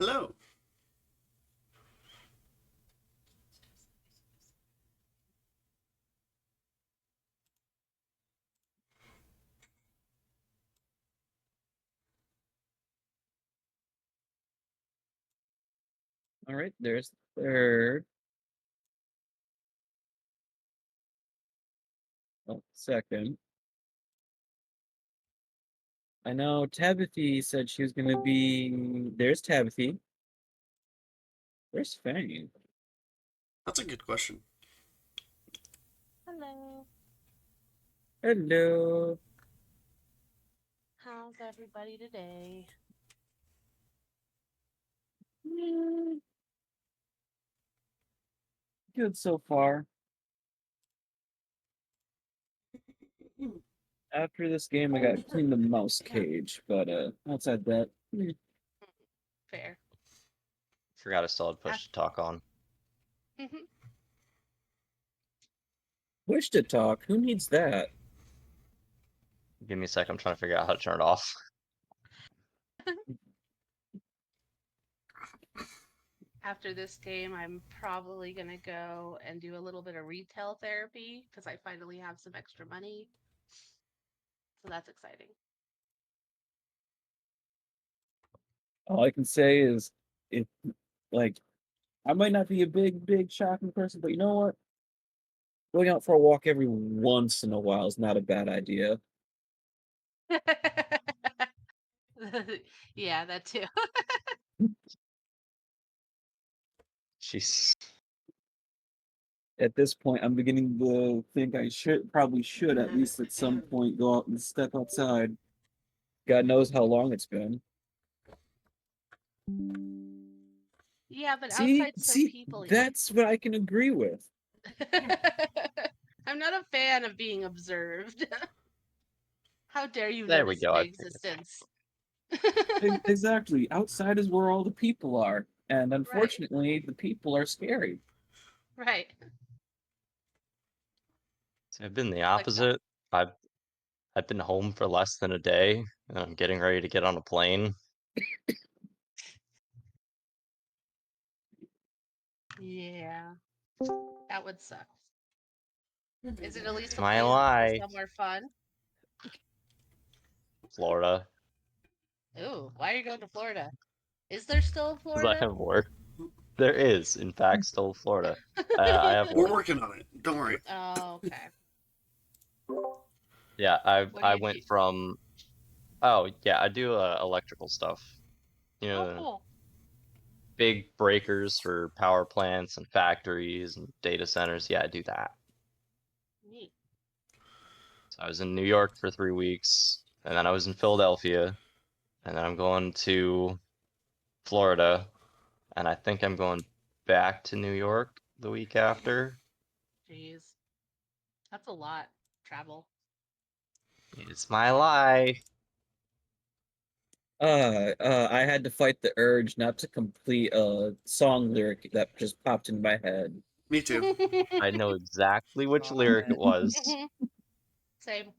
Hello. All right, there's the third. Oh, second. I know Tabithy said she was gonna be. There's Tabithy. Where's Fang? That's a good question. Hello. Hello. How's everybody today? Mm, Good so far. After this game, I got to clean the mouse cage, but outside that, Fair. Forgot I still had push to talk on. push to talk. Who needs that? Give me a sec, I'm trying to figure out how to turn it off. After this game, I'm probably gonna go and do a little bit of retail therapy because I finally have some extra money. So that's exciting. All I can say is, if like, I might not be a big shopping person, but you know what? Going out for a walk every once in a while is not a bad idea. Yeah, that too. Jeez. At this point, I'm beginning to think I probably should at least at some point go out and step outside. God knows how long it's been. Yeah, but See, outside's so see, people-y. that's what I can agree with. I'm not a fan of being observed. How dare you There we notice go, my I figured it out. existence? Exactly. Outside is where all the people are, and Right, unfortunately, the people are scary. right. So I've been the Like that. opposite. I've been home for less than a day, and I'm getting ready to get on a plane. Yeah, that would suck. Is it at least a My place life. somewhere fun? Florida. Ooh, why are you going to Florida? Is there still a Because I Florida? have work. There is, in fact, still Florida. I have We're work. working on it. Don't worry. Oh, okay. Yeah, What do I you went do? from. Oh yeah, I do electrical stuff. You Oh, know, cool. big breakers for power plants and factories and data centers. Yeah, I do that. Neat. So I was in New York for 3 weeks, and then I was in Philadelphia, and then I'm going to Florida, and I think I'm going back to New York the week after. Jeez. That's a lot. Travel. It's my life. I had to fight the urge not to complete a song lyric that just popped in my head. Me too. I know exactly which Oh, lyric it man. was. Same.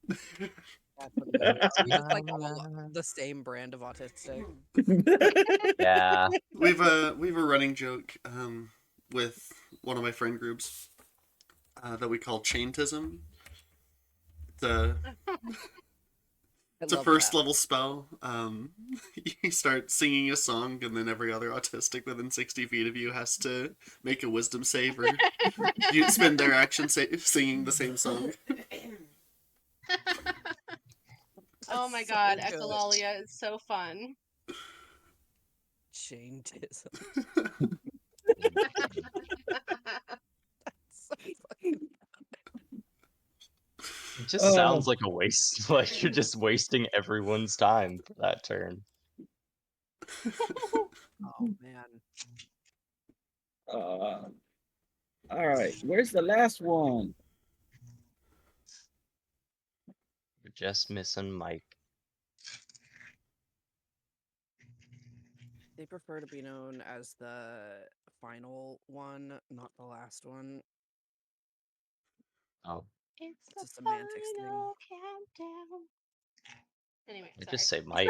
That's what it is. We just like all the same brand of autistic. Yeah. We've a running joke with one of my friend groups that we call chaintism. It's a I it's a love first that. level spell. You start singing a song, and then every other autistic within 60 feet of you has to make a wisdom save, or you spend their action singing the same song. Oh my So god, good. echolalia is so fun. Chaintism. It So fucking. just sounds like a waste. Like you're just wasting everyone's time for that turn. Oh man. All right, where's the last one? We're just missing Mike. They prefer to be known as the final one, not the last one. Oh, It's It's the a semantics thing. final countdown. Anyway, I sorry. just say Mike.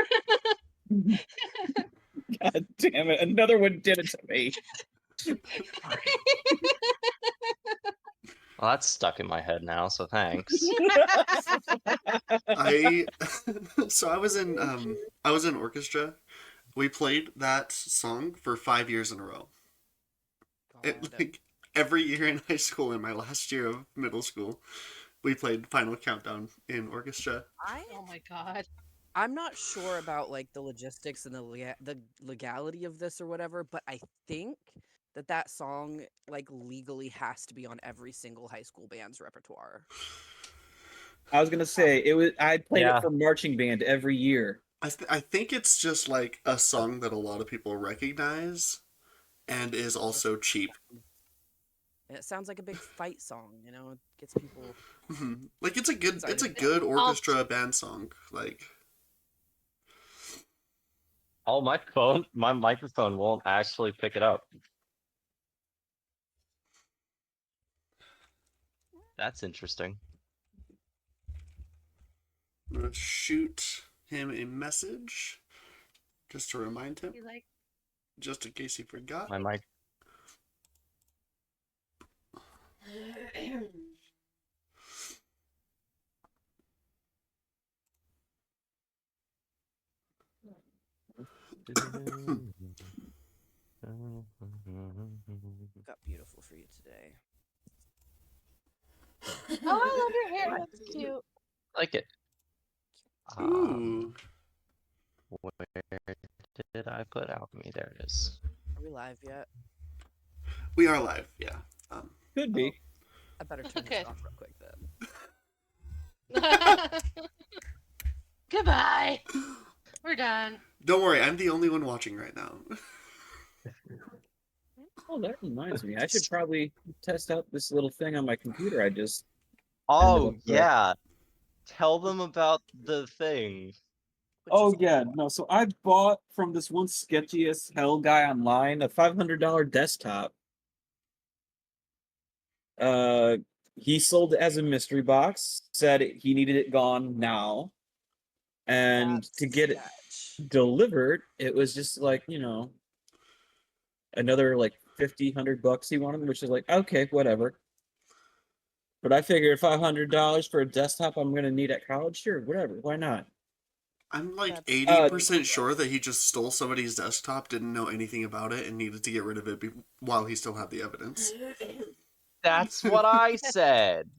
God damn it! Another one did it to me. Well, that's stuck in my head now, so thanks. I so I was in orchestra. We played that song for 5 years in a row. It God. like every year in high school and my last year of middle school, we played Final Countdown in orchestra. Oh my god. I'm not sure about like the logistics and the legality of this or whatever, but I think that song like legally has to be on every single high school band's repertoire. I was gonna say it was. I played Yeah. it for marching band every year. I think it's just like a song that a lot of people recognize and is also cheap. And it sounds like a big fight song, you know? It gets people. Like it's a Excited. good orchestra band song. Like Oh, my microphone won't actually pick it up. That's interesting. I'm gonna shoot him a message just to remind him, You like just in case he forgot. My mic. Got beautiful for you today. Oh, I love your hair. That's cute. Like it. Ooh. Where did I put alchemy? There it is. Are we live yet? We are live, yeah. Could be. I better turn Okay. this off real quick then. Goodbye. We're done. Don't worry, I'm the only one watching right now. Oh, that reminds me. I should probably test out this little thing on my computer. I just. Oh, up, yeah. Tell them about the thing. Which Oh is yeah, cool. no. So I bought from this one sketchy as hell guy online a $500 desktop. He sold it as a mystery box. Said he needed it gone now, and That's to get it sketch. delivered, it was just like another like $50-100 he wanted, which is like okay, whatever. But I figured $500 for a desktop I'm gonna need at college, sure, whatever, why not? I'm like That's 80% sure that he just stole somebody's desktop, didn't know anything about it, and needed to get rid of it while he still had the evidence. That's what I said.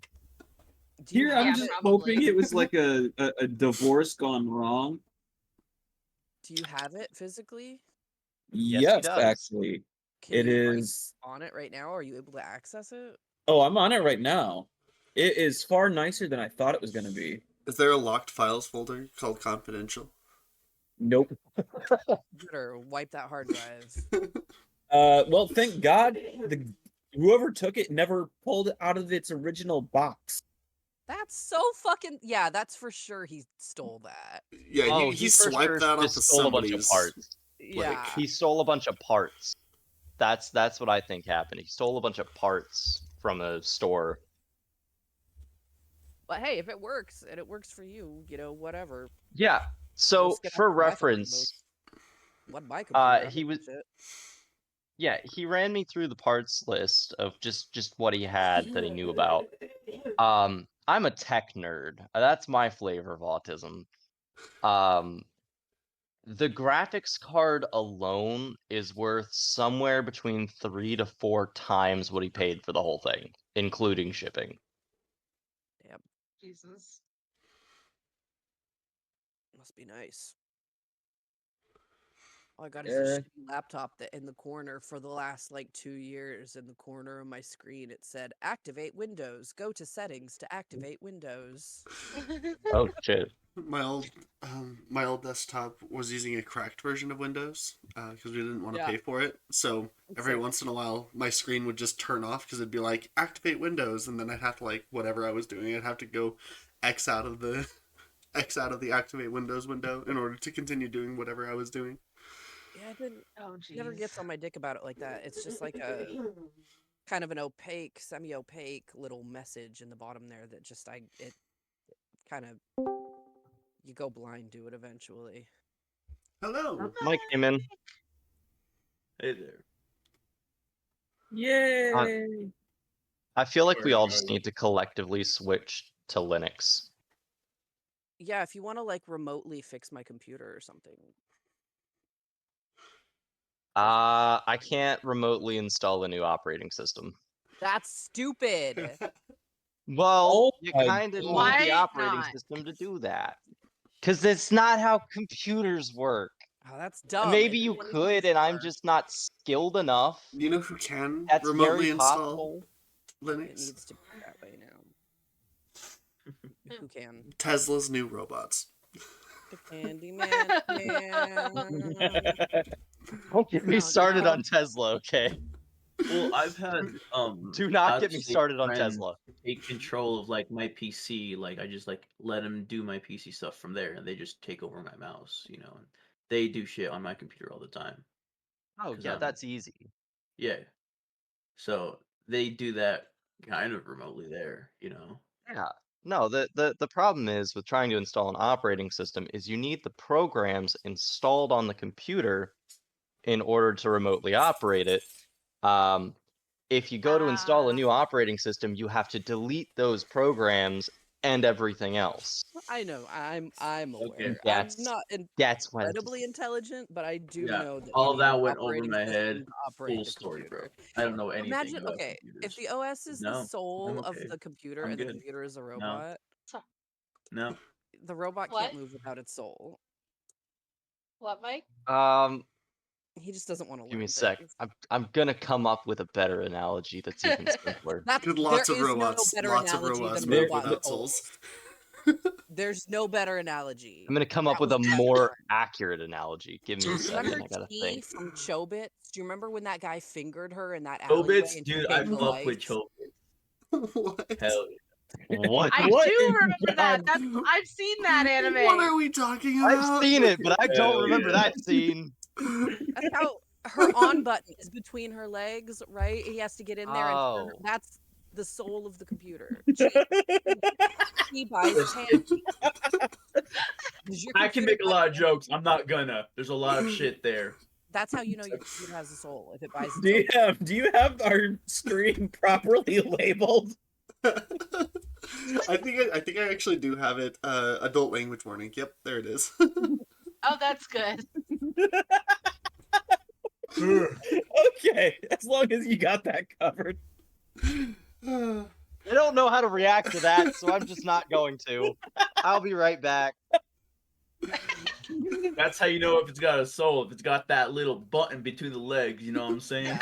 Do you Here I'm Yeah, just probably. hoping it was like a divorce gone wrong. Do you have it physically? Yes, he Yes, does. actually. Can It you, are you is. on it right now? Are you able to access it? Oh, I'm on it right now. It is far nicer than I thought it was going to be. Is there a locked files folder called confidential? Nope. Better wipe that hard drive. Well, thank God whoever took it never pulled it out of its original box. That's so fucking yeah. That's for sure. He stole that. Yeah, Oh, he for swiped sure that off just of stole a bunch of somebody's. parts. Yeah. He stole a bunch of parts. That's what I think happened. He stole a bunch of parts from a store. But hey, if it works and it works for you, you know, whatever. Yeah. So Just get for off my fucking reference, What my computer? I he don't was give a shit. yeah, he ran me through the parts list of just what he had that he knew about. I'm a tech nerd. That's my flavor of autism. The graphics card alone is worth somewhere between 3 to 4 times what he paid for the whole thing, including shipping. Damn, Jesus. must be nice. All I got is a Yeah. shitty laptop that in the corner for the last like 2 years in the corner of my screen it said activate Windows. Go to settings to activate Windows. Oh shit. My old desktop was using a cracked version of Windows because we didn't want to Yeah. pay for it. So every Same. once in a while, my screen would just turn off because it'd be like activate Windows, and then I'd have to like whatever I was doing, I'd have to go X out of the activate Windows window in order to continue doing whatever I was doing. Yeah, it didn't Oh, never jeez. gets on my dick about it like that. It's just like a kind of an opaque, semi-opaque little message in the bottom there that just it kind of you go blind to it eventually. Hello. Mike came in. Hey there. Yay! I feel like we Where all are just you? need to collectively switch to Linux. Yeah, if you want to like remotely fix my computer or something. I can't remotely install a new operating system. That's stupid. Well, Oh you my kind of need God. the Why operating not? system to do that. Because that's not how computers work. Oh, that's And dumb. maybe In you could, and I'm 2024, just not skilled enough. You know who can That's very remotely install possible. it Linux? needs to be that way now. Who can? Tesla's new robots. The Candyman. Don't get me Oh, started no. on Tesla, okay? Well, I've had Do not get me out-of-state started on friends Tesla. take control of like my PC. Like I just like let them do my PC stuff from there, and they just take over my mouse. You know, and they do shit on my computer all the time. Oh 'Cause yeah, I'm- that's easy. Yeah. So they do that kind of remotely there. You know. Yeah. No, the problem is with trying to install an operating system is you need the programs installed on the computer in order to remotely operate it. If you go to install a new operating system, you have to delete those programs and everything else. I know. I'm aware. Okay. I'm That's not that's what incredibly intelligent, but I do Yeah, know that you all need that an went over operating my system head. to operate Full the story, bro. computer. I don't know anything Imagine, about okay, computers. if the OS is No, the soul I'm of okay. the computer I'm and the good. computer is a robot, No. the robot What? can't move without its soul. What, Mike? He just doesn't want to Give me learn a sec. things. I'm gonna come up with a better analogy that's even simpler. Good, There lots of is no robots. better Lots of analogy robots than move robot without souls. souls. There's no better analogy. I'm gonna come up That with a was the best more one. accurate analogy. Give me a second. Remember I gotta T think. from Chobits? Do you remember when that guy fingered her in that alleyway Chobits, and dude, she I came to fuck with life? Chobits. What? Hell What? I What do is remember that. that? I've seen that anime. What are we talking I've about? seen it, but I don't Hell remember yeah. that scene. That's how her on button is between her legs, right? He has to get in there and turn her. Oh. That's the soul of the computer. She buys It's- candy. Does your I can computer make a buy lot of candy? jokes. I'm not gonna. There's a lot of shit there. That's how you know your computer has a soul. If it buys its Do you own. have our screen properly labeled? I think I actually do have it. Adult language warning. Yep, there it is. Oh, that's good. Okay, as long as you got that covered. I don't know how to react to that, so I'm just not going to. I'll be right back. That's how you know if it's got a soul. If it's got that little button between the legs, you know what I'm saying?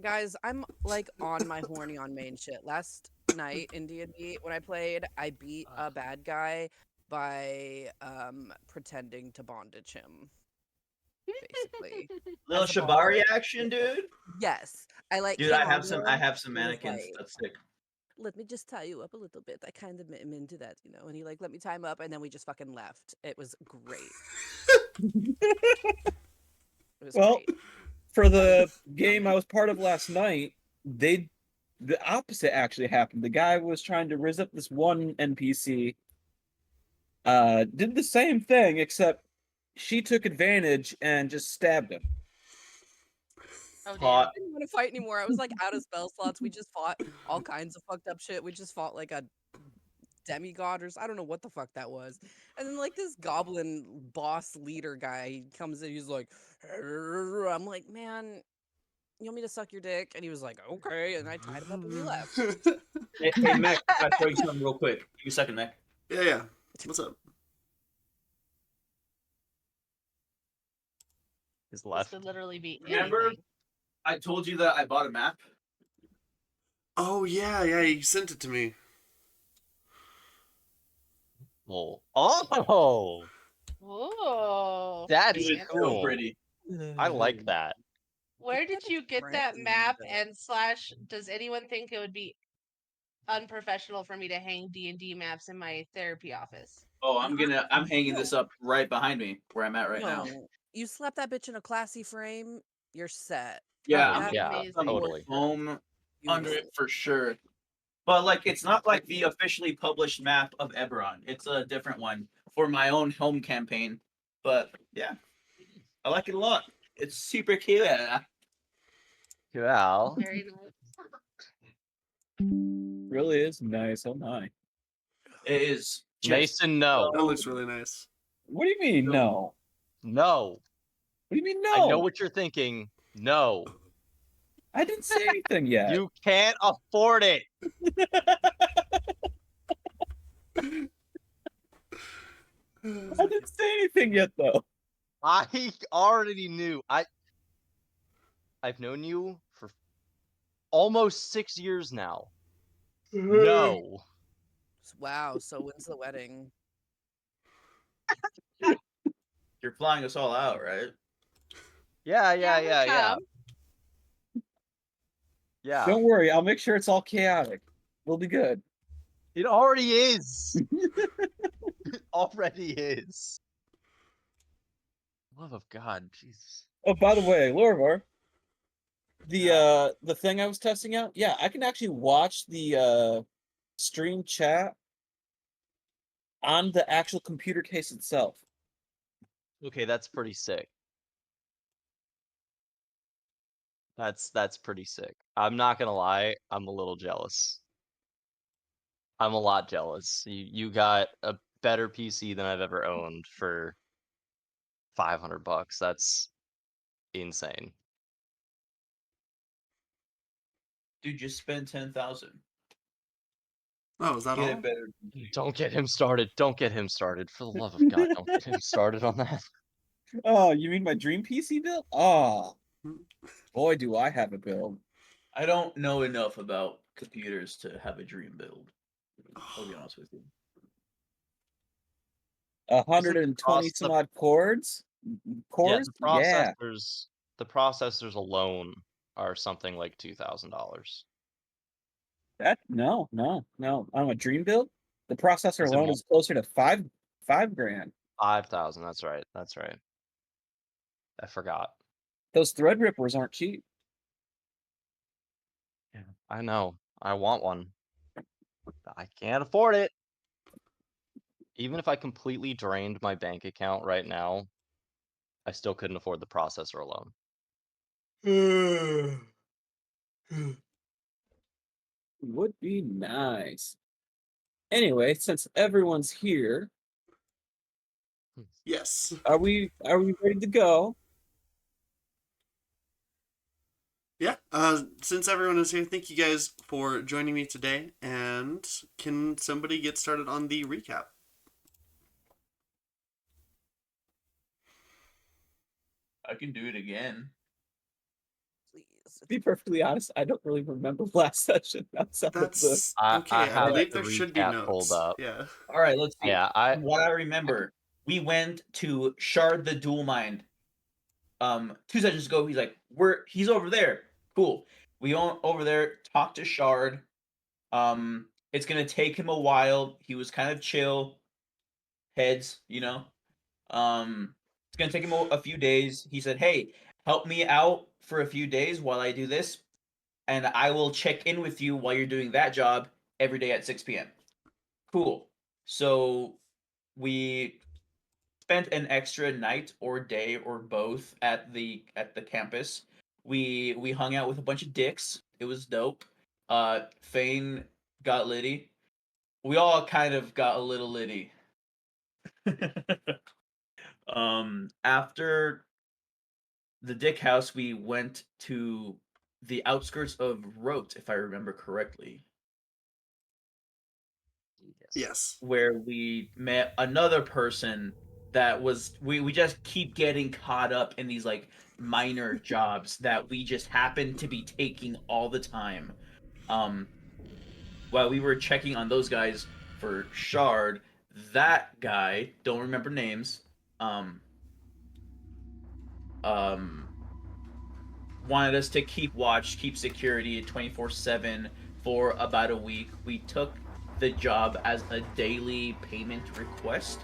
Guys, I'm like on my horny on main shit. Last night in D&D when I played, I beat a bad guy by pretending to bondage him. Basically. Little As a shibari bard. action, dude. Yes. I like Dude, came I on have some there, mannequins. like, That's sick. let me just tie you up a little bit. I kind of am into that, you know. And he like let me tie him up, and then we just fucking left. It was great. It was Well, great. for the game I was part of last night, the opposite actually happened. The guy was trying to riz up this one NPC. Did the same thing, except she took advantage and just stabbed him. Oh, damn. Hot. I didn't want to fight anymore. I was like out of spell slots. We just fought all kinds of fucked up shit. We just fought like a demigod or I don't know what the fuck that was. And then like this goblin boss leader guy, he comes in, he's like, I'm like, man, you want me to suck your dick? And he was like, okay. And I tied him up and we left. Hey, Mac, I gotta show you something real quick. Give me a second, Mac. Yeah. What's up? His This left. could literally be Remember? anything. I told you that I bought a map. Oh yeah, you sent it to me. Oh. Oh! Whoa. That's Dude, it's so cool. pretty. I like that. Where did you get that Brandon map? does. And slash, does anyone think it would be unprofessional for me to hang D&D maps in my therapy office? Oh, I'm hanging this up right behind me where I'm at right now. No, you slap that bitch in a classy frame, you're set. Yeah, That'd be yeah, amazing. some more totally. foam under Beautiful. it for sure. But like, it's not like the officially published map of Eberron. It's a different one for my own home campaign. But yeah, I like it a lot. It's super cute. Well, Very nice. Really is nice. Oh my. It is. Just Mason, no. That looks really nice. What do you mean no? No. What do you mean no? I know what you're thinking. No. I didn't say anything yet. You can't afford it. I didn't say anything yet though. I already knew. I've known you for almost 6 years now. No. Wow. So when's the wedding? You're flying us all out, right? Yeah. we'll come. Yeah. Don't worry, I'll make sure it's all chaotic. We'll be good. It already is. It already is. Love of God, Jesus. Oh, by the way, Lorvar, the thing I was testing out, yeah, I can actually watch the stream chat on the actual computer case itself. Okay, that's pretty sick. That's pretty sick. I'm not gonna lie, I'm a little jealous. I'm a lot jealous. You got a better PC than I've ever owned for $500. That's insane. Dude, just spend 10,000. Oh, is that Get all? a better. Don't get him started. Don't get him started. For the love of God, don't get him started on that. Oh, you mean my dream PC build? Oh, boy, do I have a build. I don't know enough about computers to have a dream build. I'll be honest with you. 120 the- some odd cores? Yeah, Cores? Yeah. the processors alone are something like $2,000. That no. On a dream build, the processor Is it alone more? is closer to five grand. 5,000. That's right. I forgot. Those Threadrippers aren't cheap. Yeah, I know. I want one. I can't afford it. Even if I completely drained my bank account right now, I still couldn't afford the processor alone. Would be nice. Anyway, since everyone's here, Yes. are we ready to go? Yeah. Since everyone is here, thank you guys for joining me today. And can somebody get started on the recap? I can do it again. Please. To be perfectly honest, I don't really remember last session outside of the. That's I okay. I have believe the there should be recap pulled notes. up. Yeah. All right, let's see. Yeah, From what I remember, we went to Shard the Dual Mind. 2 sessions ago, he's like, he's over there. Cool. We went over there, talked to Shard. It's gonna take him a while. He was kind of chill. Heads, you know. It's gonna take him a few days. He said, "Hey, help me out for a few days while I do this, and I will check in with you while you're doing that job every day at 6 p.m." Cool. So we spent an extra night or day or both at the campus. We hung out with a bunch of dicks. It was dope. Fane got litty. We all kind of got a little litty. After the dick house, we went to the outskirts of Rote, if I remember correctly, Yes. where we met another person that was we just keep getting caught up in these like minor jobs that we just happen to be taking all the time. While we were checking on those guys for Shard, that guy, don't remember names, wanted us to keep watch, keep security 24/7 for about a week. We took the job as a daily payment request,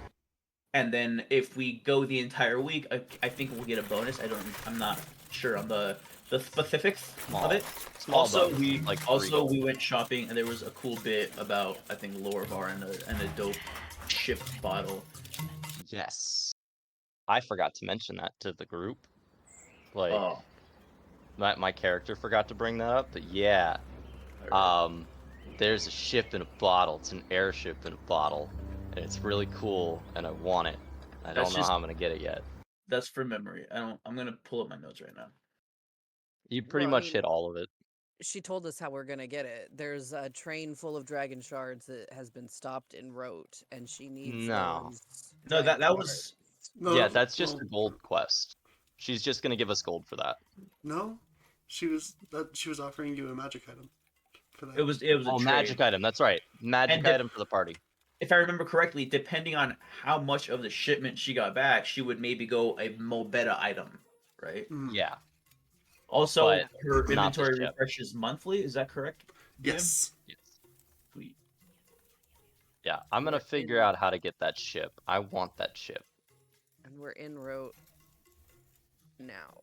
and then if we go the entire week, I think we'll get a bonus. I'm not sure on the specifics of it. Small Also, bonus, we like also $3. we went shopping, and there was a cool bit about I think Lorvar and a dope shipped bottle. Yes. I forgot to mention that to the group Like, Oh, my character forgot to bring that up, but yeah. alright. There's a ship in a bottle. It's an airship in a bottle. And it's really cool, and I want it. I That's don't know just- how I'm gonna get it yet. That's from memory. I'm gonna pull up my notes right now. You pretty Well, I much mean- hit all of it. She told us how we're gonna get it. There's a train full of dragon shards that has been stopped en route, and she needs No. those. No, dragon that was shards. No, Yeah, that's just well, a gold quest. She's just gonna give us gold for that. No, she was offering you a magic item for that. it was a Oh, trade. magic item. That's right. Magic And item for the party. If I remember correctly, depending on how much of the shipment she got back, she would maybe go a Mobeta item, right? Mm. Yeah. Also, But her not the inventory ship. refreshes monthly. Is that correct? Jim? Yes. Sweet. Yeah, I'm gonna We're figure in- out how to get that ship. I want that ship. And we're en route now,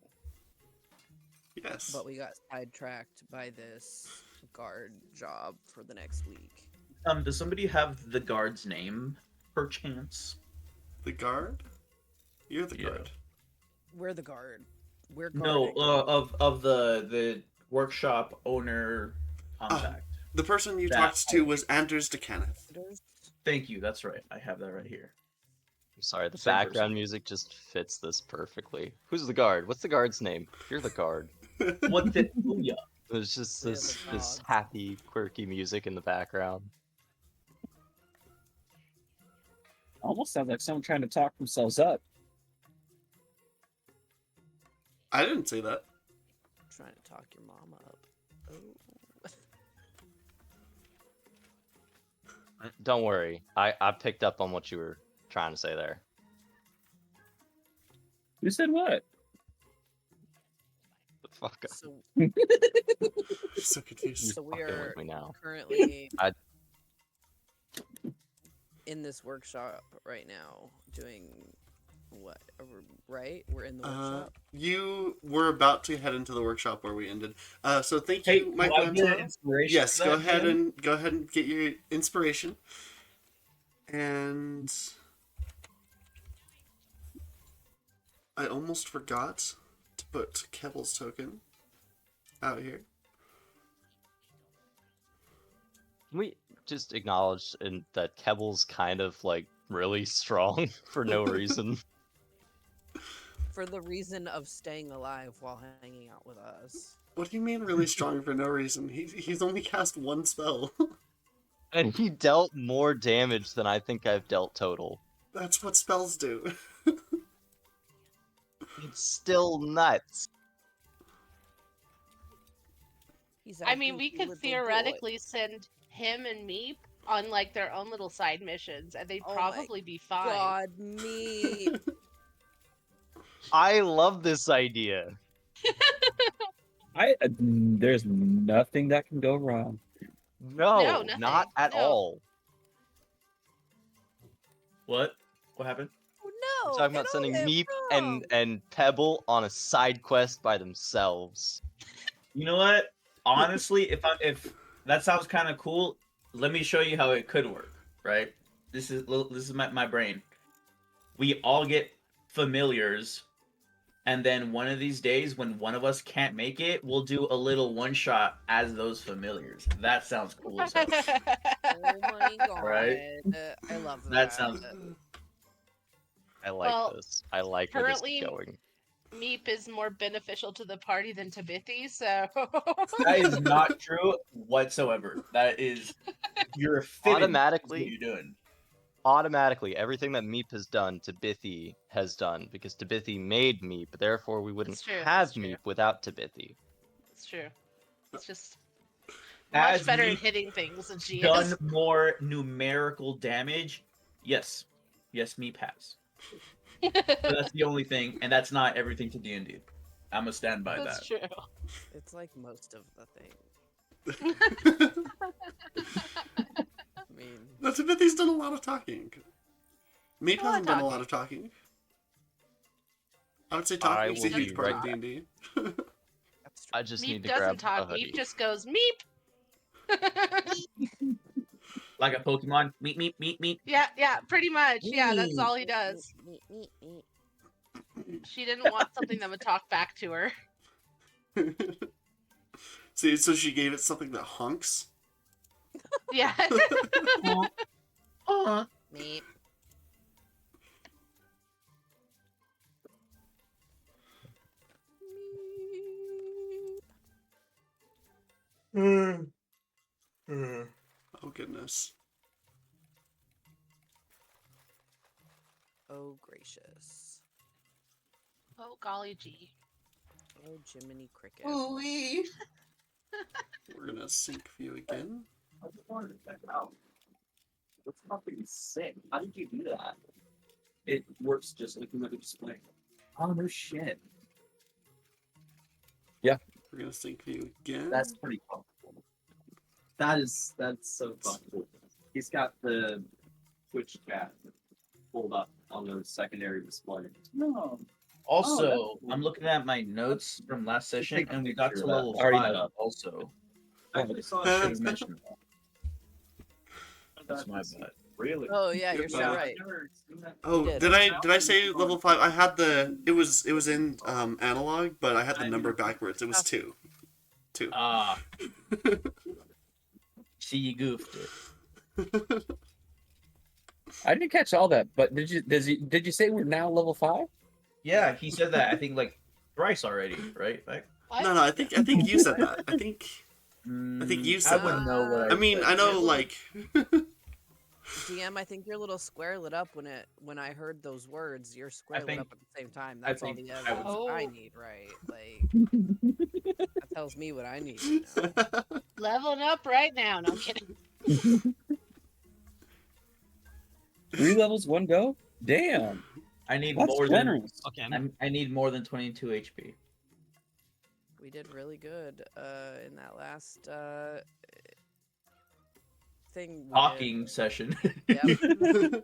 Yes. but we got sidetracked by this guard job for the next week. Does somebody have the guard's name, perchance? The guard? You're the Yeah. guard. We're the guard. We're No, guarding. of the workshop owner contact. The person you That talked to was Anders de Kenneth. Thank you. That's right. I have that right here. I'm sorry, the Same person. background music just fits this perfectly. Who's the guard? What's the guard's name? You're the guard. What the? Oh, yeah. There's just We are this the this gods. happy, quirky music in the background. Almost sounds like someone trying to talk themselves up. I didn't say that. Trying to talk your mama up. Oh. Don't worry, I picked up on what you were trying to say there. Who said what? The fuck up. So, I'm so confused. You're so we fucking are with me now. currently I- in this workshop right now doing what? Right? We're in the workshop. You were about to head into the workshop where we ended. So thank Hey, you, can Michael I get an Angelo. inspiration Yes, for go that, ahead Jim? and get your inspiration. And I almost forgot to put Kebble's token out here. Can we just acknowledge that Kebble's kind of like really strong for no reason? For the reason of staying alive while hanging out with us. What do you mean really strong for no reason? He's only cast one spell. And he dealt more damage than I think I've dealt total. That's what spells do. It's still nuts. He's I mean, acting we little could boy. theoretically send him and Meep on like their own little side missions, and they'd Oh my probably be fine. God, me. I love this idea. There's nothing that can go wrong. No, nothing. not at No. all. What? What happened? Oh, We're no, talking it about all sending went Meep wrong. and Pebble on a side quest by themselves. You know what? Honestly, if that sounds kind of cool, let me show you how it could work. Right? This is my brain. We all get familiars, and then one of these days, when one of us can't make it, we'll do a little one shot as those familiars. That sounds cool as hell. Oh my God. Right? I love that. That sounds. I like Well, this. I like where this currently- is going. Meep is more beneficial to the party than Tabithy, so That is not true whatsoever. That is you're fitting Automatically- what you're doing. Automatically, everything that Meep has done, Tabithy has done, because Tabithy made Meep, therefore we wouldn't That's true, have that's true. Meep without Tabithy. it's true. It's just Has much better at Meep hitting things than she done is. more numerical damage? Yes. Yes, Meep has. But that's the only thing, and that's not everything to D&D. I'm gonna stand by That's that. true. It's like most of the things. I mean, That's a bit. He's done a lot of talking. Meep A lot of hasn't done a talking. lot of talking. I would say I talking is a will huge be part of right D&D. that's true. I just Meep need to doesn't grab talk. a hoodie. Meep just goes Meep. Like a Pokemon. Meep, meep, meep, meep. Yeah, pretty much. Yeah, that's all he does. She didn't want something that would talk back to her. See, so she gave it something that honks. Yeah. Meep. Oh goodness. Oh gracious. Oh golly gee. Oh Jiminy Cricket. Ooh-wee. We're gonna sync view again. I just wanted to check it out. That's fucking sick. How did you do that? It works just like you would explain. Oh no shit. We're gonna sync view again. That's pretty cool. That's so fun. He's got the Twitch chat pulled up on the secondary display. No. Also, that's cool. I'm looking at my notes from last session, Take a and we got picture to of that. level I already 5 know. also. Actually saw Uh, Shane mention that. That's my bad. Really? Oh yeah, you're Good so job. right. Oh, did. did I say level 5? I had the it was in analog, but I had the number backwards. It was 2. 2. Ah. See, you goofed it. I didn't catch all that, but did you say we're now level 5? Yeah, he said that. I think like thrice already, right? Like, What? No, I think you said that. I think you I said wouldn't that. know what I mean, said. I know like DM, I think your little square lit up when I heard those words. Your square lit think- up at the same time. I That's all think the I evidence would- I Oh. need, right? Like that tells me what I need to know. Leveling up right now. No I'm kidding. 3 levels, 1 go? Damn. I need That's more generous. Okay. I need more than 22 HP. We did really good in that last thing. Talking session. Yep.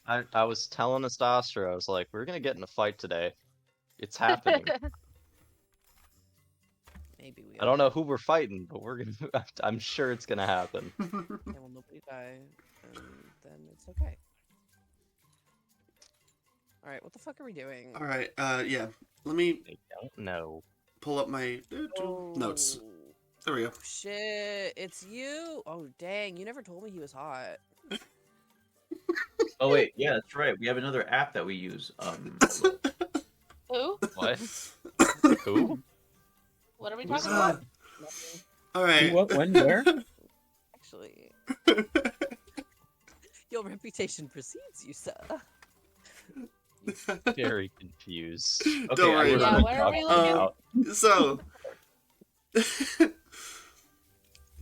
I was telling Astastra, I was like, we're gonna get in a fight today. It's happening. Maybe we. I don't know who we're fighting, but we're gonna. I'm sure it's gonna happen. Okay, well, nobody die, and then it's okay. All right, what the fuck are we doing? All right. Yeah. Let me I don't know. pull up my notes. Oh, There we go. shit, it's you. Oh dang, you never told me he was hot. Oh wait, yeah, that's right. We have another app that we use. Who? What? Who? What are we Uh, talking about? Nothing, All Who, right. what, when, where? actually. Your reputation precedes you, sir. Very confused. Don't Okay, worry I about Yeah, it. what are we looking about? So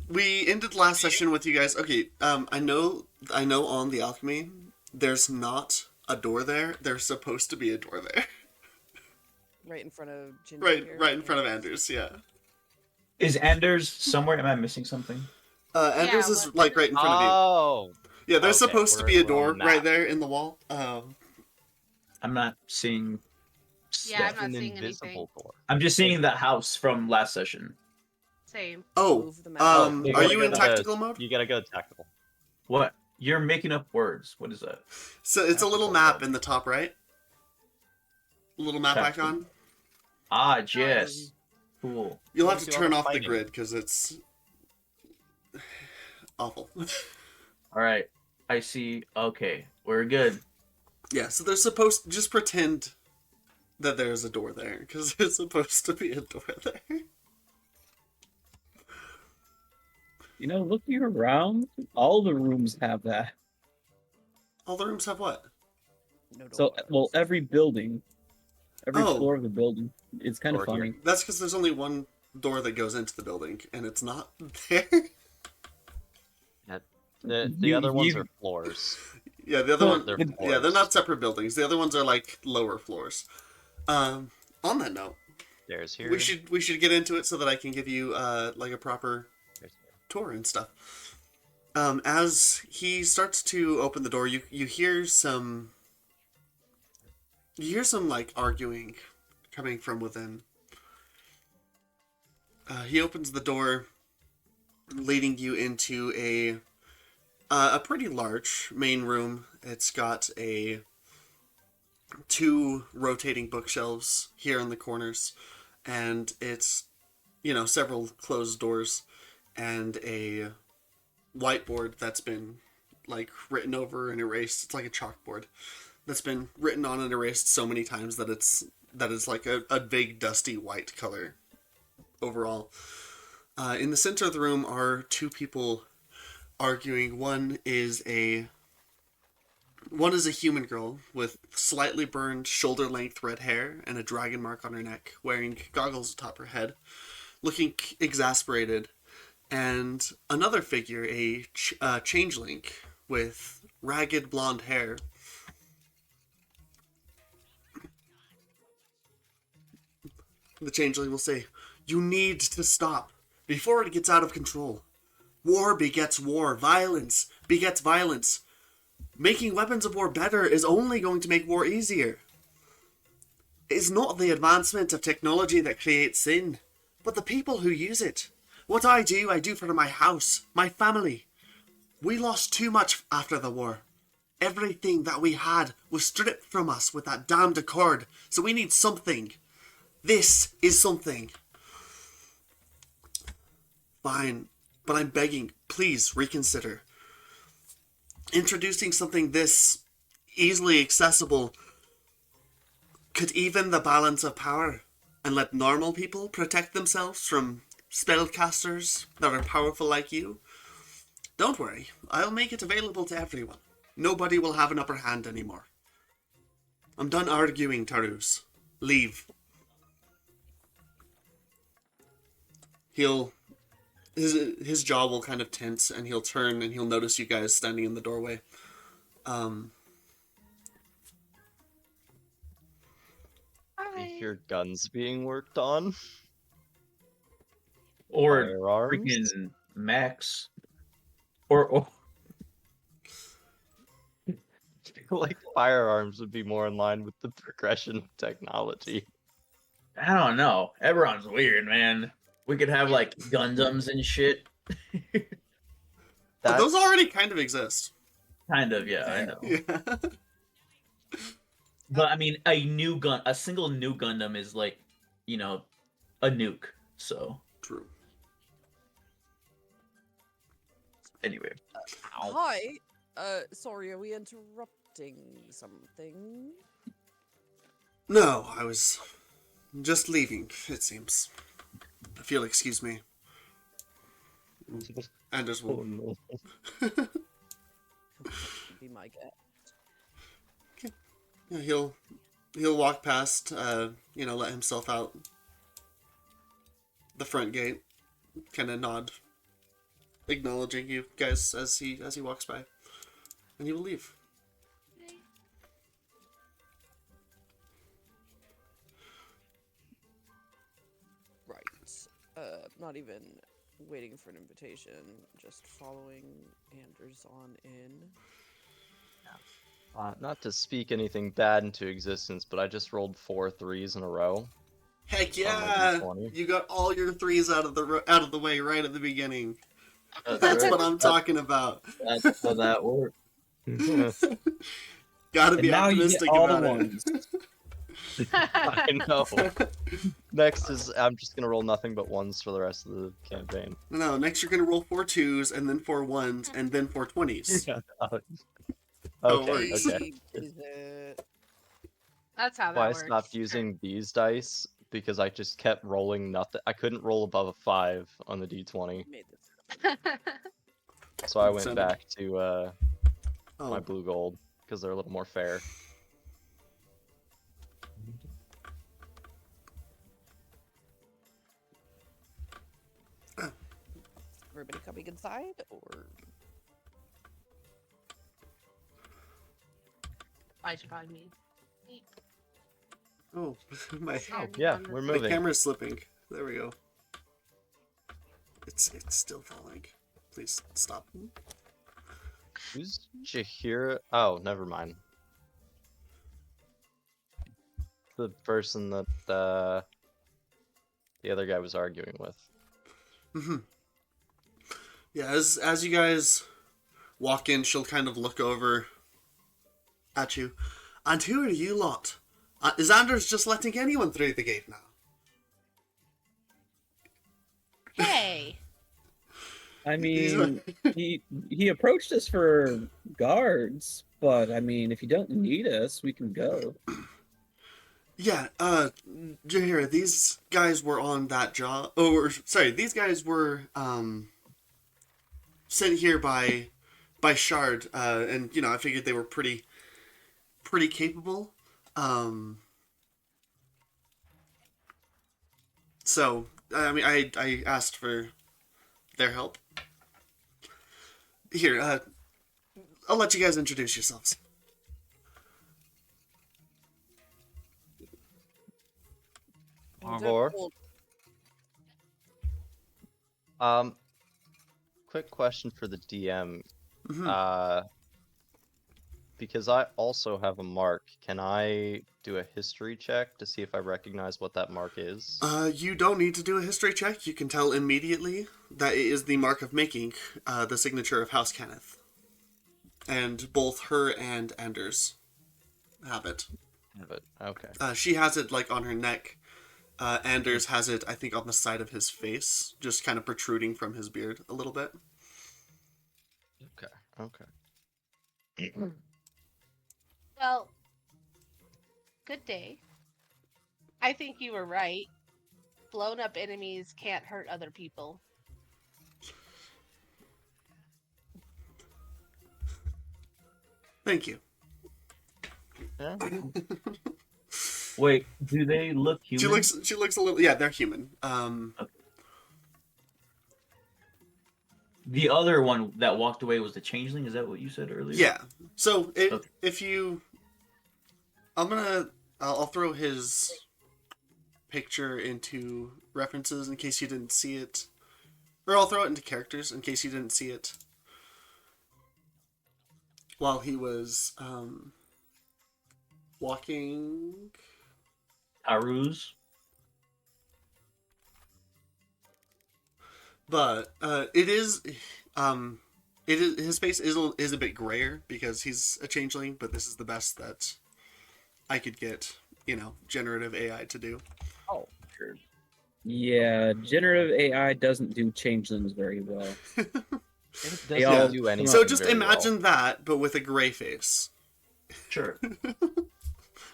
we ended last session with you guys. Okay, I know on the alchemy there's not a door there. There's supposed to be a door there. Right in front of Ginger. Right here. right in front of Anders, yeah. Is Anders somewhere? Am I missing something? Anders Yeah, is what- like right in front of Oh, you. Yeah, there's okay, supposed to we're- be a we're on door the right map. there in the wall. I'm not seeing. Yeah, I'm stuff. not an seeing invisible anything. door. I'm just seeing the house from last session. Same. Oh, Move the map. you are gotta you go in to tactical mode? You gotta go tactical. What? You're making up words. What is that? So it's a little Tactical map mode. in the top right. Little map Tactical. icon. Ah, yes. Cool. You'll What have do to you do turn all off the fighting? grid because it's awful. All right. I see. Okay, we're good. Yeah, so they're supposed just pretend that there's a door there because there's supposed to be a door there. You know, looking around, all the rooms have that. All the rooms have what? No So, doors. well, every building, every Oh. floor of the building, it's kind of Door here. funny. That's because there's only one door that goes into the building, and it's not there. The You- other ones you- are floors. Yeah, the other Well, one. They're the- Yeah, they're floors. not separate buildings. The other ones are like lower floors. On that note, There's here. we should get into it so that I can give you like a proper There's here. tour and stuff. As he starts to open the door, you hear some like arguing coming from within. He opens the door, leading you into a pretty large main room. It's got a two rotating bookshelves here in the corners, and it's, several closed doors and a whiteboard that's been like written over and erased. It's like a chalkboard that's been written on and erased so many times that it's like a big dusty white color overall. In the center of the room are two people arguing. One is a human girl with slightly burned shoulder-length red hair and a dragon mark on her neck, wearing goggles atop her head, looking exasperated. And another figure, a changeling with ragged blonde hair. The changeling will say, "You need to stop before it gets out of control. War begets war. Violence begets violence. Making weapons of war better is only going to make war easier. It's not the advancement of technology that creates sin, but the people who use it. What I do for my house, my family. We lost too much after the war. Everything that we had was stripped from us with that damned accord, so we need something. This is something." "Fine, but I'm begging, please reconsider. Introducing something this easily accessible could even the balance of power and let normal people protect themselves from spellcasters that are powerful like you. Don't worry, I'll make it available to everyone. Nobody will have an upper hand anymore. I'm done arguing, Tarus. Leave." His jaw will kind of tense, and he'll turn and he'll notice you guys standing in the doorway. You hear guns being worked on. Or Firearms. freaking Max. Or Like firearms would be more in line with the progression of technology. I don't know. Eberron's weird, man. We could have like Gundams and shit. But those already kind of exist. Kind of, yeah, I know. Yeah. But I mean, a single new Gundam is like, a nuke. So True. anyway, Hi. Sorry, are we interrupting something? No, I was just leaving, it seems. If you'll excuse me. Anders will... Oh no. Be my guest. Yeah, he'll walk past, let himself out the front gate, kind of nod, acknowledging you guys as he walks by, and he will leave. Right. Not even waiting for an invitation, just following Anders on in. Not to speak anything bad into existence, but I just rolled 4 3s in a row. Heck On my yeah! D20. You got all your threes out of the way right at the beginning. That's right. what I'm talking about. That's how that works. Gotta And be now you optimistic get all the about it. ones. I know. Next is I'm just gonna roll nothing but 1s for the rest of the campaign. No, next you're gonna roll 4 2s, and then 4 1s, and then 4 20s. How it Okay, works. okay. Is it... That's how that Well, I works. stopped using these dice because I just kept rolling nothing. I couldn't roll above a 5 on the D20, Made this. so I went Seven. back to my Oh, blue gold because they're a little more fair. Everybody coming inside, or... I should probably mean. oh, my Yeah, we're my moving. camera's slipping. There we go. It's still falling. Please stop. Who's Jahira? Oh, never mind. The person that the other guy was arguing with. Mm-hmm. Yeah, as you guys walk in, she'll kind of look over at you. And who are you lot? Is Anders just letting anyone through the gate now? Hey, I He's mean, he approached us for guards, but I mean, if you don't need us, we can go. Yeah, Jahira, these guys were on that job. Sorry, these guys were, sent here by Shard, and, I figured they were pretty capable. So, I mean, I asked for their help. Here, I'll let you guys introduce yourselves. Arvor. Well, Quick question for the DM. Mhm. Because I also have a mark, can I do a history check to see if I recognize what that mark is? You don't need to do a history check. You can tell immediately that it is the mark of making, the signature of House Kenneth. And both her and Anders have it. Have it. Okay. She has it, like, on her neck. Anders has it, I think, on the side of his face, just kind of protruding from his beard a little bit. Okay. well, good day. I think you were right. Blown up enemies can't hurt other people. Thank you. Yeah. Wait, do they look human? She looks a little, yeah, they're human. The other one that walked away was the changeling. Is that what you said earlier? Yeah. So Okay. if you, I'll throw his picture into references in case you didn't see it, or I'll throw it into characters in case you didn't see it while he was walking. Aruz. But it is his face is a bit grayer because he's a changeling, but this is the best that I could get, generative AI to do. Oh, sure. Yeah, generative AI doesn't do changelings very well. It They doesn't all do come anything up- So just very imagine that, but with a gray face, Sure.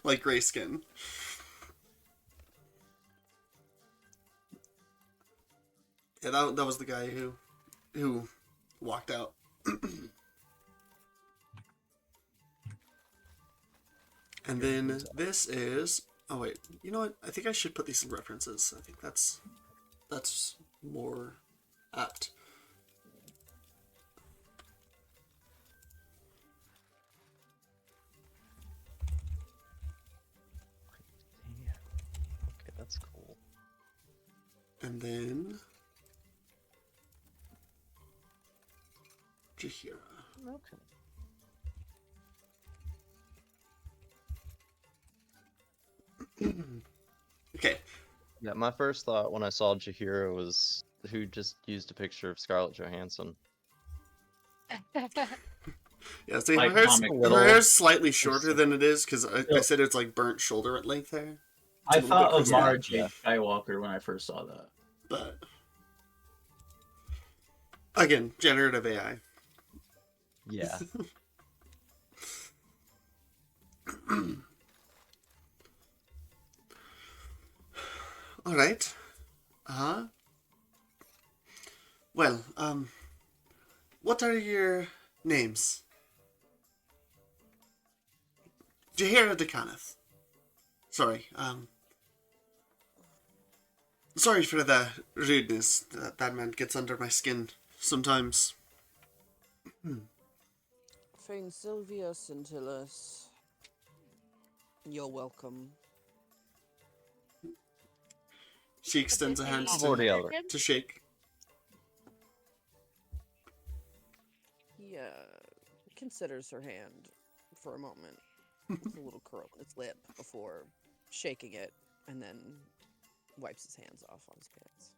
like gray skin. Yeah, that was the guy who walked out. And then this is. Oh wait, you know what? I think I should put these in references. I think that's more apt. well. Okay, that's cool. And then Jahira. Okay. Okay. Yeah, my first thought when I saw Jahira was who just used a picture of Scarlett Johansson. Yeah, see, Like her comic hair's slightly shorter than it is because I So- said it's like burnt shoulder at length hair. I a little thought bit of crispy. Mara Jade Yeah. Skywalker when I first saw that. But again, generative AI. Yeah. All right. Well, what are your names? Jahira Dekaneth. Sorry, sorry for the rudeness. That man gets under my skin sometimes. Fane Sylvia Scintillus. You're welcome. She extends a hand I've already to, over. to shake. He considers her hand for a moment. With a little curl in his lip before shaking it, and then wipes his hands off on his pants.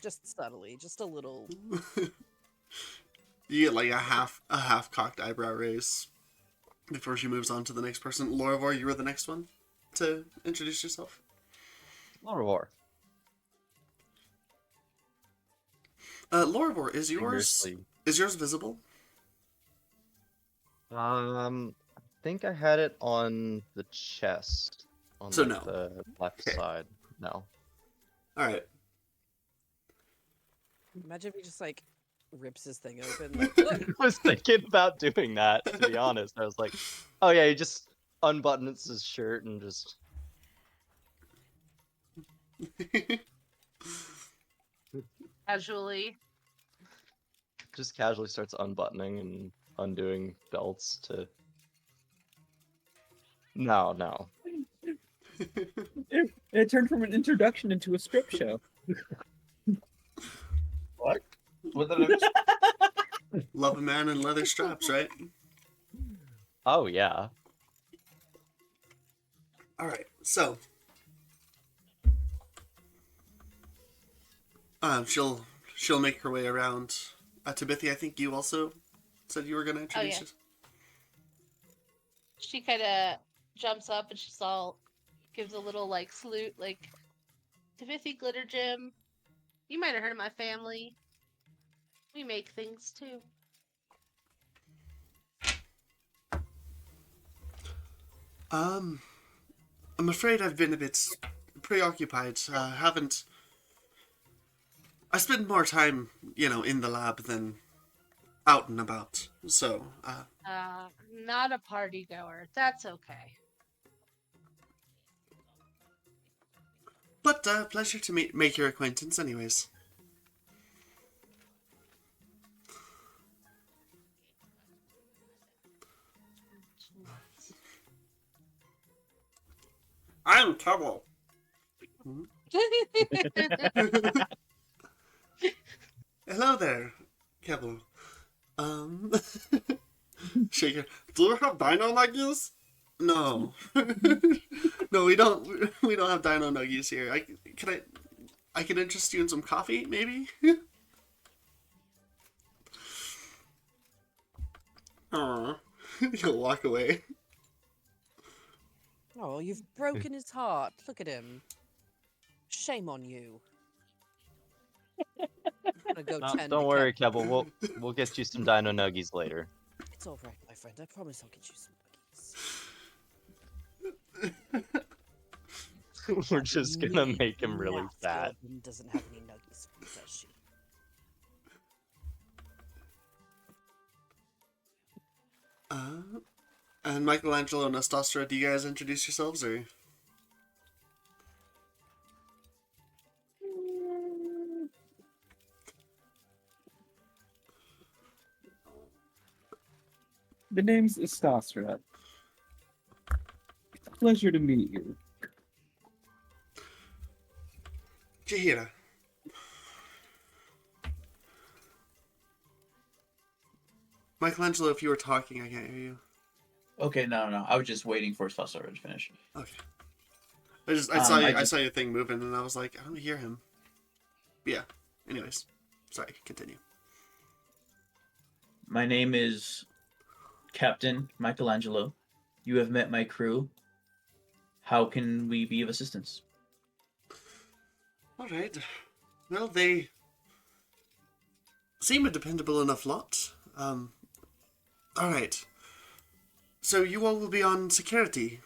Just subtly, just a little. You get like a half cocked eyebrow raise. before she moves on to the next person. Lorivor, you were the next one to introduce yourself. Lorivor. Lorivor, is Seriously. yours visible? I think I had it on the chest, on So like no. the left Okay. side. No. All right. Imagine if he just like rips his thing open. Like, look, I was thinking about doing that, to be honest. I was like, oh yeah, he just unbuttons his shirt and just Casually. casually starts unbuttoning and undoing belts to. No. It turned from an introduction into a strip show. What? What the? Love a man in leather straps, right? Oh yeah. All right. So, she'll make her way around. Tabithy, I think you also said you were going to introduce yeah. us. She kind of jumps up and she's all gives a little like salute, like Tabithy Glitter Gym. You might have heard of my family. We make things too. I'm afraid I've been a bit preoccupied. I spend more time, in the lab than out and about. So, Not a party goer. That's okay. but pleasure to make your acquaintance, anyways. I'm Trouble. Hello there, Kevin. Shaker. Do you have dino nuggies? No. No, we don't. We don't have dino nuggies here. I can interest you in some coffee, maybe. Aw. He'll walk away. oh, you've broken his heart. Look at him. Shame on you. I'm gonna go No, tend don't to worry, Kebble. We'll get you some Dino Nuggies later. It's all right, my friend. I promise I'll get you some nuggies. We're just gonna make him really Math fat. Gordon doesn't have any nuggies, does she? And Michelangelo and Astostra, do you guys introduce yourselves, or? The name's Istostra. Pleasure to meet you. Jahira. Michelangelo, if you were talking, I can't hear you. Okay, no. I was just waiting for Sasora to finish. Okay. I saw your thing moving, and I was like, I don't hear him. But yeah. Anyways, sorry. Continue. My name is Captain Michelangelo. You have met my crew. How can we be of assistance? All right. Well, they seem a dependable enough lot. All right. So you all will be on security.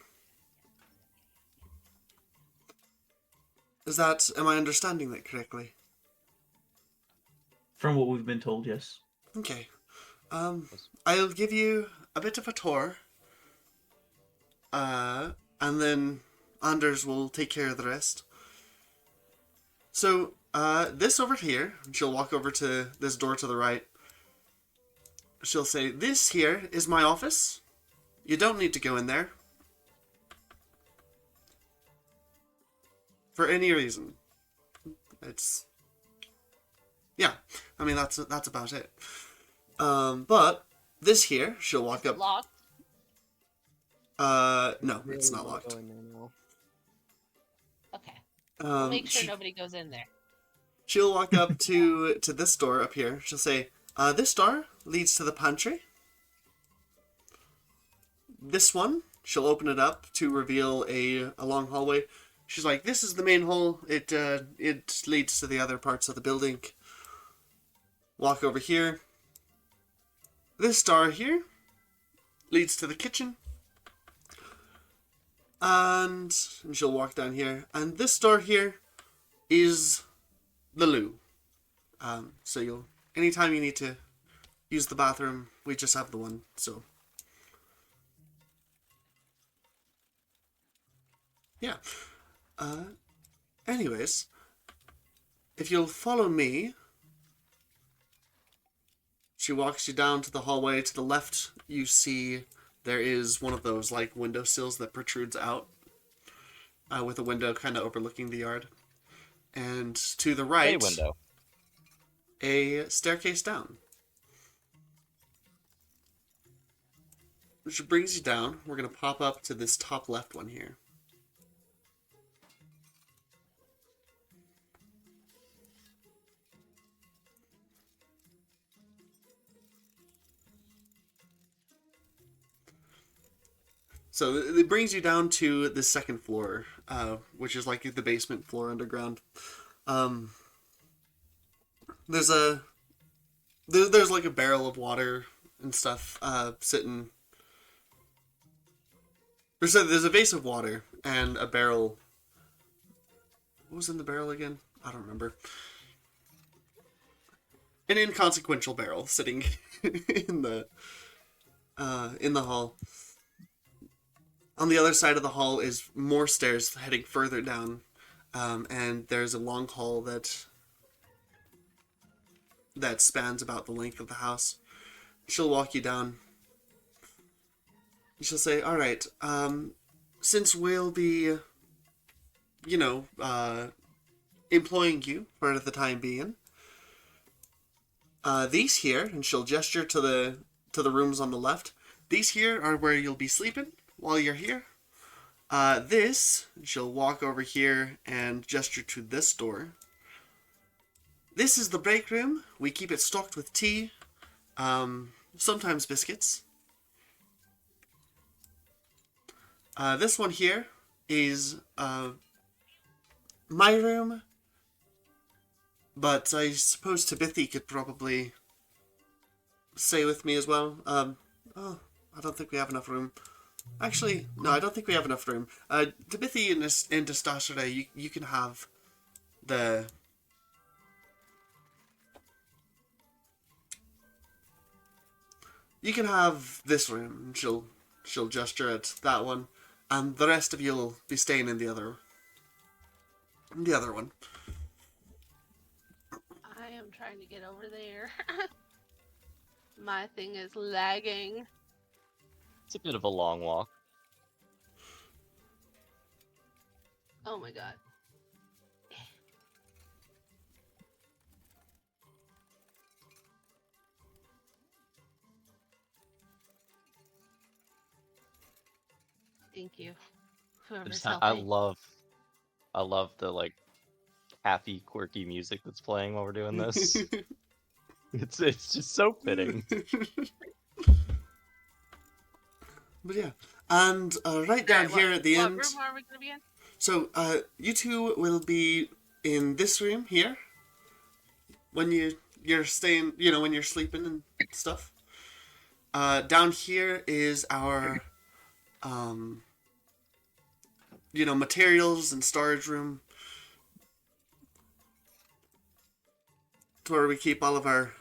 Am I understanding that correctly? From what we've been told, yes. Okay. I'll give you a bit of a tour. And then Anders will take care of the rest. So, this over here, she'll walk over to this door to the right. She'll say, this here is my office. You don't need to go in there. For any reason. Yeah, I mean, that's about it. But this here, she'll walk up. Locked. No, it's not locked. Go in there now. Okay. We'll make sure She- nobody goes in there. She'll walk up to this door up here. She'll say, this door leads to the pantry. this one, she'll open it up to reveal a long hallway. She's like, this is the main hall. It leads to the other parts of the building. Walk over here. This door here leads to the kitchen. And she'll walk down here. And this door here is the loo. So you'll, anytime you need to use the bathroom, we just have the one, so. Yeah. Anyways, if you'll follow me, she walks you down to the hallway. To the left, you see there is one of those, like, windowsills that protrudes out, with a window kind of overlooking the yard. And to the right, A window. a staircase down. Which brings you down. We're going to pop up to this top left one here. So it brings you down to the second floor, which is like the basement floor underground. There's like a barrel of water and stuff sitting. There's a vase of water and a barrel. What was in the barrel again? I don't remember. An inconsequential barrel sitting in the hall. On the other side of the hall is more stairs heading further down, and there's a long hall that spans about the length of the house. She'll walk you down. She'll say, all right, since we'll be, employing you for the time being, these here, and she'll gesture to the rooms on the left, these here are where you'll be sleeping while you're here. She'll walk over here and gesture to this door. This is the break room. We keep it stocked with tea, sometimes biscuits. This one here is my room, but I suppose Tabithy could probably stay with me as well. I don't think we have enough room. Actually, no, I don't think we have enough room. Tabithy and Dastashire, you can have the... You can have this room. She'll gesture at that one, and the rest of you'll be staying in the other one. I am trying to get over there. My thing is lagging. It's a bit of a long walk. Oh my god. Thank you. Whoever's I helping. love the like happy, quirky music that's playing while we're doing this. It's just so fitting. But yeah, and right down here at the end. What room are we gonna be in? So you two will be in this room here. When you're staying, when you're sleeping and stuff. Down here is our, materials and storage room. It's where we keep all of our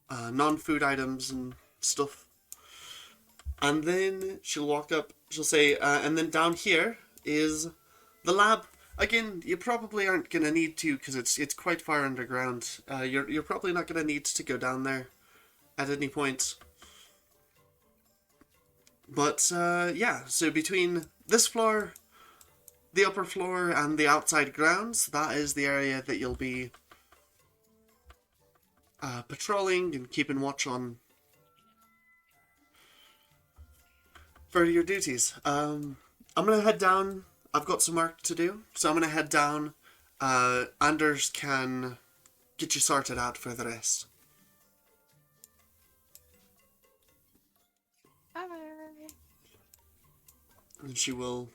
non-food items and stuff. And then she'll walk up, she'll say, and then down here is the lab. Again, you probably aren't going to need to, because it's quite far underground. You're probably not going to need to go down there at any point. But, yeah, so between this floor, the upper floor, and the outside grounds, that is the area that you'll be patrolling and keeping watch on for your duties. I'm gonna head down. I've got some work to do, so I'm gonna head down. Anders can get you sorted out for the rest. Bye. and she will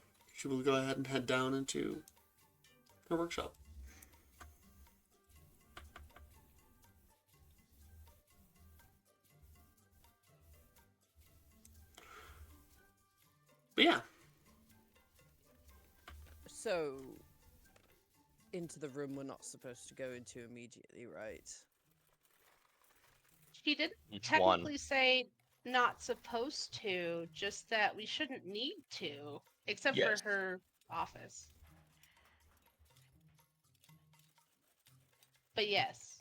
go ahead and head down into her workshop. But yeah, So, into the room we're not supposed to go into immediately, right? She didn't Each one. technically say not supposed to, just that we shouldn't need to, except Yes. for her office. But yes,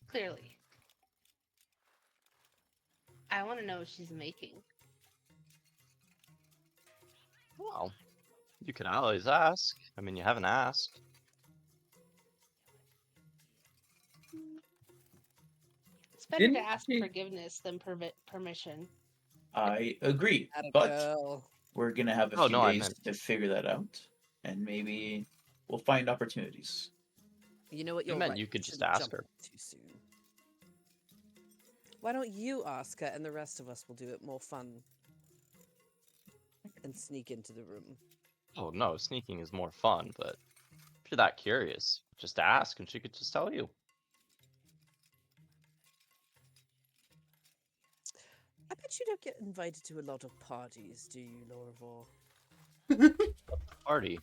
clearly. I want to know what she's making. Well, you can always ask. I mean, you haven't asked. It's better to Didn't ask she- forgiveness than permission. I agree, Atta but girl. we're gonna have a Oh, few no, I days meant- to figure that out, and maybe we'll find opportunities. You know what? I You're meant right. you could just shouldn't ask jump her. too soon. Why don't you ask her, and the rest of us will do it more fun and sneak into the room? Oh no, sneaking is more fun, but if you're that curious, just ask and she could just tell you. I bet you don't get invited to a lot of parties, do you, Lorivor? Party.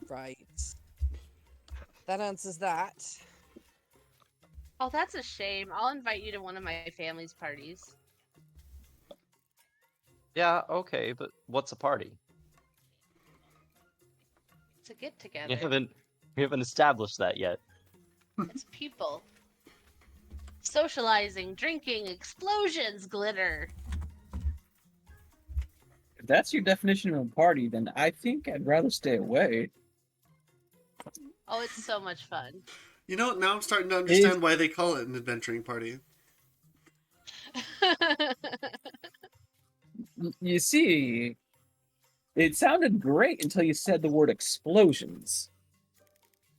Right. That answers that. Oh, that's a shame. I'll invite you to one of my family's parties. Yeah, okay, but what's a party? It's a get together. We haven't established that yet. It's people. Socializing, drinking, explosions, glitter. If that's your definition of a party, then I think I'd rather stay away. Oh, it's so much fun. you know, now I'm starting to understand why they call it an adventuring party. You see, it sounded great until you said the word explosions.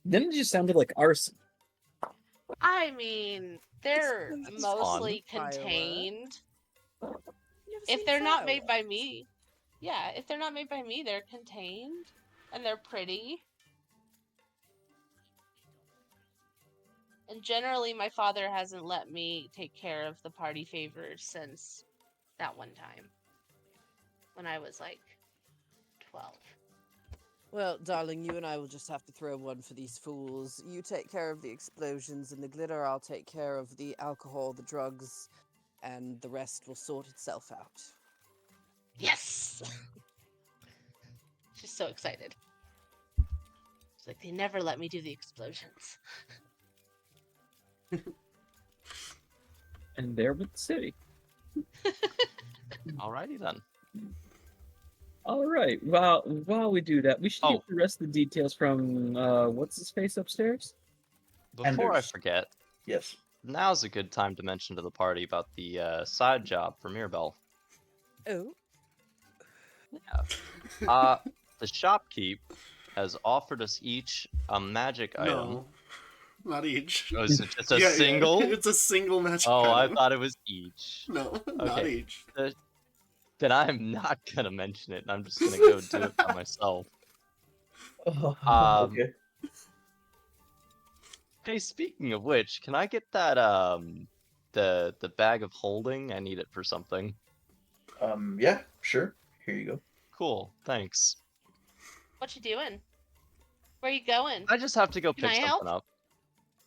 Then it just sounded like arson. I mean, they're Explosions. mostly Fireworks. contained. You ever If seen they're not made by fireworks? me, yeah, if they're not made by me, they're contained and they're pretty. And generally, my father hasn't let me take care of the party favors since that one time when I was like 12. Well, darling, you and I will just have to throw one for these fools. You take care of the explosions and the glitter, I'll take care of the alcohol, the drugs, and the rest will sort itself out. Yes! She's so excited. She's like, they never let me do the explosions. And there with the city. Alrighty then. All right. While we do that, we should Oh. get the rest of the details from what's his face upstairs. Before I Anders. forget, Yes. now's a good time to mention to the party about the side job for Mirabelle. Oh, The shopkeep has offered us each a magic item. No, not each. Oh, is it just a Yeah, single? It's a single magic Oh, I item. thought it was each. No, not Okay. each. Then I'm not gonna mention it. I'm just gonna go do it by myself. Okay. Hey, speaking of which, can I get that the bag of holding? I need it for something. Yeah, sure. Here you go. Cool, thanks. What you doing? Where you going? I just have to go Can pick I something help? up.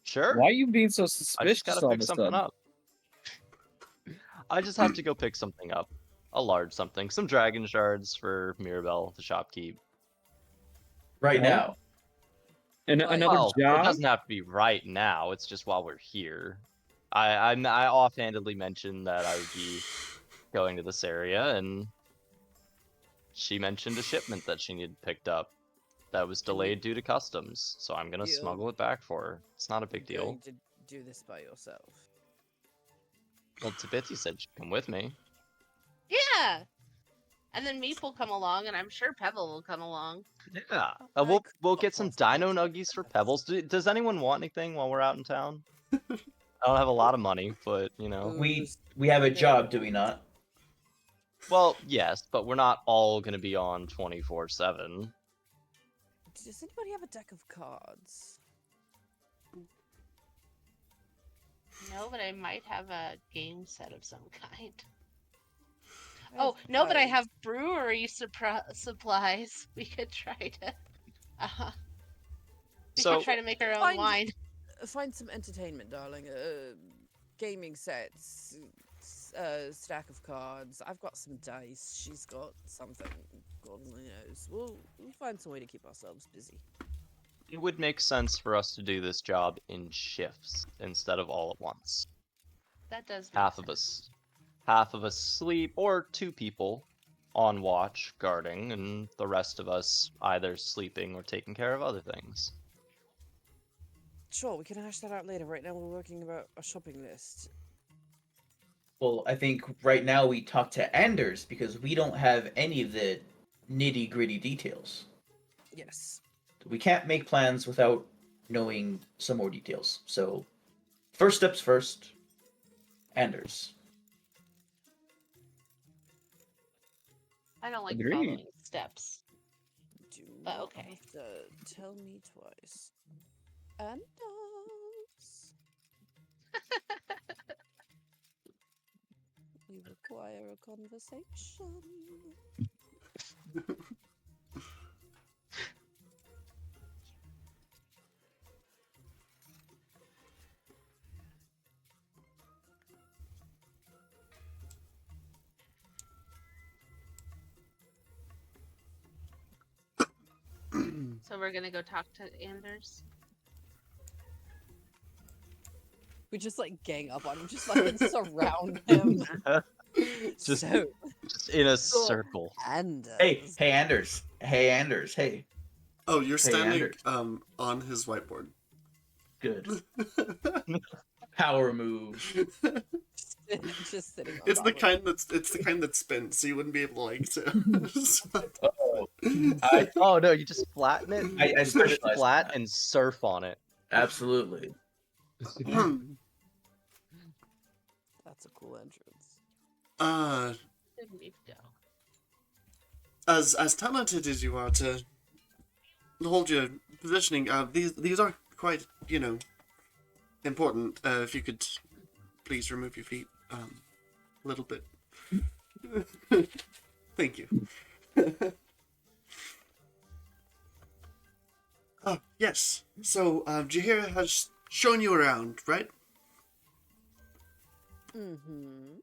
Sure. Why are you being so I just suspicious gotta all pick of a something sudden? up. I just have to go pick something up. A large something. Some dragon shards for Mirabelle, the shopkeep. Right Huh? now. And Well, another Well, it job? doesn't have to be right now. It's just while we're here. I offhandedly mentioned that I would be going to this area, and she mentioned a shipment that she needed picked up that was delayed due to customs. So I'm gonna You- smuggle it back for her. It's not a big deal. going to do this by yourself. Well, Tabithy said she'd come with me. Yeah! And then Meep will come along, and I'm sure Pebble will come along. Yeah. I We'll could get some possibly dino expect nuggies for that. Pebbles. Does anyone want anything while we're out in town? I don't have a lot of money, but you know. We have a job, do we not? Well, yes, but we're not all gonna be on 24/7. Does anybody have a deck of cards? No, but I might have a game set of some kind. I Oh, have no, but I dice. have brewery supplies. We could try to. Uh, we could So try to make our own Find- wine. Find some entertainment, darling. Gaming sets, stack of cards. I've got some dice. She's got something. God only knows. We'll find some way to keep ourselves busy. it would make sense for us to do this job in shifts instead of all at once. That does. Half of us sleep, or 2 people on watch guarding, and the rest of us either sleeping or taking care of other things. Sure, we can hash that out later. Right now, we're working about a shopping list. Well, I think right now we talk to Anders because we don't have any of the nitty-gritty details. Yes. We can't make plans without knowing some more details. So, first steps first. Anders. I don't like Agreed. following steps. Do But not okay. tell me twice. Anders. We require a conversation. So we're gonna go talk to Anders. We just like gang up on him, just fucking surround him. Just, So, just in a So- circle. Anders. Hey Anders. Hey Anders. Hey. Oh, you're Hey, standing Anders. on his whiteboard. Good. Power move. just sitting on It's top the of him. kind that spins, so you wouldn't be able to like to. Oh, I Oh no, you just flatten it, I put it specialize in flat, that. and surf on it. Absolutely. That's a cool entrance. Good move, go. As talented as you are to hold your positioning, these are quite important. If you could please remove your feet a little bit. Thank you. Oh yes. So Jahira has shown you around, right? Mm-hmm.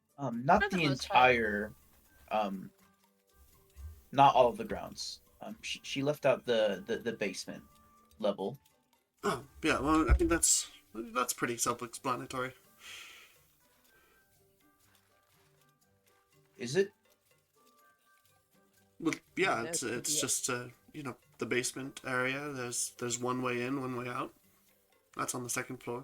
Not For the the most part. entire, not all of the grounds. She left out the basement level. Oh yeah. Well, I mean that's pretty self-explanatory. Is it? Well, yeah. No, It's it could it's be a- just the basement area. There's one way in, one way out. That's on the second floor.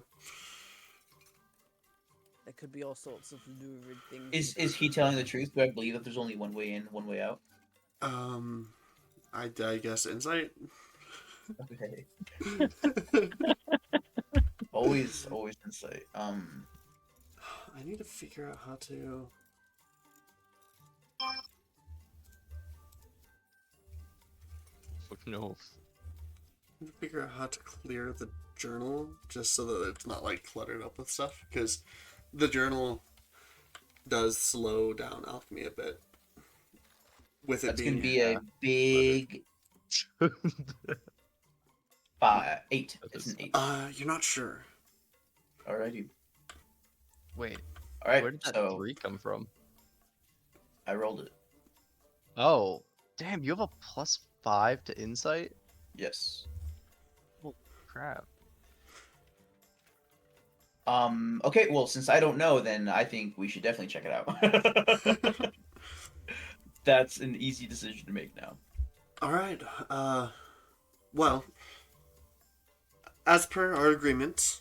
There could be all sorts of lurid things. Is he telling the truth? Do I believe that there's only one way in, one way out? I guess insight. Okay. Always insight. I need to figure out how to. Oh, no. I need to figure out how to clear the journal just so that it's not like cluttered up with stuff, because the journal does slow down alchemy a bit. With it That's being gonna be a big 8. It's an 8. you're not sure. Alrighty. Wait, Alright, where did that so 3 come from? I rolled it. Oh, damn, you have a +5 to insight? Yes. Crap. Okay, well, since I don't know, then I think we should definitely check it out. That's an easy decision to make now. Alright, well, as per our agreement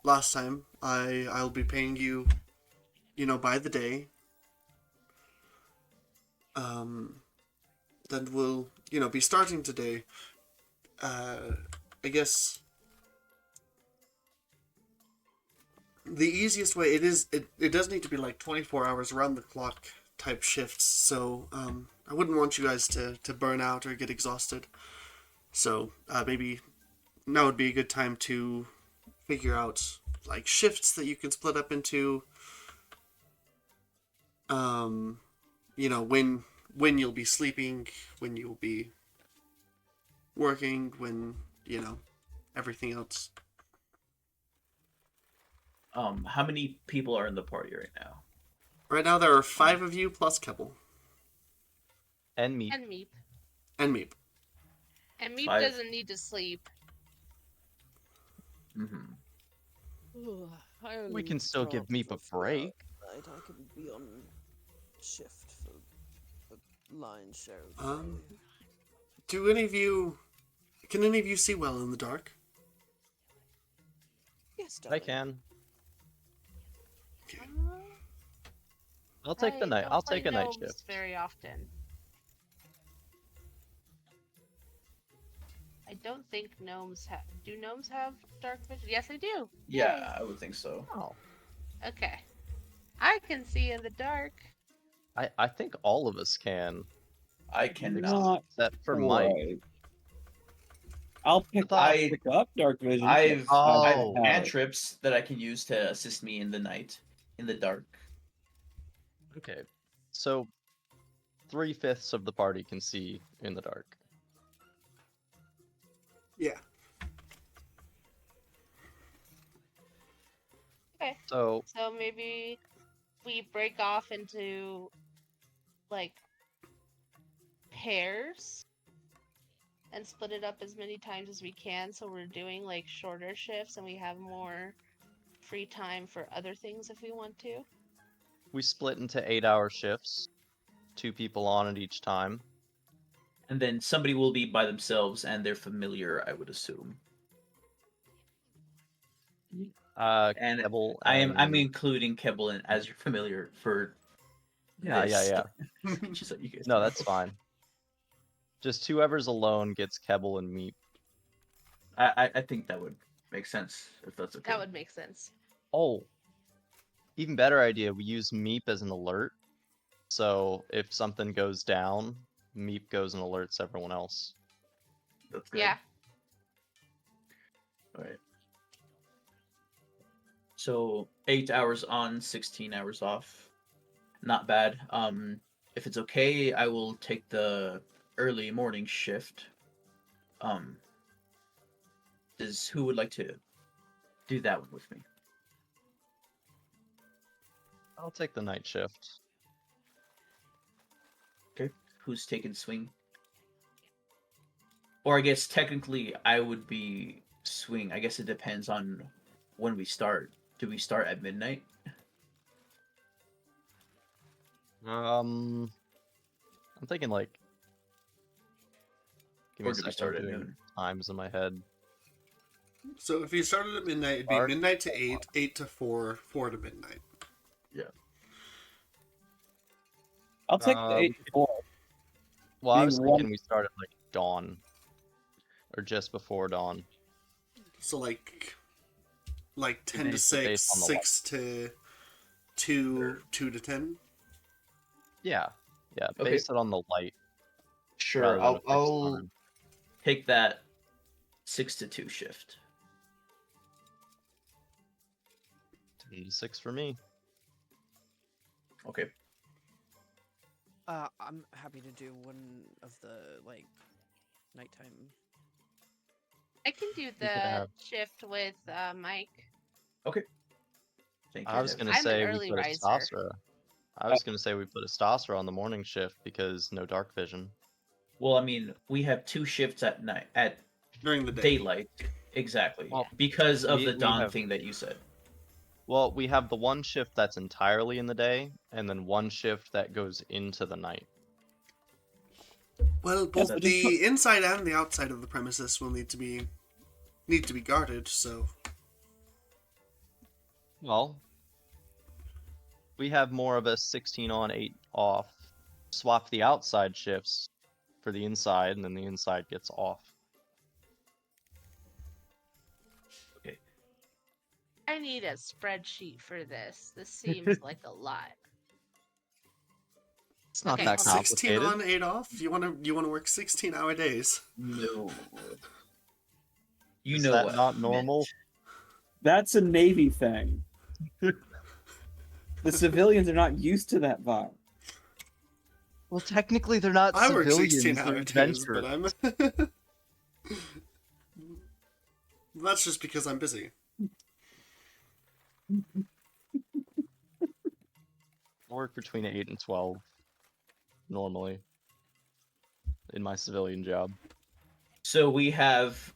last time, I'll be paying you, by the day. Then we'll, be starting today. I guess the easiest way, it does need to be like 24 hours around the clock type shifts, so I wouldn't want you guys to burn out or get exhausted. So maybe now would be a good time to figure out like shifts that you can split up into. You know, when you'll be sleeping, when you'll be working, when, you know, everything else. How many people are in the party right now? Right now there are 5 of you plus Keppel And meat. And Meep. and Meep. And Meep 5. doesn't need to sleep. Mm-hmm. We can still give Meep a break. I can be on shift for the lion's share of the Um, Do any of you, can any of you see well in the dark? Yes, I can. Okay. I'll take the I night. don't I'll play take a night gnomes shift. very often. I don't think gnomes have. Do gnomes have dark vision? Yes, they do. Yeah, I would think so. Oh, Yay. Okay. I can see in the dark. I think all of us can, I cannot. Not except for Mike. quite. I'll pick I- up dark vision. I've Oh. I've cantrips that I can use to assist me in the night, in the dark. Okay, so 3/5 of the party can see in the dark. Yeah. Okay. So So maybe we break off into like pairs and split it up as many times as we can, so we're doing like shorter shifts and we have more free time for other things if we want to. we split into 8-hour shifts, 2 people on at each time. And then somebody will be by themselves and they're familiar, I would assume. And Keble I'm and... including Keblin as your familiar for Yeah, this. yeah. Just so you guys No, know. that's fine. Just whoever's alone gets Keble and Meep. I think that would make sense if that's okay. That would make sense. Oh, even better idea. We use Meep as an alert. So if something goes down, Meep goes and alerts everyone else. That's good. Yeah. All right. So 8 hours on, 16 hours off. Not bad. If it's okay, I will take the early morning shift. Who would like to do that one with me? I'll take the night shift. Okay. Who's taking swing? Or I guess technically I would be swing. I guess it depends on when we start. Do we start at midnight? I'm thinking like... Give me Or a do we second, start at doing noon? times in my head. So if you started at midnight, it'd be Dark. midnight to 8, 8 to 4, 4 to midnight. I'll take the 8 to 4. Well, I was Being thinking one- we started like dawn. Or just before dawn. So like 10 to Based 6, on the 6 to 2, 2 to 10. Yeah. Yeah, Okay. base it on the light. Sure. rather than a fixed I'll time. take that 6 to 2 shift. 10 to 6 for me. Okay. I'm happy to do one of the like nighttime. I can do could the have- shift with Mike. Thank you. I was gonna I'm an say we early put a riser. Stasra. I was gonna say we put a Stasra on the morning shift because no dark vision. Well, I mean, we have 2 shifts at night at During the day. daylight. Exactly. Well, Because of we- the we dawn have- thing that you said. Well, we have the one shift that's entirely in the day, and then one shift that goes into the night. Well, both but the inside and the outside of the premises will need to be guarded, so Well, we have more of a 16 on, 8 off. Swap the outside shifts for the inside, and then the inside gets off. I need a spreadsheet for this. This seems like a lot. It's not Okay. that 16 complicated. on, 8 off. You wanna work 16-hour days. No. You Is know that what? not normal? That's a Navy thing. The civilians are not used to that vibe. Well, technically, they're not I work civilians. 16-hour They're days, but adventurers. I'm. That's just because I'm busy. I work between 8 and 12 normally in my civilian job. So we have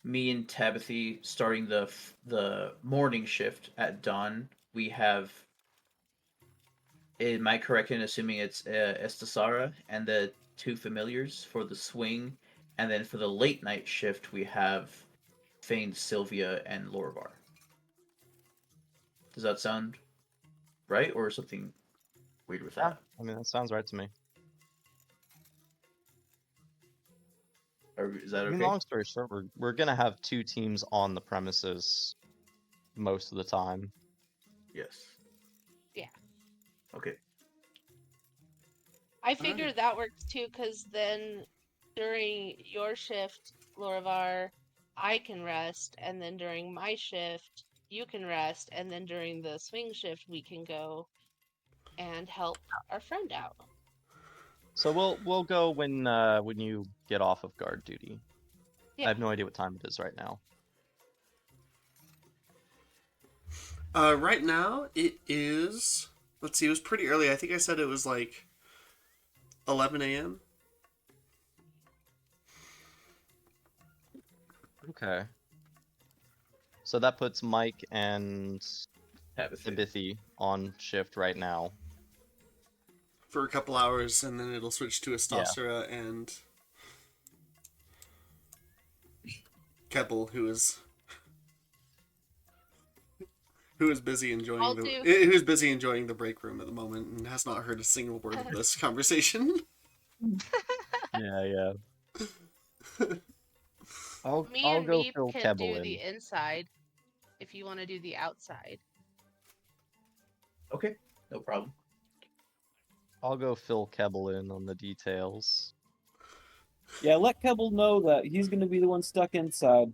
me and Tabithy starting the morning shift at dawn. We have, am I correct in assuming it's Estasara and the two familiars for the swing, and then for the late night shift we have Feigned Sylvia and Lorvar. Does that sound right, or something weird with Yeah, that? I mean, that sounds right to me. Or is that I mean, okay? long story short, we're gonna have 2 teams on the premises most of the time. Yes. Yeah. Okay. I figured that works too, because then during your shift, Lorvar, I can rest, and then during my shift, you can rest, and then during the swing shift, we can go and help our friend out. So we'll go when you get off of guard duty. Yeah. I have no idea what time it is right now. Right now it is. Let's see. It was pretty early. I think I said it was like 11 a.m. Okay. So that puts Mike and Tabithy. Tabithy on shift right now. for a couple hours, and then it'll switch to Astasera and Keppel, who is busy enjoying who's busy enjoying the break room at the moment and has not heard a single word of this conversation. Yeah. I'll Me I'll and go Meep fill can Kebble do in. the inside if you want to do the outside. Okay, no problem. I'll go fill Kebble in on the details. Yeah, let Kebble know that he's going to be the one stuck inside.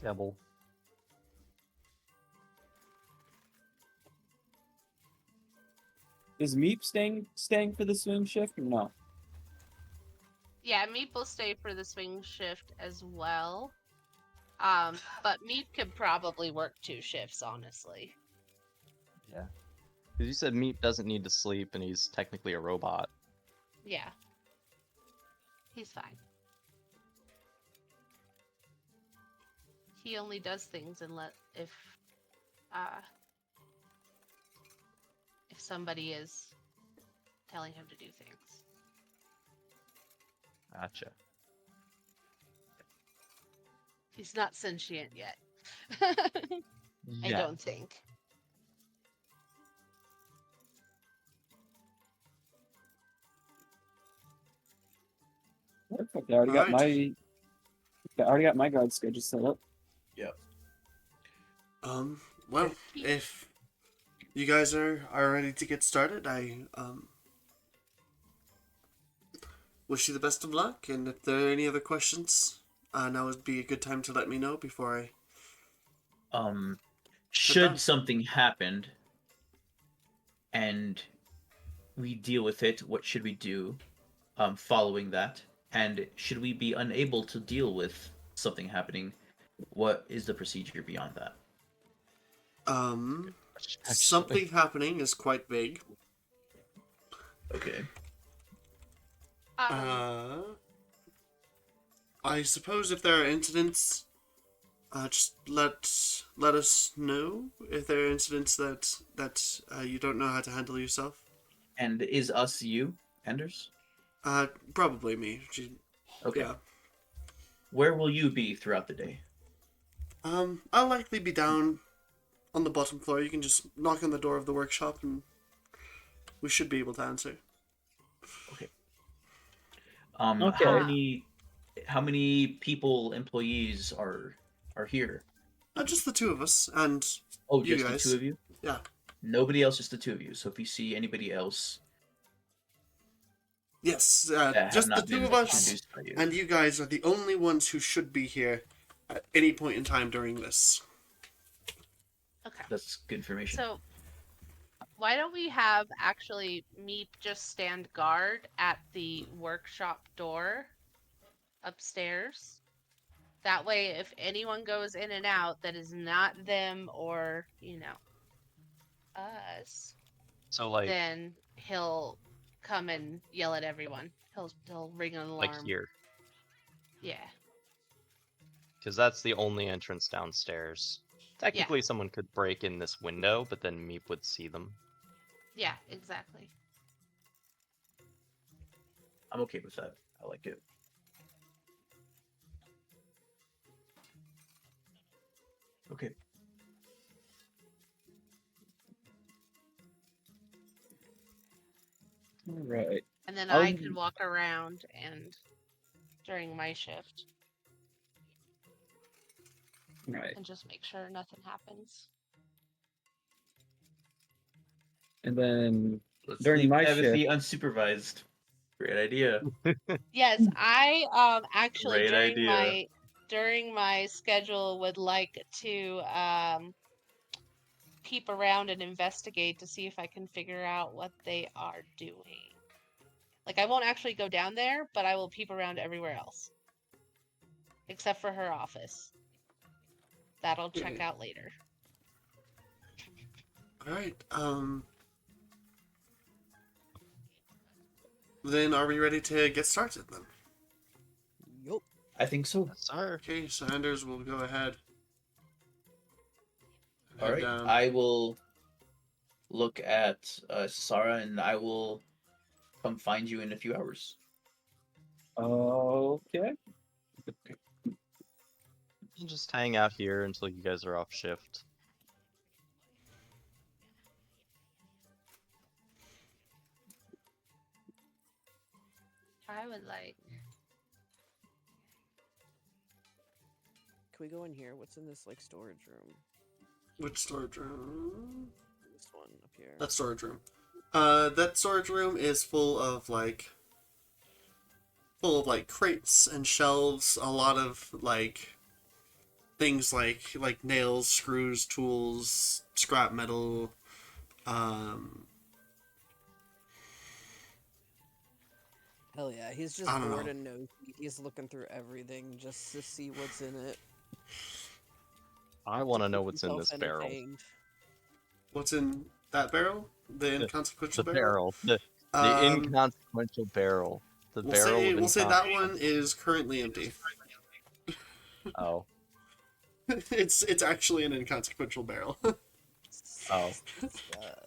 Kebble. Is Meep staying for the swing shift or no? Yeah, Meep will stay for the swing shift as well. But Meep could probably work 2 shifts, honestly. Yeah. Because you said Meep doesn't need to sleep and he's technically a robot. Yeah. He's fine. He only does things if somebody is telling him to do things. Gotcha. He's not sentient yet. I Yeah. don't think. Perfect. I already got Alright. my guard schedule set up. Yep. Well, if you guys are ready to get started, I wish you the best of luck, and if there are any other questions, now would be a good time to let me know before I... Should something happen and we deal with it, what should we do following that? And should we be unable to deal with something happening, what is the procedure beyond that? Something happening is quite vague. Okay. I suppose if there are incidents, just let us know if there are incidents that you don't know how to handle yourself. And is us you, Anders? Probably me. Okay. Yeah. Where will you be throughout the day? I'll likely be down on the bottom floor. You can just knock on the door of the workshop and we should be able to answer. Okay. Okay. How many people, employees are here? Just the two of us and Oh, you just the guys. two of you? Yeah. Nobody else, just the two of you. So if you see anybody else Yes, that have just the not two been of us, introduced by you, and you guys are the only ones who should be here at any point in time during this. Okay. that's good information. So why don't we have actually me just stand guard at the workshop door upstairs? That way, if anyone goes in and out that is not them or, us, So like then he'll come and yell at everyone. He'll ring an alarm. here, Yeah. because that's the only entrance downstairs. Technically, someone could break in this window, but then Meep would see them. Yeah, exactly. I'm okay with that. I like it. Okay. All right. And then I'll- I could walk around and during my shift All right. and just make sure nothing happens. And then Let's During leave my Tabithy unsupervised. Great idea. Yes, I actually Great idea. during my schedule would like to peep around and investigate to see if I can figure out what they are doing. Like I won't actually go down there, but I will peep around everywhere else. Except for her office. That'll check out later. Alright, then are we ready to get started then? Yup. I think so. Sir. Okay, so Anders will go ahead. All right. down. I will look at Sarah, and I will come find you in a few hours. Okay. Just hang out here until you guys are off shift. I would like. Can we go in here? What's in this like storage room? Which storage room? This one up here. That storage room. That storage room is full of crates and shelves, a lot of things like nails, screws, tools, scrap metal, Hell yeah, he's just I don't bored know. and nosy. He's looking through everything just to see what's in it. I want to know what's in this barrel. Self-entertained. What's in that barrel? The inconsequential The barrel? barrel. The Um, inconsequential barrel. The We'll barrel say of we'll say that one is currently empty. Oh. It's actually an inconsequential barrel. Oh.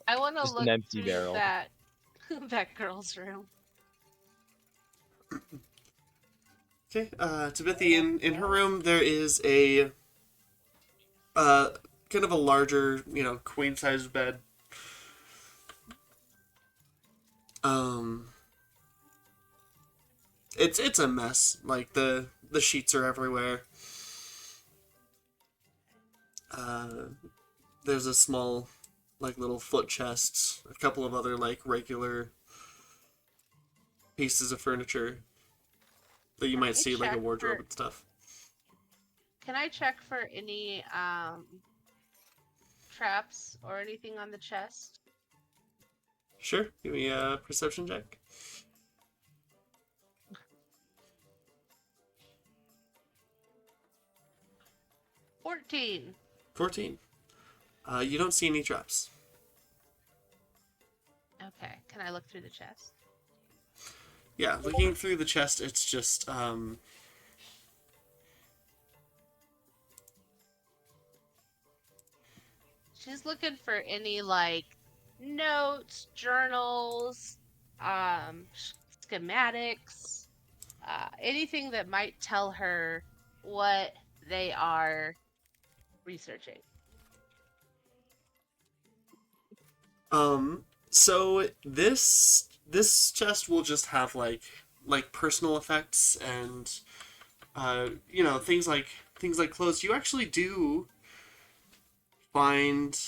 I want to Just an look empty through barrel. that that girl's room. Okay, Tabithy, in her room there is a kind of a larger, queen size bed. It's a mess. Like the sheets are everywhere. There's a small little foot chest, a couple of other regular pieces of furniture that you might see like a check wardrobe for- and stuff. Can I check for any traps or anything on the chest? Sure, give me a perception check. 14. 14. You don't see any traps. Okay. Can I look through the chest? Yeah, looking through the chest, it's just She's looking for any notes, journals, schematics, anything that might tell her what they are researching. So this chest will just have like personal effects and things like clothes, you actually do find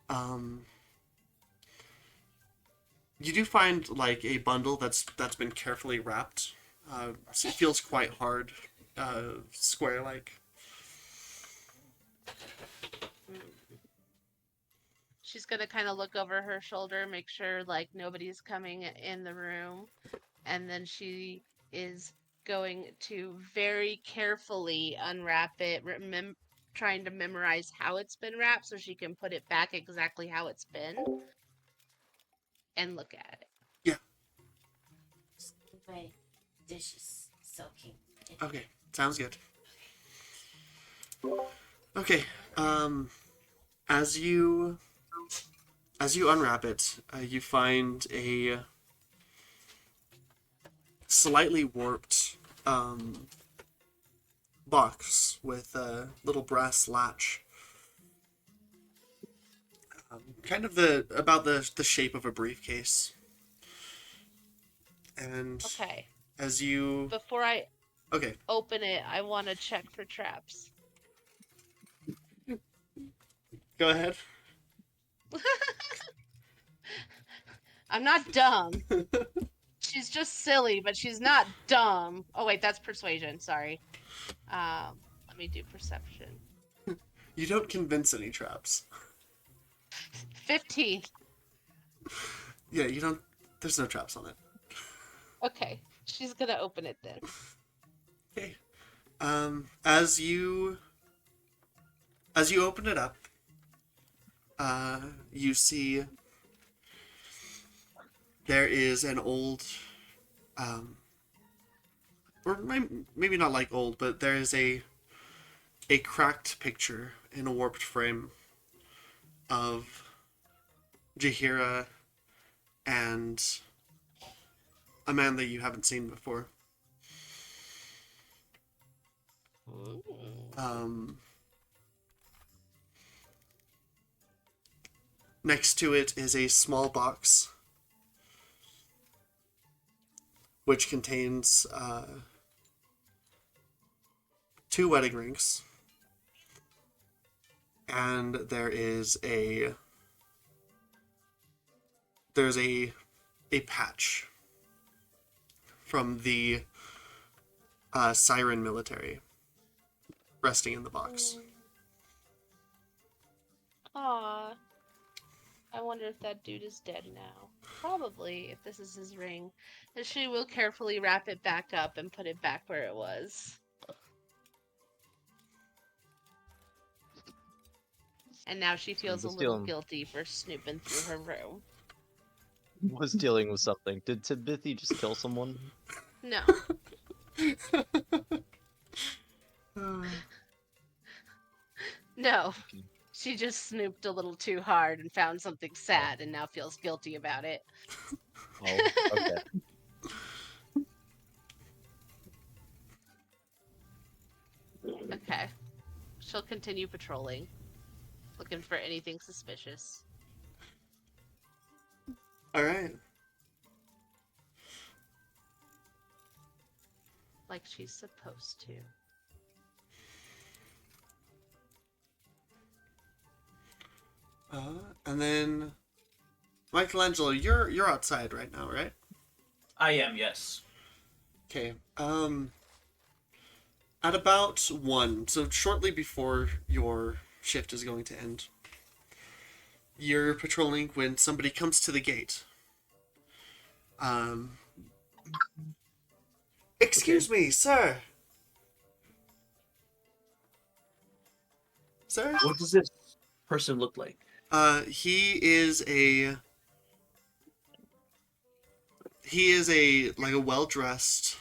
um, like a bundle that's been carefully wrapped. So it feels quite hard, square like. She's gonna kind of look over her shoulder, make sure like nobody's coming in the room, and then she is going to very carefully unwrap it, trying to memorize how it's been wrapped so she can put it back exactly how it's been and look at it. Yeah. My dishes soaking. Okay. Sounds good. Okay. As you unwrap it, you find a slightly warped box with a little brass latch. Kind of about the shape of a briefcase. And Okay. as you Before I okay, open it, I want to check for traps. go ahead. I'm not dumb. She's just silly, but she's not dumb. Oh wait, that's persuasion. Sorry. Let me do perception. You don't convince any traps. 15. Yeah, you don't. There's no traps on it. Okay, she's gonna open it then. Okay. As you open it up, you see there is an old, or maybe not like old, but there is a cracked picture in a warped frame of Jahira and a man that you haven't seen before. Next to it is a small box which contains 2 wedding rings, and there's a patch from the Siren military resting in the box. Aw. I wonder if that dude is dead now. Probably, if this is his ring. And she will carefully wrap it back up and put it back where it was. And now she feels a little guilty for snooping through her room. Was dealing with something. Did Timothy just kill someone? No. No. She just snooped a little too hard and found something sad and now feels guilty about it. Oh, okay. Okay. She'll continue patrolling, looking for anything suspicious. All right. Like she's supposed to. And then Michelangelo, you're outside right now, right? I am, yes. Okay. At about 1, so shortly before your shift is going to end, you're patrolling when somebody comes to the gate. Excuse me, sir. Sir? What does this person look like? He is a like a well-dressed,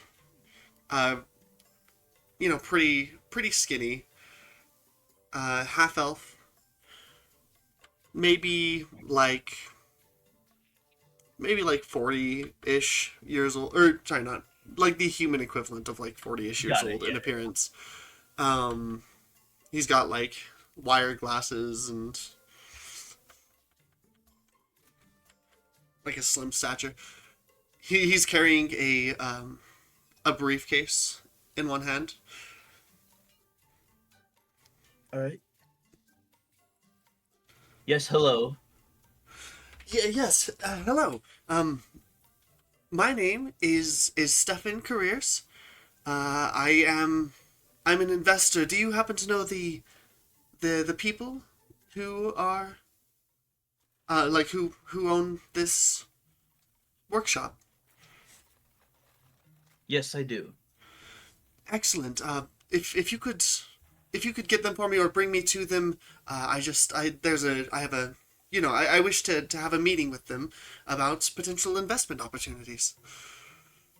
pretty skinny, half elf, maybe like 40-ish years old, or sorry, not like the human equivalent of like 40-ish years old in appearance. He's got like wire glasses and like a slim stature. He's carrying a briefcase in one hand. All right. Yes, hello. Yes. Hello. My name is Stefan Careers. I'm an investor. Do you happen to know the people who are like who own this workshop? Yes, I do. Excellent. If you could get them for me or bring me to them, I wish to have a meeting with them about potential investment opportunities.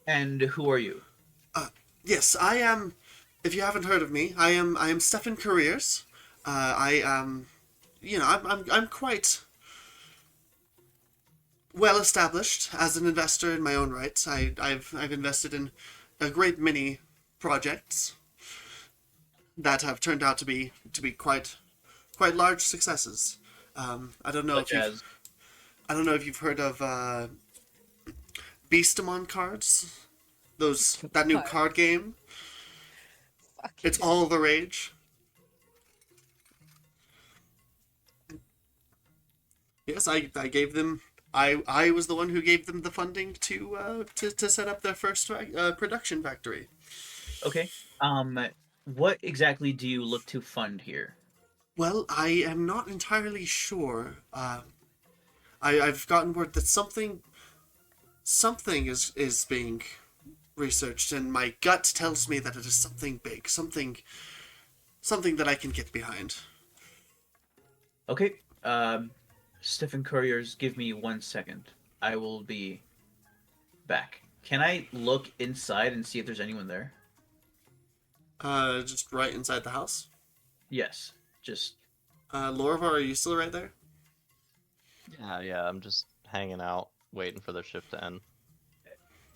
And who are you? Yes, I am. If you haven't heard of me, I am Stefan Careers. I am, I'm quite well established as an investor in my own right. I've invested in a great many projects that have turned out to be quite large successes. I don't know Such if you've as I don't know if you've heard of Beastamon cards. That new What? card game. Fuck It's you. all the rage. Yes, I gave them. I was the one who gave them the funding to set up their first production factory. okay. What exactly do you look to fund here? Well, I am not entirely sure. I've gotten word that something is being researched, and my gut tells me that it is something big, something that I can get behind. Okay. Stephen Couriers, give me 1 second. I will be back. Can I look inside and see if there's anyone there? Just right inside the house. Yes. Just Lorvar, are you still right there? Yeah, I'm just hanging out, waiting for their shift to end.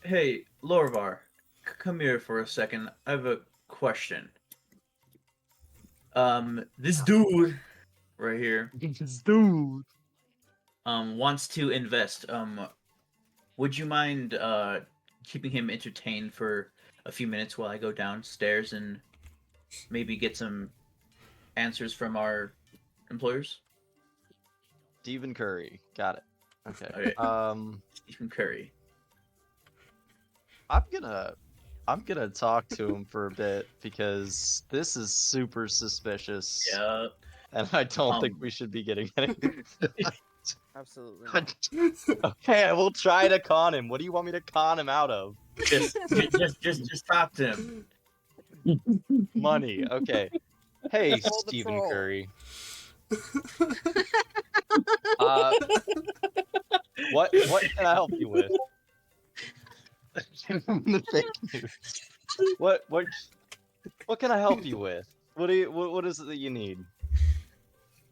hey, Lorvar, come here for a second. I have a question. This dude right here This dude. wants to invest. Would you mind keeping him entertained for a few minutes while I go downstairs and maybe get some answers from our employers? Stephen Curry. Got it. Okay. Okay. Stephen Curry. I'm gonna talk to him for a bit because this is super suspicious. Yeah. And I don't think Um, we should be getting any. Absolutely. Not. Okay, I will try to con him. What do you want me to con him out of? just talk to him. Money. Okay. Hey, Pull the Stephen troll. Curry. Uh, what can I help you with? The fake news. What can I help you with? What is it that you need?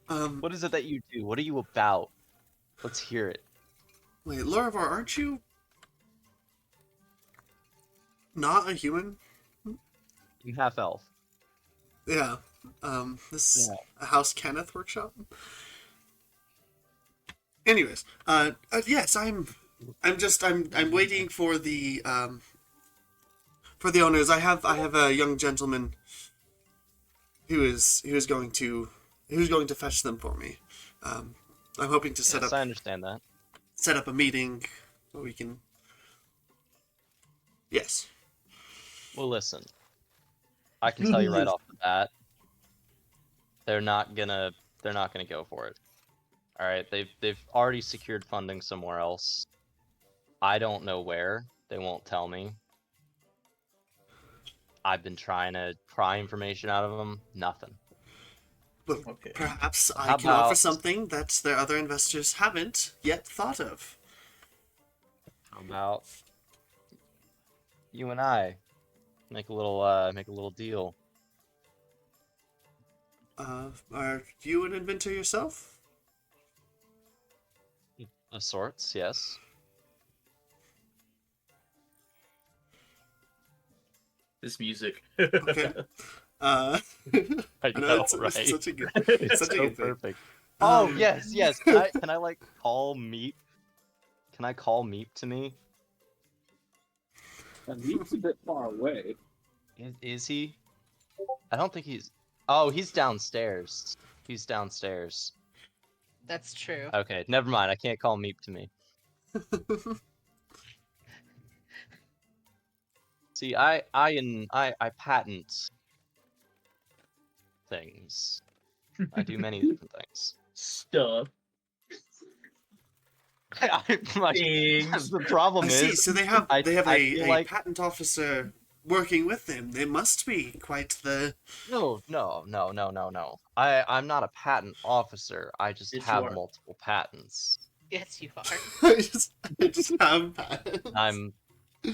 What is it that you do? What are you about? Let's hear it. Wait, Lorvar, aren't you not a human? I'm half elf. Yeah. This is a House Kenneth workshop. Anyways, yes, I'm waiting for the owners. I have a young gentleman who is going to fetch them for me. I'm hoping to Yes, I understand that. set up a meeting where we can. Yes. Well, listen. I can tell you right off the bat. They're not gonna go for it. All right, they've already secured funding somewhere else. I don't know where. They won't tell me. I've been trying to pry information out of them. Nothing. But Okay. perhaps I How can offer about- something that their other investors haven't yet thought of. How about you and I make a little deal? Are you an inventor yourself? Of sorts, yes. This music. Okay. I I know, it's right? such a good, It's such a so good thing. perfect. Oh Um, yes. Can I like call Meep? Can I call Meep to me? And he's a bit far away. Is he? I don't think he's. Oh, he's downstairs. He's downstairs. That's true. Okay, never mind. I can't call Meep to me. See, I patent things. I do many different things. Stuff. Things. The problem I is, see. So they have I feel a like patent officer working with them. They must be quite the. no. I'm not a patent officer. I just Yes, you have are. multiple patents. Yes, you are. I just have patents.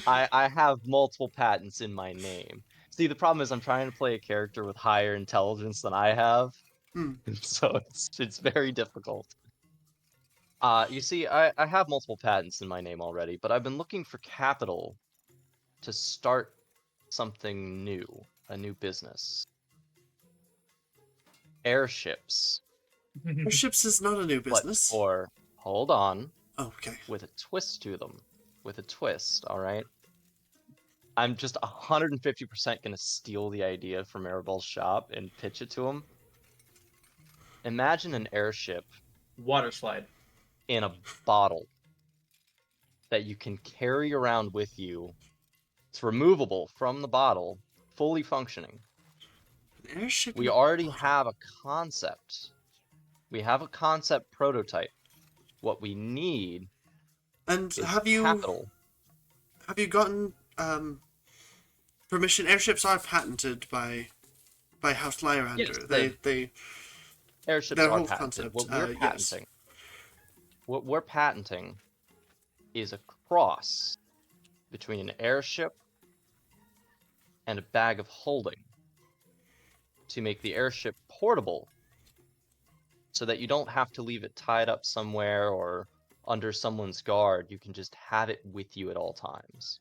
I have multiple patents in my name. See, the problem is I'm trying to play a character with higher intelligence than I have, Hmm. so it's very difficult. You see, I have multiple patents in my name already, but I've been looking for capital to start something new, a new business. Airships, Airships is not a new but business. hold on, Oh, okay. with a twist to them. With a twist, alright? I'm just 150% gonna steal the idea from Maribel's shop and pitch it to him. Imagine an airship Water slide. in a bottle that you can carry around with you. It's removable from the bottle, fully functioning. An airship. We in a already bottle. have a concept. We have a concept prototype. What we need And is have you capital. gotten permission? Airships are patented by House Lyrander. Yes, they Airships their are whole patented. concept, What we're yes. patenting. What we're patenting is a cross between an airship and a bag of holding to make the airship portable so that you don't have to leave it tied up somewhere or under someone's guard. You can just have it with you at all times.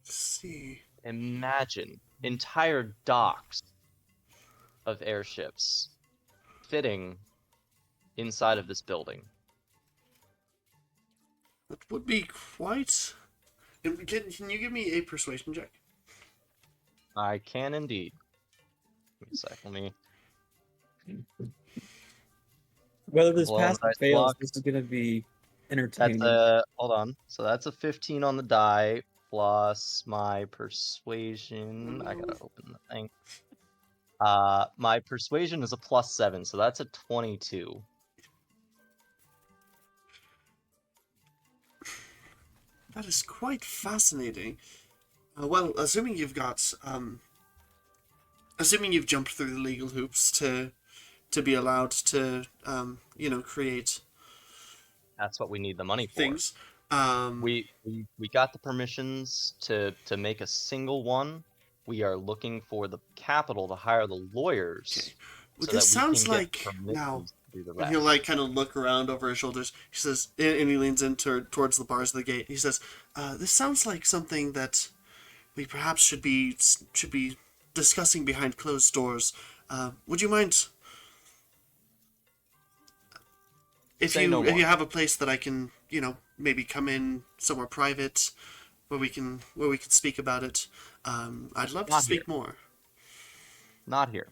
see. Imagine entire docks of airships fitting inside of this building. That would be quite. Can you give me a persuasion check? I can indeed. Give me a sec. Let me. Whether this Blow on the pass or dice fails, block. this is gonna be That's entertaining. hold on. So that's a 15 on the die plus my persuasion. I gotta open the thing. My persuasion is a +7, so that's a 22. That is quite fascinating. Well, assuming you've got assuming you've jumped through the legal hoops to be allowed to create That's what we need the money for. things. We got the permissions to make a single one. We are looking for the capital to hire the lawyers. Okay. Well, So this that we sounds can get like now. permissions to do the And rest. he'll like kind of look around over his shoulders. He says, and he leans in towards the bars of the gate. He says, "This sounds like something that we perhaps should be discussing behind closed doors. Would you mind if Say you no if you more. have a place that I can maybe come in somewhere private where we can speak about it? I'd love to Not speak more." Not here.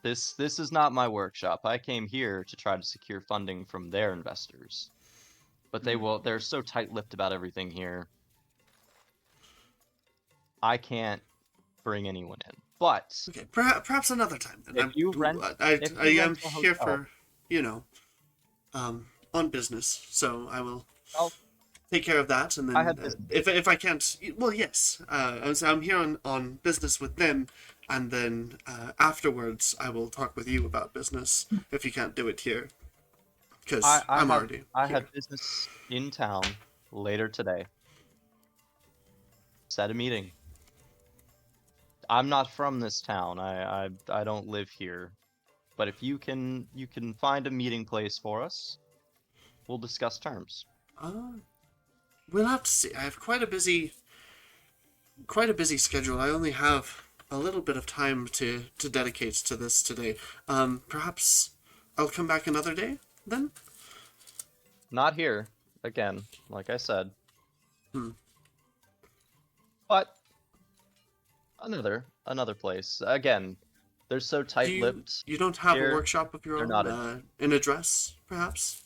This is not my workshop. I came here to try to secure funding from their investors. But they're so tight-lipped about everything here. I can't bring anyone in. But Okay, perhaps another time. Then. If you rent- I if you am rent a here hotel- for on business, so I will Well, take care of that. And then I have business. if I can't, well, yes, I'm here on business with them, and then afterwards I will talk with you about business if you can't do it here, because I'm already. I here. have business in town later today. Set a meeting. I'm not from this town. I don't live here. But if you can find a meeting place for us, we'll discuss terms. We'll have to see. I have quite a busy schedule. I only have a little bit of time to dedicate to this today. Perhaps I'll come back another day then. Not here. again, like I said. Hmm. But another place. Again, they're so Do tight-lipped. you don't have a here, workshop of your they're own? not An address, perhaps?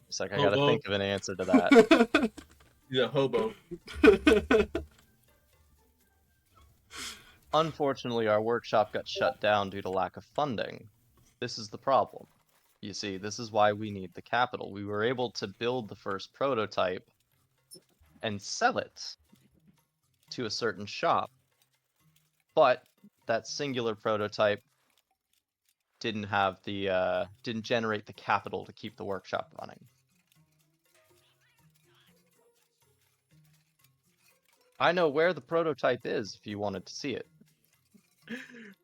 It's like I gotta Hobo. think of an answer to that. He's a hobo. Unfortunately, our workshop got shut down due to lack of funding. This is the problem. You see, this is why we need the capital. We were able to build the first prototype and sell it to a certain shop, but that singular prototype didn't generate the capital to keep the workshop running. I know where the prototype is if you wanted to see it.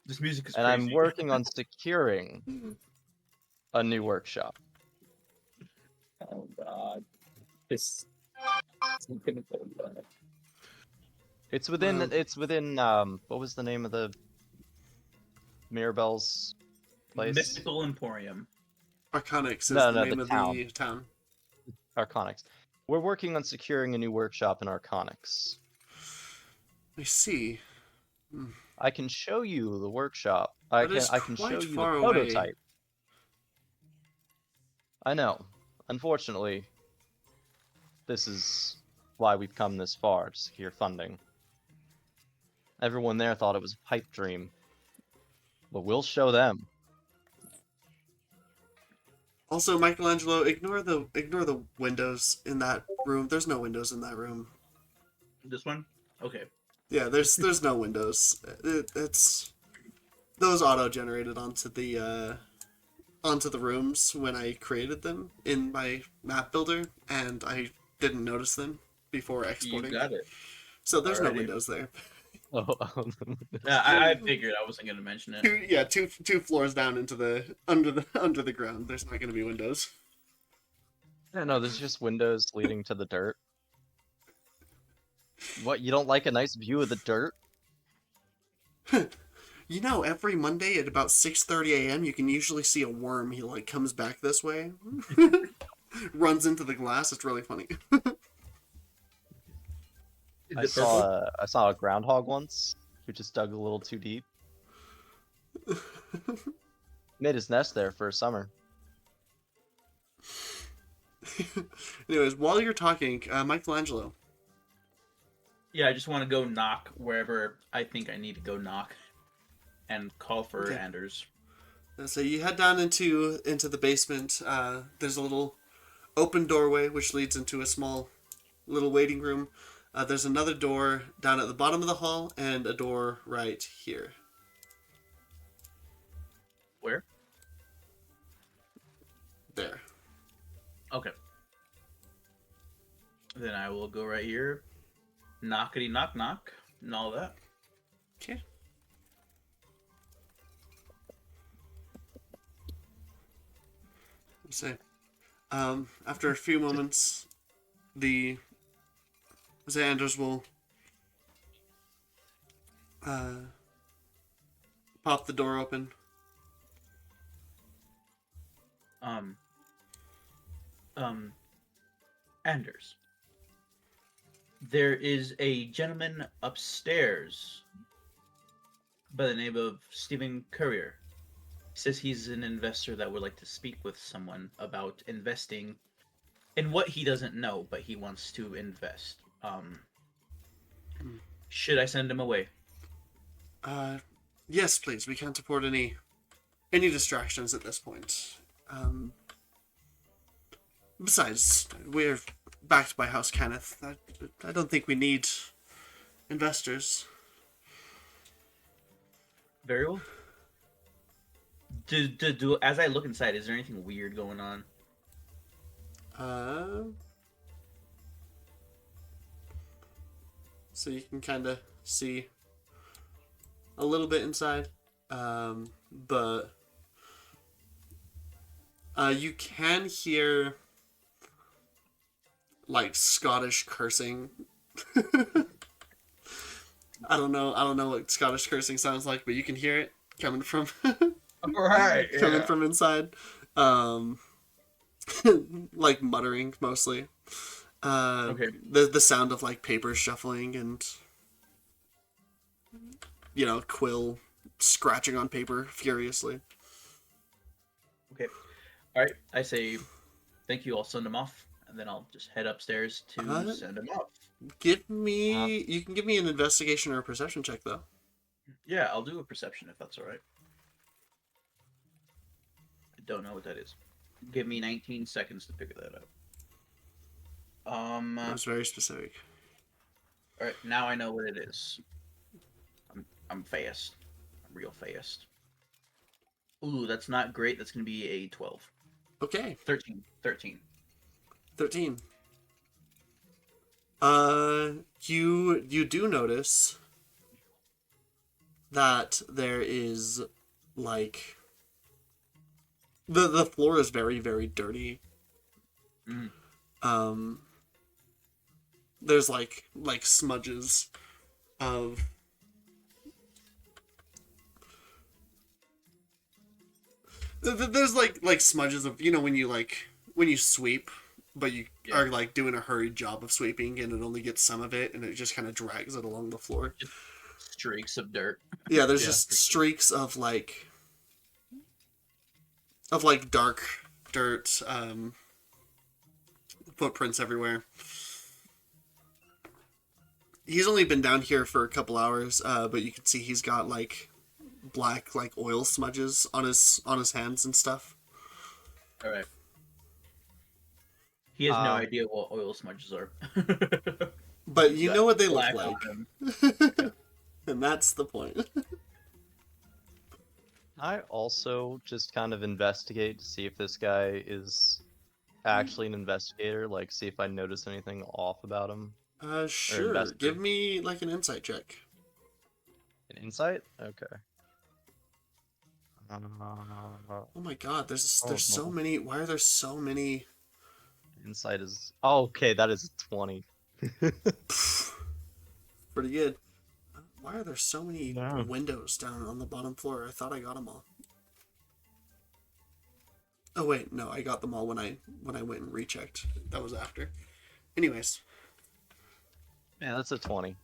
This music is And crazy. I'm working on securing a new workshop. Oh god. This isn't gonna go well. It's within Wow. what was the name of the Mirabelle's place? Mystical Emporium. Arconics is No, the no, name the of town. the town. Arconics. We're working on securing a new workshop in Arconics. I see. I can show you the workshop. I That is can show quite you the far away. prototype. I know. Unfortunately, this is why we've come this far to secure funding. Everyone there thought it was a pipe dream. But we'll show them. Also, Michelangelo, ignore the windows in that room. There's no windows in that room. This one? Okay. Yeah, there's no windows. It's those auto-generated onto the rooms when I created them in my map builder, and I didn't notice them before exporting. You got it. So there's no Alrighty. windows there. Oh, I figured I wasn't gonna mention it. Two floors down into the under the ground. There's not going to be windows. no, there's just windows leading to the dirt. What, you don't like a nice view of the dirt? You know, every Monday at about 6:30 a.m. you can usually see a worm. He like comes back this way, runs into the glass. It's really funny. Is I it purple? saw a groundhog once who just dug a little too deep. Made his nest there for a summer. Anyways, while you're talking, Michelangelo. Yeah, I just want to go knock wherever I think I need to go knock, and call for Okay. Anders. So you head down into the basement. There's a little open doorway which leads into a small little waiting room. There's another door down at the bottom of the hall and a door right here. Where? There. Okay. Then I will go right here. Knockety knock knock and all that. Okay. So, after a few moments, the Xanders will pop the door open. Anders. There is a gentleman upstairs by the name of Stephen Courier. He says he's an investor that would like to speak with someone about investing in what he doesn't know, but he wants to invest. Should I send him away? Yes, please. We can't afford any distractions at this point. Besides, we're backed by House Kenneth. I don't think we need investors. Very well. Do as I look inside, is there anything weird going on? So you can kind of see a little bit inside, but you can hear like Scottish cursing. I don't know what Scottish cursing sounds like, but you can hear it coming from Right. coming from inside. um, like muttering mostly. Okay. The sound of like paper shuffling and Quill scratching on paper furiously. Okay. All right. I say, thank you. I'll send him off, and then I'll just head upstairs to send him off. Give me. You can give me an investigation or a perception check though. Yeah, I'll do a perception if that's all right. I don't know what that is. Give me 19 seconds to figure that out. That was very specific. All right, now I know what it is. I'm fast. I'm real fast. Ooh, that's not great. That's gonna be a 12. Okay. 13. 13. You do notice that there is like the floor is very, very dirty. Mm. There's like smudges of there's like smudges of when you sweep, but you are like doing a hurried job of sweeping and it only gets some of it and it just kind of drags it along the floor. Just streaks of dirt. Yeah, there's just streaks of dark dirt, footprints everywhere. He's only been down here for a couple hours, but you can see he's got like black oil smudges on his hands and stuff. All right. He has no idea what oil smudges are. But you know what they look Black like. on them. And that's the point. I also just kind of investigate to see if this guy is actually an investigator, like see if I notice anything off about him. Sure. investigate. Give me like an insight check. An insight? Okay. Oh my god, there's so no. many. Why are there so many? Insight is... Oh, okay, that is a 20. Pretty good. Why are there so many Yeah. windows down on the bottom floor? I thought I got them all. Oh wait, no, I got them all when I went and rechecked. That was after. Anyways, Yeah, that's a 20.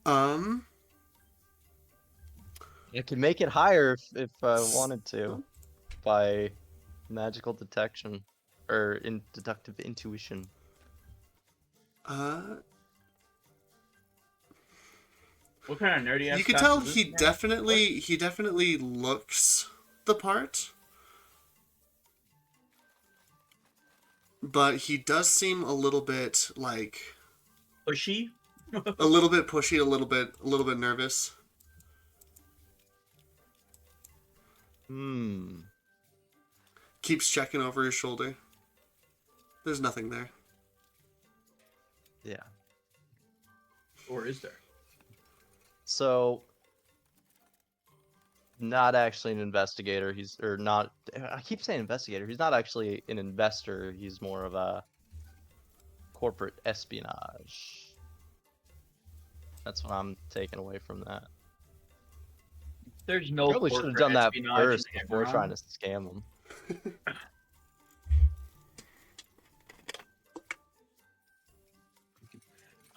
um, I could make it higher if I wanted to. By magical detection. Or in deductive intuition. What kind of nerdy ass you could class tell is he this again? definitely looks the part, but he does seem a little bit like Pushy? a little bit pushy, a little bit nervous. Keeps checking over his shoulder. There's nothing there. Yeah. Or is there? So, not actually an investigator. I keep saying investigator. He's not actually an investor. He's more of a corporate espionage. That's what I'm taking away from that. There's no Probably should have corporate done that espionage first in before Eberron. trying to scam him.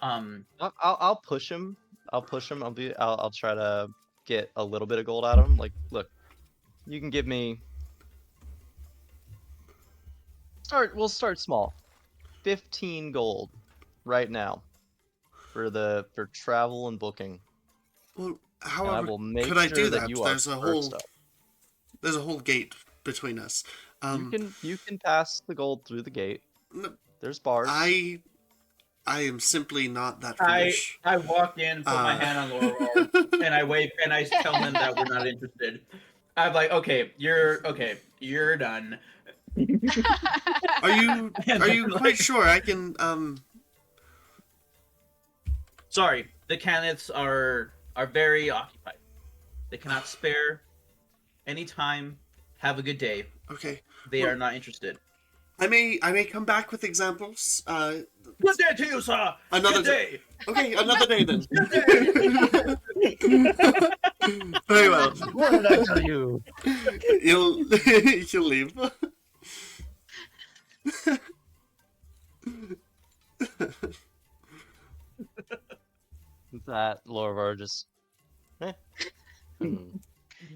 I'll push him. I'll try to get a little bit of gold out of him. Like, look, you can give me. We'll start small. 15 gold, right now, for travel and booking. Well, And I however, will make could I sure do that that? you are first up. There's a whole gate between us. You can pass the gold through the gate. No, There's bars. I am simply not that foolish. I walk in, put my hand on Laurel, and I wave, and I tell him that we're not interested. I'm like, okay, you're done. Are you quite sure I can Sorry, the candidates are very occupied. They cannot spare any time. Have a good day. Okay. They are not interested. I may come back with examples. Good day to you, sir. Another Good day. Okay, another day then. Good day. Very well. What did I tell you? You'll leave. That Lorvar just and You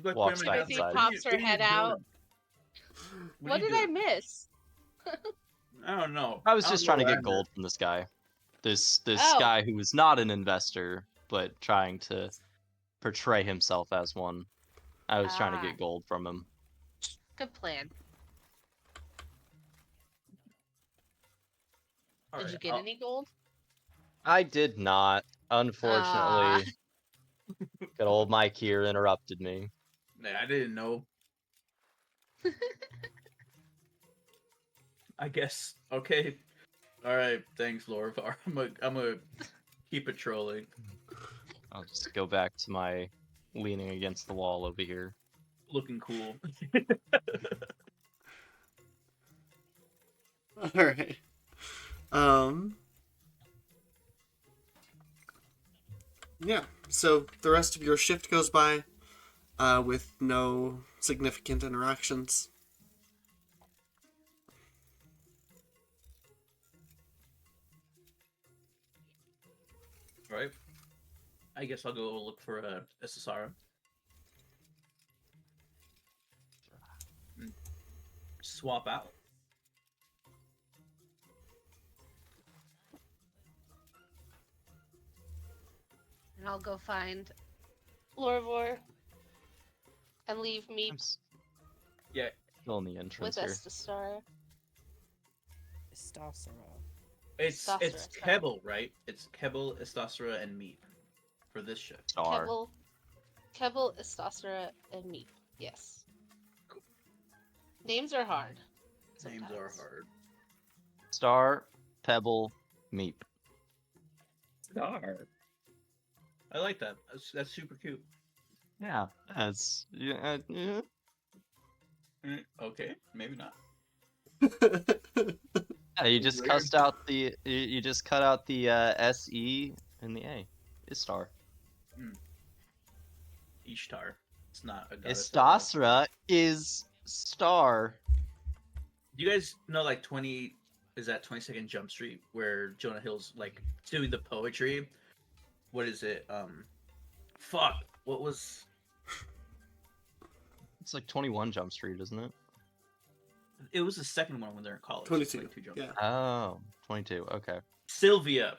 like walks putting me back down, She like, inside. what are pops you- her what are you head out. doing? What are you did I doing? miss? I don't know. I was don't just know trying to what I get gold from this guy. This Oh. guy who is not an investor, but trying to portray himself as one. I was trying to Ah. get gold from him. Good plan. All Did right, you get any gold? I did not. Unfortunately, good old Mike here interrupted me. I didn't know. I guess. Okay. All right. Thanks, Lorvar. I'm gonna keep patrolling. I'll just go back to my leaning against the wall over here. Looking cool. All right. Yeah. So the rest of your shift goes by, with no significant interactions. All right. I guess I'll go look for a SSR. Swap out. And I'll go find Lorvor and leave me I'm Yeah. still in the with entrance here. Estasara. Estosera. It's Estosera, Kebble, right? It's Kebble, Estosera, and Meat for this shift. Star. Kebble, Estasara, and Meep. Yes. Names are hard. Names are sometimes. hard. Star, Pebble, Meep. Star. I like that. That's super cute. Yeah, that's yeah. Okay, maybe not. Yeah, you just Weird. cussed out the you just cut out the SE and the A. It's Star. Ishtar. It's not a goddess. at all. Istosra is Star. Do you guys know like 20 is that 22nd Jump Street where Jonah Hill's like doing the poetry? What is it? Fuck. What was It's like 21 Jump Street, isn't it? it was the second one when they're in college. 22. 22 Jump Yeah. Oh, 22. Okay. Sylvia.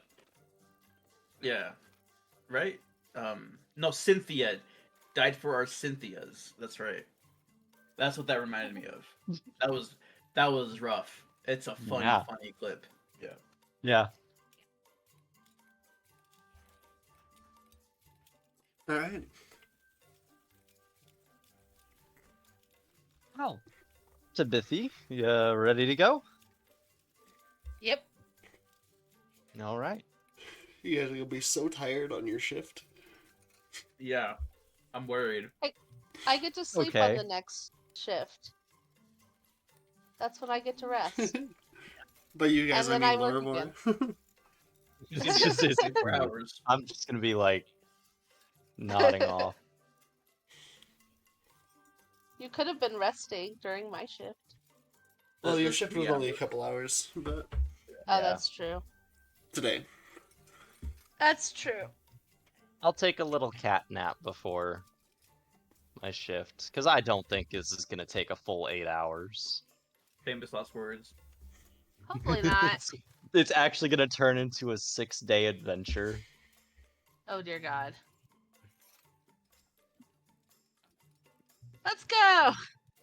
Yeah. Right? No, Cynthia died for our Cynthias. That's right. That's what that reminded me of. That was rough. It's a funny, Yeah. funny clip. Yeah. Yeah. All right. Well, Tabithy, you ready to go? Yep. All right. You guys are gonna be so tired on your shift. Yeah. I'm worried. I get to sleep on Okay. the next shift. That's when I get to rest. By you guys, And I then mean I work Lorvor. It's just it's 4 hours. I'm just gonna be like nodding off. You could have been resting during my shift. Well, your shift was Yeah. only a couple hours, but Oh, Yeah. that's true. today. That's true. I'll take a little cat nap before my shift, because I don't think this is gonna take a full 8 hours. Famous last words. Hopefully not. It's actually gonna turn into a 6-day adventure. Oh dear God. Let's go.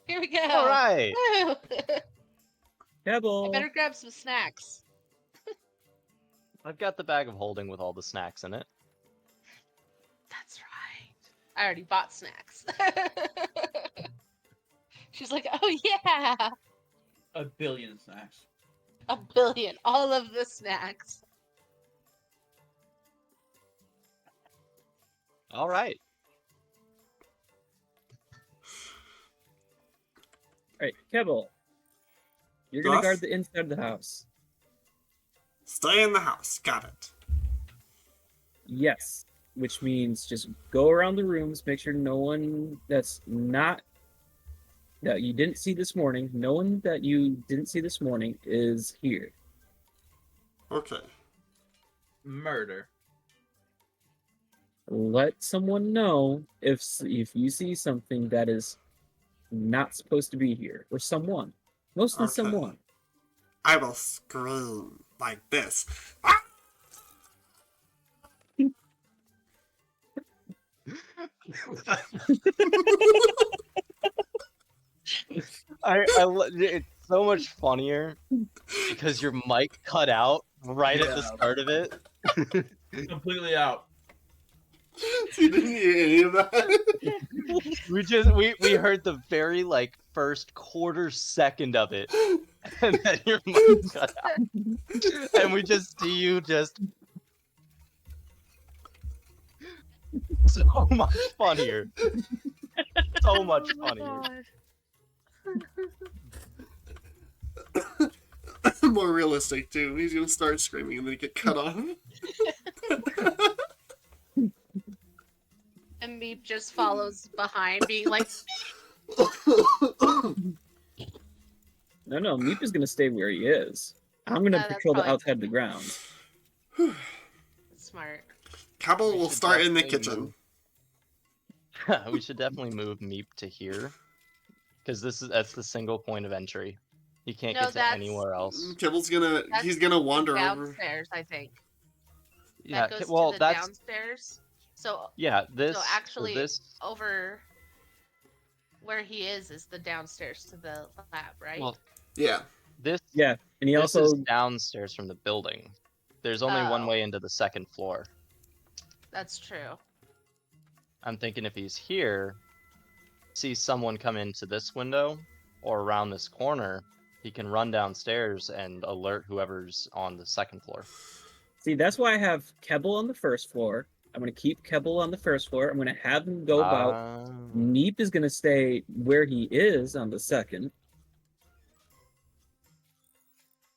Here we go. All right. Woo! Pebble. I better grab some snacks. I've got the bag of holding with all the snacks in it. That's right. I already bought snacks. She's like, oh yeah, A billion snacks. a billion, all of the snacks. All right. All right, Kebble. You're gonna Yes? guard the inside of the house. Stay in the house. Got it. Yes. which means just go around the rooms, make sure no one that you didn't see this morning, no one that you didn't see this morning is here. Okay. Murder. Let someone know if you see something that is not supposed to be here, or someone, mostly Okay. someone. I will scream like this. Ah! It's so much funnier because your mic cut out right at the Yeah. start of it. Completely out. You didn't hear any of that. We heard the very like first quarter second of it, and then your mic cut out, and we just see you just so much funnier, so much Oh my funnier. God. More realistic too. He's gonna start screaming and then get cut off. And Meep just follows behind, being like, No, Meep is gonna stay where he is. I'm gonna that's patrol the probably outside of the grounds. smart. Cabell We will should start in the definitely kitchen. We should definitely move Meep to here, because that's the single point of entry. You can't No, get to that's- anywhere else. Kibble's That's he's gonna wander over. Downstairs, I think. Yeah, That goes well, to the that's downstairs. So yeah. This actually- this over where he is the downstairs to the lab, right? well Yeah. this Yeah, and he this also is downstairs from the building. There's only one Oh. way into the second floor. That's true. I'm thinking if he's here, sees someone come into this window or around this corner, he can run downstairs and alert whoever's on the second floor. see that's why I have Kebble on the first floor. I'm gonna keep Kebble on the first floor. I'm gonna have him go about. Ah. Meep is gonna stay where he is on the second.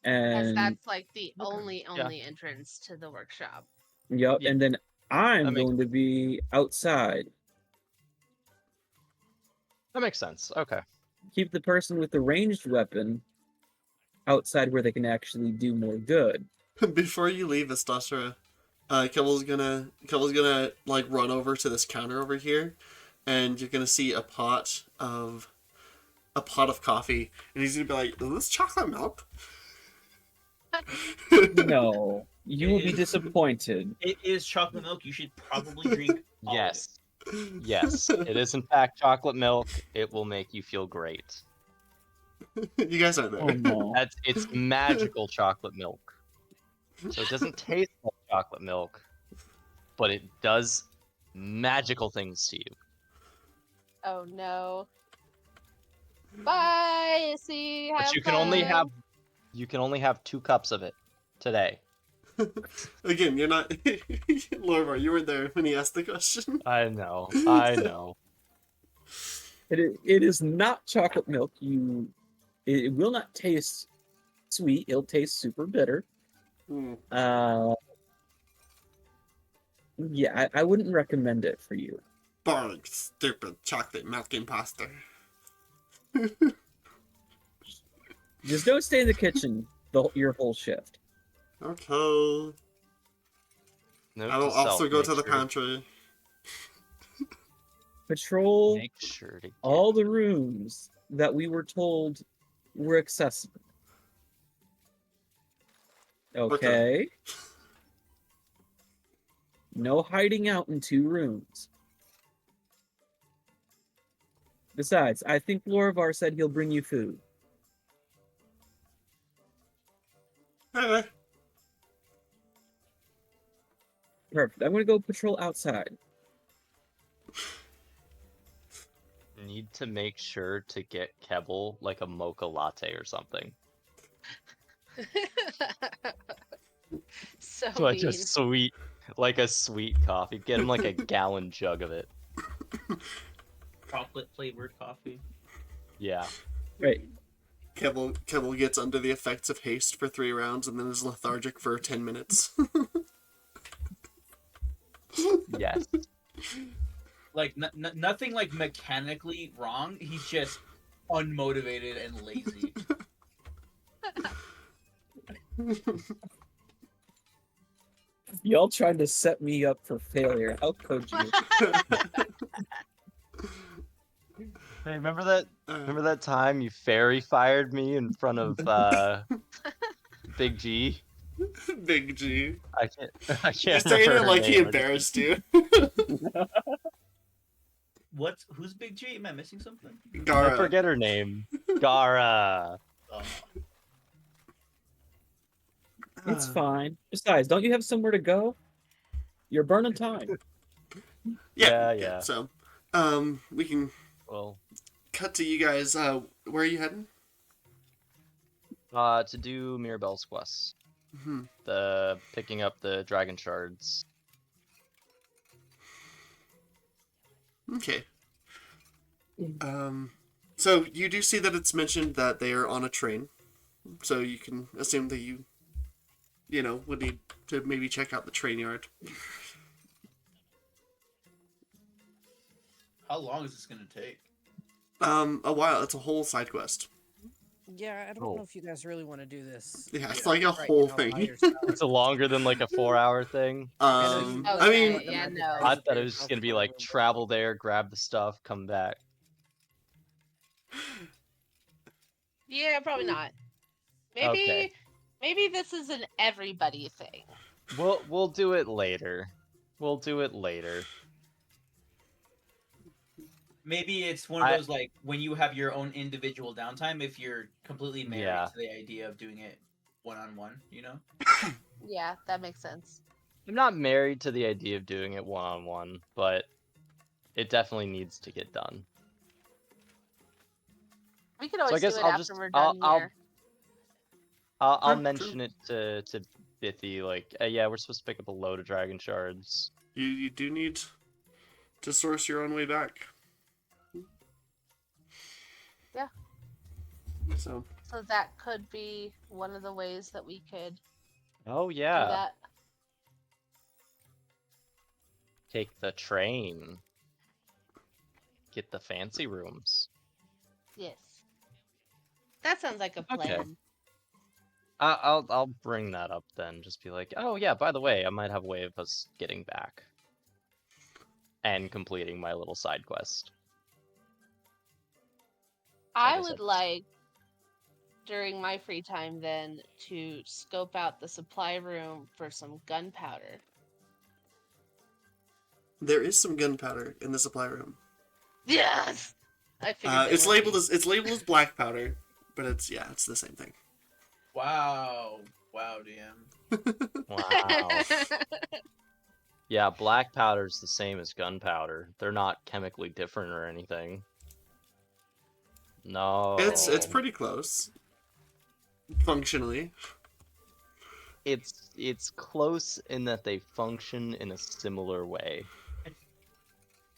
As And that's like the Okay, only entrance to the workshop. yep, Yeah. and then I'm That makes going to be outside. That makes sense. Okay. Keep the person with the ranged weapon outside where they can actually do more good. Before you leave, Astastra, Kibble's gonna like run over to this counter over here, and you're gonna see a pot of coffee, and he's gonna be like, "Is this chocolate milk?" No, you will be disappointed. It is chocolate milk. You should probably drink. all of it. Yes. Yes. It is in fact chocolate milk. It will make you feel great. You guys aren't there. Oh no. It's magical chocolate milk. So it doesn't taste like chocolate milk, but it does magical things to you. Oh no. Bye. See. But you can only have 2 cups of it today. Again, you're not. Lorvar, you weren't there when he asked the question. I know. I know. It is not chocolate milk. It will not taste sweet. It'll taste super bitter. Hmm. Yeah, I wouldn't recommend it for you. Boring, stupid chocolate milk imposter. Just don't stay in the kitchen your whole shift. Okay. Note I will to self, also go make to the sure- pantry. Patrol Make sure to get all the rooms that we were told were accessible. Okay. No hiding out in 2 rooms. Besides, I think Lorvar said he'll bring you food. Hey, Perfect. I'm gonna go patrol outside. Need to make sure to get Kebble like a mocha latte or something. So Like mean. a sweet, like a sweet coffee. Get him like a gallon jug of it. Chocolate flavored coffee. Yeah. Right. Kebble gets under the effects of haste for 3 rounds and then is lethargic for 10 minutes. Yes. Like nothing like mechanically wrong. He's just unmotivated and lazy. Y'all tried to set me up for failure. How could you? Hey, remember that time you fairy fired me in front of Big G? Big G. I can't You're remember saying it her like he name. embarrassed you. Who's Big G? Am I missing something? I Gara. forget her name. Gara. Oh. It's fine. Besides, don't you have somewhere to go? You're burning time. Yeah. So, we can Well, cut to you guys. Where are you heading? to do Mirabelle's quest. Hmm. The picking up the dragon shards. Okay. So you do see that it's mentioned that they are on a train, so you can assume that you would need to maybe check out the train yard. How long is this gonna take? A while. It's a whole side quest. Yeah, I don't Oh. know if you guys really want to do this. Yeah, it's Yeah, like a right whole now by thing. yourself. It's longer than like a 4-hour thing. I know you I Okay, mean, yeah, recommend no. guys I to thought put it was just yourself gonna be in a like room. travel there, grab the stuff, come back. Yeah, probably not. Maybe Okay. maybe this is an everybody thing. We'll do it later. We'll do it later. Maybe it's one of I- those like when you have your own individual downtime. If you're completely married Yeah. to the idea of doing it one-on-one, you know. Yeah, that makes sense. I'm not married to the idea of doing it one-on-one, but it definitely needs to get done. We could I always guess do it I'll after just- we're I'll- done I'll- here. I'll True, mention it to Bithy, like, yeah, we're supposed to pick up a load of dragon shards. you do need to source your own way back. Yeah. So So that could be one of the ways that we could Oh do yeah, that. take the train. Get the fancy rooms. Yes. That sounds like a Okay. plan. I'll bring that up then. Just be like, oh yeah, by the way, I might have a way of us getting back and completing my little side quest. I guess would that's- like during my free time then to scope out the supply room for some gunpowder. there is some gunpowder in the supply room. Yes. I figured there It's would labeled be. as black powder, but it's the same thing. Wow, DM. Wow. Yeah, black powder's the same as gunpowder. They're not chemically different or anything. No. It's pretty close. Functionally. It's close in that they function in a similar way.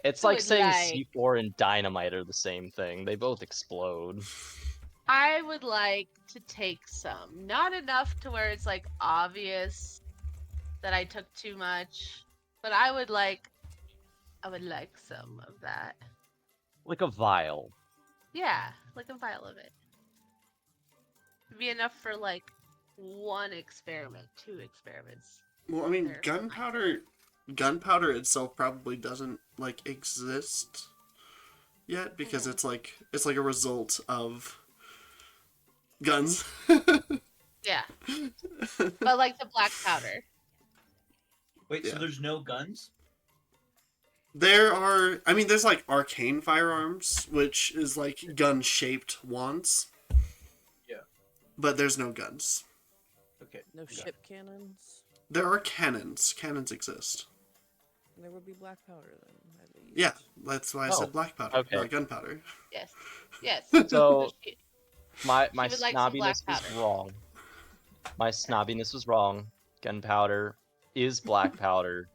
It's I like would saying like- C4 and dynamite are the same thing. They both explode. I would like to take some. Not enough to where it's like obvious that I took too much, but I would like some of that. Like a vial. Yeah, like a vial of it. It'd be enough for like 1 experiment, 2 experiments. Well, I mean, There. gunpowder itself probably doesn't like exist yet because it's like a result of guns. Yeah. But like the black powder. Wait, Yeah. so there's no guns? There's like arcane firearms, which is like gun-shaped wands. Yeah. But there's no guns. Okay. No ship cannons. There are cannons. Cannons exist. There would be black powder then. at least. Yeah, that's why I Oh, said black powder, okay. not gunpowder. Yes. Yes. So she- my would like some black snobbiness was powder. wrong. My snobbiness was wrong. Gunpowder is black powder.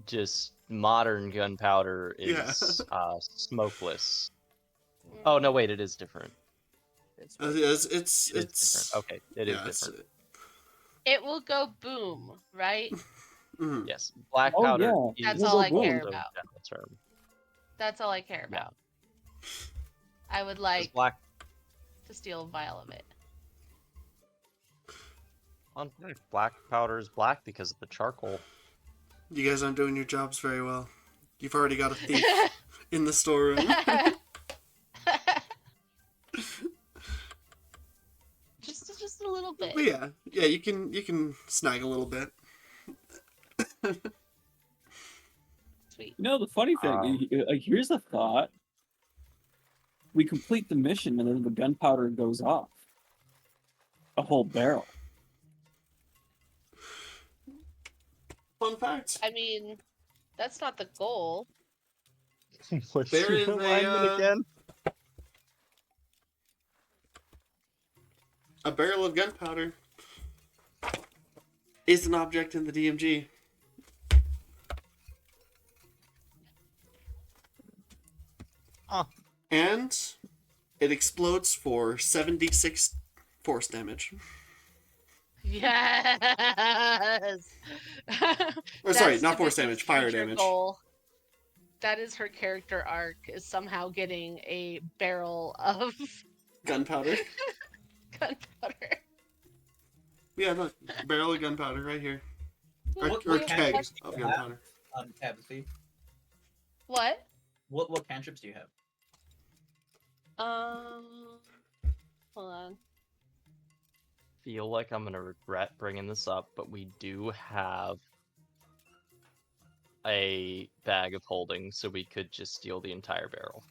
Just modern gunpowder is smokeless. Oh no, wait, it is different. It's It's It is different. Okay, it is yeah, different. It will go boom, right? Mhm. Yes, black Oh, powder. yeah. That's is all I Boom. care also a about. general term. That's all I care Yeah, about. I would 'cause like black. to steal a vial of it. Fun fact, black powder is black because of the charcoal. You guys aren't doing your jobs very well. You've already got a thief in the storeroom. just a little bit. But yeah, you can snag a little bit. Sweet. You know, the funny thing, here's a thought. We complete the mission and then the gunpowder goes off. A whole barrel. Fun fact. I mean, that's not the goal. What's There your is a, alignment again? A barrel of gunpowder is an object in the DMG. Huh. And it explodes for 76 force damage. Yes. Or sorry, That's not force Tabitha's damage, fire future damage. goal. That is her character arc, is somehow getting a barrel of Gunpowder. gunpowder. Yeah, look, barrel of gunpowder right here. Or, What- or what keg cantrips of do you have? gunpowder. Tabitha, What? what cantrips do you have? Hold on. Feel like I'm gonna regret bringing this up, but we do have a bag of holding, so we could just steal the entire barrel.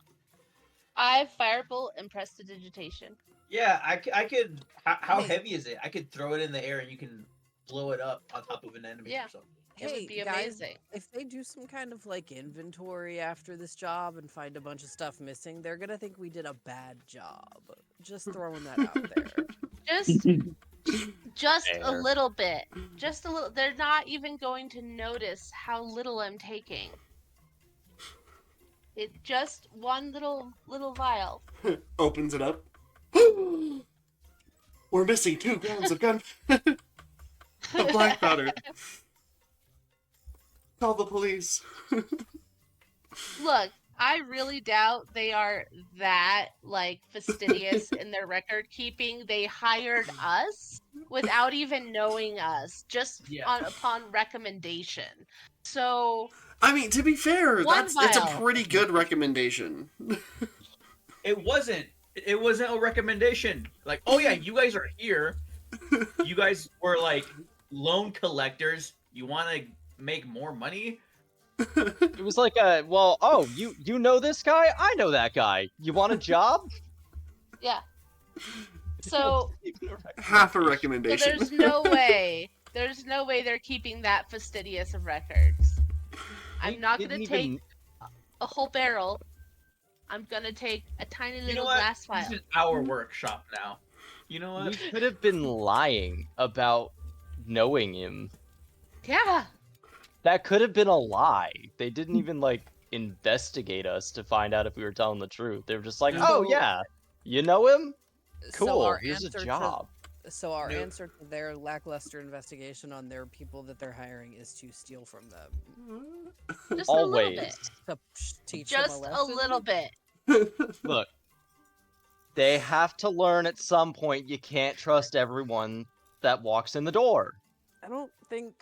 I have firebolt and prestidigitation. Yeah, I could. How Hey. heavy is it? I could throw it in the air and you can blow it up on top of an enemy Yeah. or something. It would Hey, be guys, amazing. if they do some kind of like inventory after this job and find a bunch of stuff missing, they're gonna think we did a bad job. Just throwing that out there. Just a Fair. little bit. Just a little. They're not even going to notice how little I'm taking. It just one little vial. Opens it up. We're missing 2 grams of gun of black powder. Call the police. Look, I really doubt they are that like fastidious in their record keeping. They hired us without even knowing us, just Yeah. upon recommendation. So I mean, to be fair, One it's a vial. pretty good recommendation. It wasn't. It wasn't a recommendation. Like, oh yeah, you guys are here. You guys were like loan collectors. You want to make more money? It was like a, well, oh, you know this guy? I know that guy. You want a job? yeah. So Half a So recommendation. there's no way. There's no way they're keeping that fastidious of records. I'm not gonna Didn't take even- a whole barrel. I'm gonna take a tiny You know little what? glass This vial. is our workshop now. You know We what? could have been lying about knowing him. Yeah. That could have been a lie. They didn't even like investigate us to find out if we were telling the truth. They were just like, oh So- yeah, you know him? So Cool, our here's a answer to- job. So our No. answer to their lackluster investigation on their people that they're hiring is to steal from them. Just a little Always. bit. To teach them Just a lesson. little bit. Look, they have to learn at some point you can't trust everyone that walks in the door. I don't think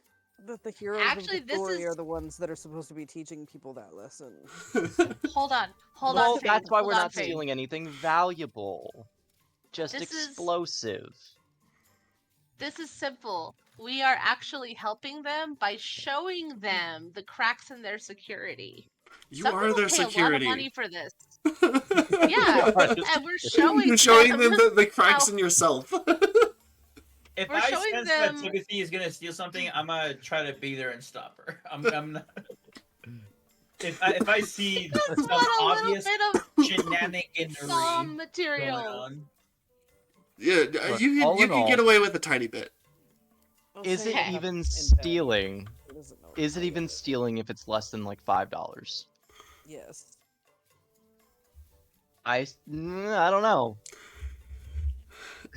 that the heroes Actually, of the this story is- are the ones that are supposed to be teaching people that lesson. Hold on. Hold Well, on. Fade. that's why Hold we're on, not Fade. stealing anything valuable. Just This is- explosive. This is simple. We are actually helping them by showing them the cracks in their security. You Some are people their pay a lot of security. money for this. Yeah, and we're showing You're showing them them the cracks how- in yourself. If We're I showing sense them- that Timothy is gonna steal something, I'm gonna try to be there and stop her. I'm not. If I see Just some want a little obvious bit of shenaniganery some going material. on, Yeah, Look, you all in can all- get away with a tiny bit. Don't Is say it you have even in bed. stealing? He doesn't know Is it how even yet. stealing if it's less than like $5? Yes. I don't know.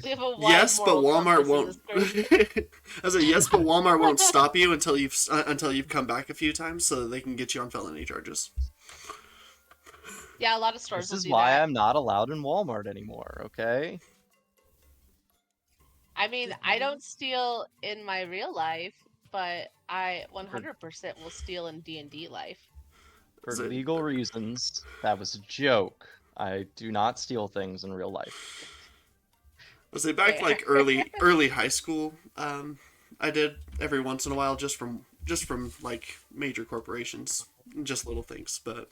We have a wide Yes, but moral Walmart compass in won't. this group. I said yes, but Walmart won't stop you until you've come back a few times, so that they can get you on felony charges. Yeah, a lot of stores This will is do why that. I'm not allowed in Walmart anymore, okay? I mean, I don't steal in my real life, but I 100% will steal in D&D life. For Is it- legal reasons, that was a joke. I do not steal things in real life. I say back Fair. like early high school. I did every once in a while just from like major corporations, just little things. But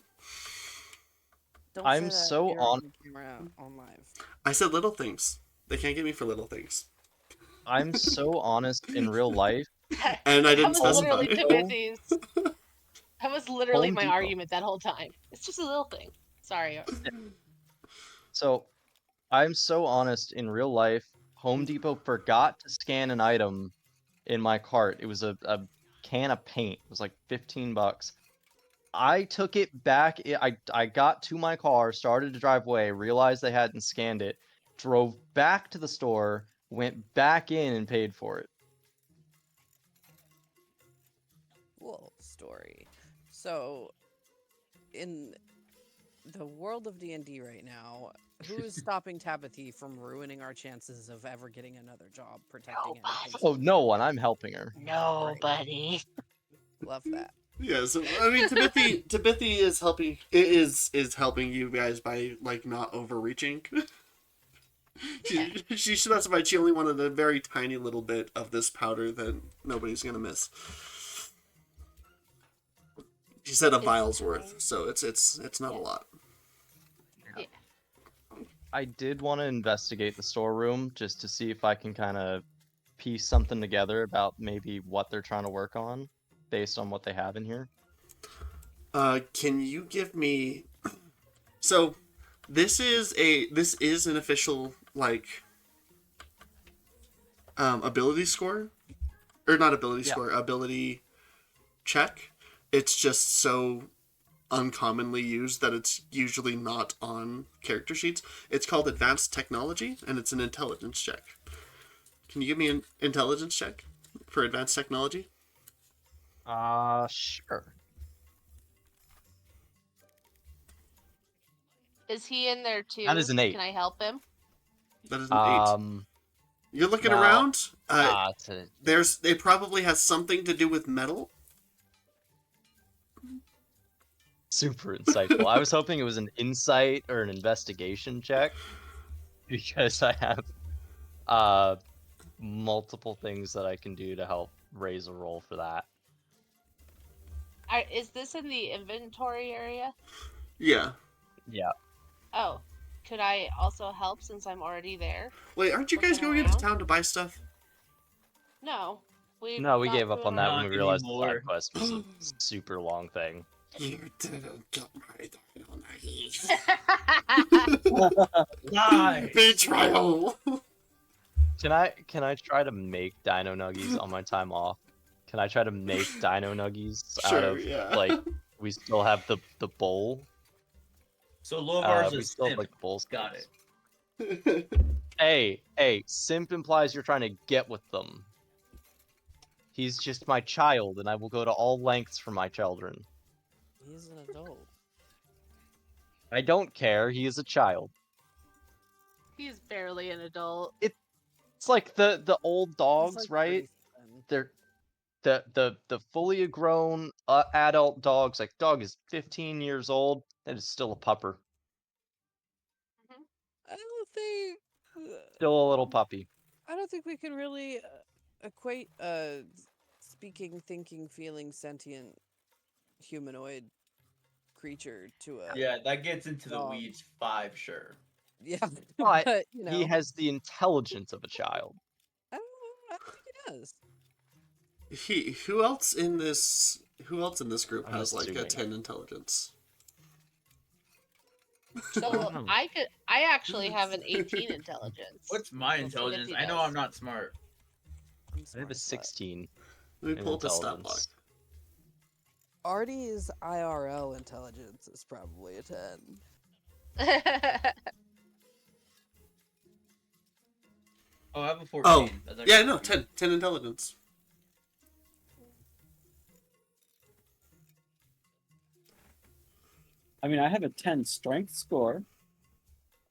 Don't I'm say that so here on- the camera on live. I said little things. They can't get me for little things, I'm so honest in real life. and I That didn't was specify. literally Timothy's. That was literally Home my Depot. argument that whole time. It's just a little thing. Sorry. So, I'm so honest in real life. Home Depot forgot to scan an item in my cart. It was a can of paint. It was like $15. I took it back. I got to my car, started to drive away, realized they hadn't scanned it, drove back to the store, went back in and paid for it. Cool story. So, in the world of D&D right now, who is stopping Tabithy from ruining our chances of ever getting another job protecting anything? Oh, no one. I'm helping her. Nobody. Love that. Yeah, so I mean, Tabithy is helping is helping you guys by like not overreaching. She specified she only wanted a very tiny little bit of this powder that nobody's gonna miss. She said a vial's worth, so it's not a lot. I did want to investigate the storeroom just to see if I can kind of piece something together about maybe what they're trying to work on based on what they have in here. Can you give me? So, this is an official like ability score, or not ability score, ability check. It's just so uncommonly used that it's usually not on character sheets. It's called advanced technology, and it's an intelligence check. Can you give me an intelligence check for advanced technology? Sure. Is he in there too? That is an 8. Can I help him? That is an 8. You're looking no. around. It's a, It probably has something to do with metal. super insightful. I was hoping it was an insight or an investigation check because I have multiple things that I can do to help raise a roll for that. Is this in the inventory area? Yeah. Yeah. Oh, could I also help since I'm already there? Wait, aren't you guys Looking going into around? town to buy stuff? No. We gave up on that when Not we realized the anymore. side quest was a super long thing. You didn't get my dino nuggies. Lie. Betrayal. Can I try to make dino nuggies on my time off? Can I try to make dino nuggies out Sure, of yeah. like we still have the bowl? So Lovar's We a still have simp. like the bowls. Got it. Hey, simp implies you're trying to get with them. He's just my child, and I will go to all lengths for my children. He's an adult. I don't care. He is a child. He's barely an adult. It's like the old He's dogs, like right? 37. They're the fully grown adult dogs. Like dog is 15 years old. That is still a pupper. I don't think. Still a little puppy. I don't think we can really equate speaking, thinking, feeling, sentient humanoid creature to a Yeah, that gets into the Dog. weeds 5, sure. yeah. But you know, he has the intelligence of a child. I don't think he does. Who else in this group I'm has like a assuming. 10 intelligence? So I actually have an 18 intelligence. What's my Well, intelligence? Timothy I know does. I'm not smart. I'm I have smart, a but 16 Let me in pull up a stat block. intelligence. Artie's IRL intelligence is probably a 10. have a 14. Oh, That's yeah, actually no, pretty good. 10 intelligence. I mean, I have a 10 strength score.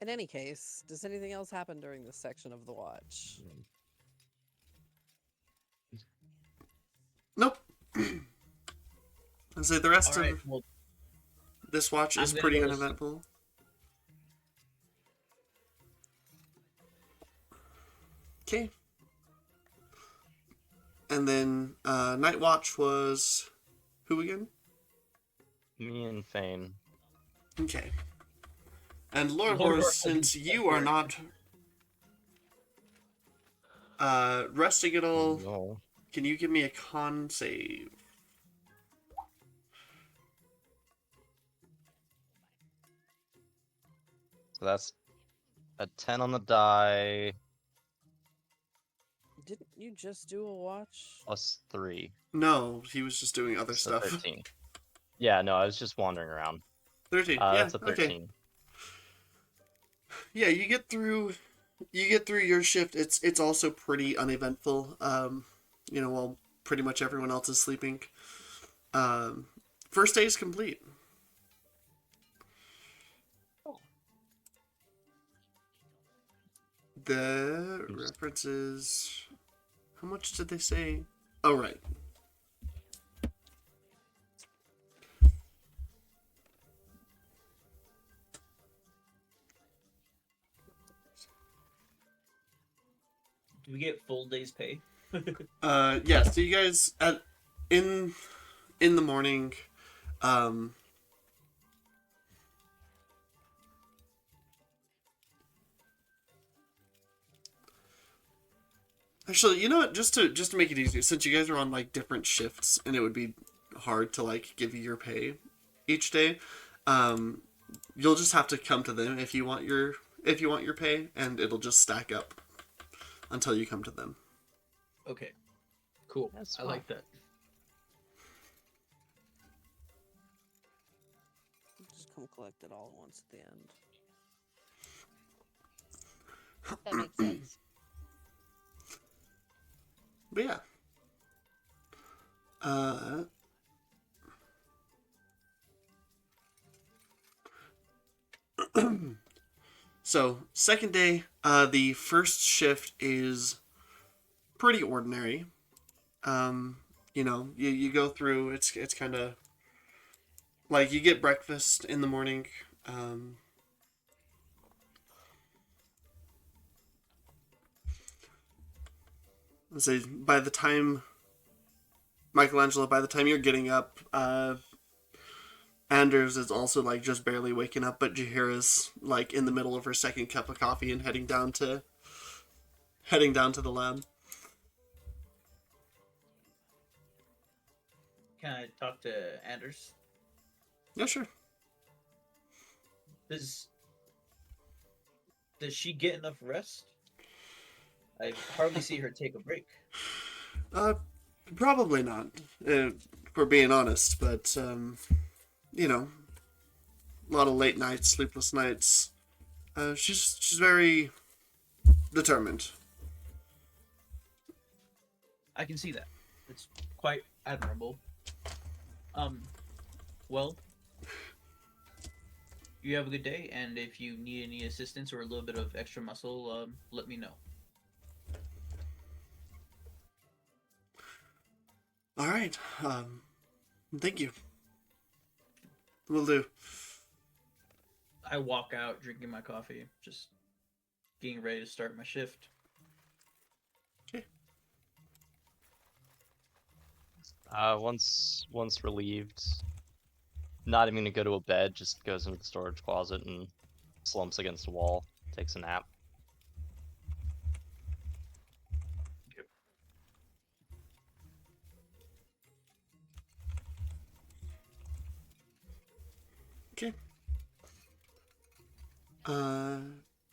In any case, does anything else happen during this section of the watch? Nope. I say the rest All right. of Well, this watch I'm is gonna pretty go to sleep. uneventful. Okay. And then night watch was who again? Me and Fane. Okay. And Lord Lord Horse, Horse since doesn't you are suffer. not resting at all, No. can you give me a con save? So that's a 10 on the die Didn't you just do a watch? plus 3. No, he was just doing other So stuff. 13. Yeah, no, I was just wandering around. 13. Yeah, That's a okay. 13. Yeah, you get through your shift. It's also pretty uneventful. While pretty much everyone else is sleeping. First day is complete. The references. How much did they say? Oh, right. Do we get full day's pay? Yeah. So you guys in the morning, actually, you know what? Just to make it easier, since you guys are on like different shifts, and it would be hard to like give you your pay each day, you'll just have to come to them if you want your pay, and it'll just stack up until you come to them. Okay. Cool. That's I like that. Just come collect it all at once at the end. That makes sense. But yeah. So second day, the first shift is pretty ordinary. You go through. It's kind of like you get breakfast in the morning. Let's say by the time Michelangelo, by the time you're getting up, Anders is also like just barely waking up, but Jahira's like in the middle of her second cup of coffee and heading down to the lab. Can I talk to Anders? Yeah, sure. Does she get enough rest? I hardly see her take a break. Probably not, for being honest, but a lot of late nights, sleepless nights. She's very determined. I can see that. It's quite admirable. Well, you have a good day, and if you need any assistance or a little bit of extra muscle, let me know. All right. Thank you. Will do. I walk out drinking my coffee, just getting ready to start my shift. Okay. Once relieved, not even gonna go to a bed, just goes into the storage closet and slumps against a wall, takes a nap. Okay.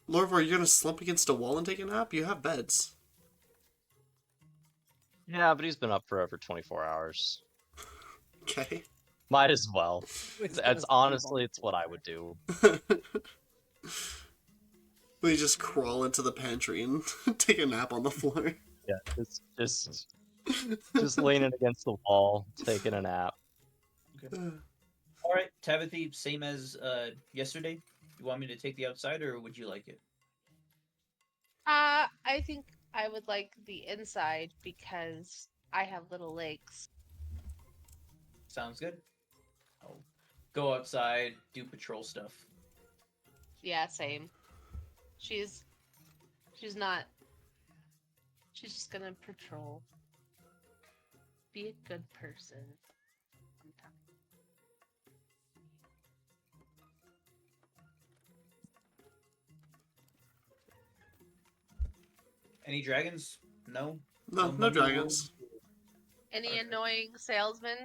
Lorvar, you're gonna slump against a wall and take a nap? You have beds. Yeah, but he's been up for over 24 hours. Okay. Might as well. It's It's honestly, it's what I would do. They just crawl into the pantry and take a nap on the floor. Yeah, just leaning against the wall, taking a nap. All right, Tabithy, same as yesterday. You want me to take the outside, or would you like it? I think I would like the inside because I have little legs. Sounds good. I'll go outside, do patrol stuff. Yeah, same. She's not. She's just gonna patrol. Be a good person. Any dragons? No. No money dragons. Any Perfect. annoying salesman?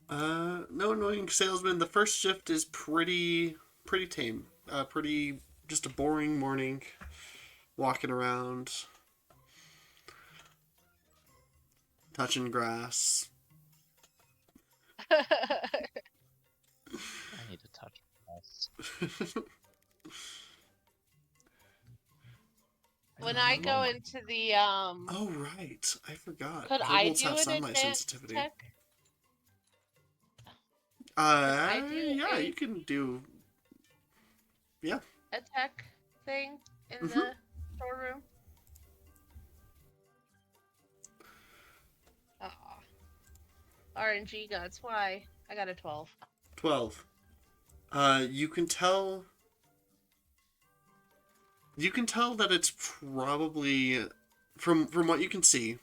No annoying salesman. The first shift is pretty tame. Pretty just a boring morning, walking around, touching grass. I need to touch this. When I go into the Oh right, I forgot. could I Kobolds do have an sunlight advanced sensitivity. tech? Yeah, a- you can do. Yeah. A tech thing in Mhm. the storeroom? Aw. RNG gods, why? I got a 12. 12. You can tell. You can tell that it's probably, from what you can see,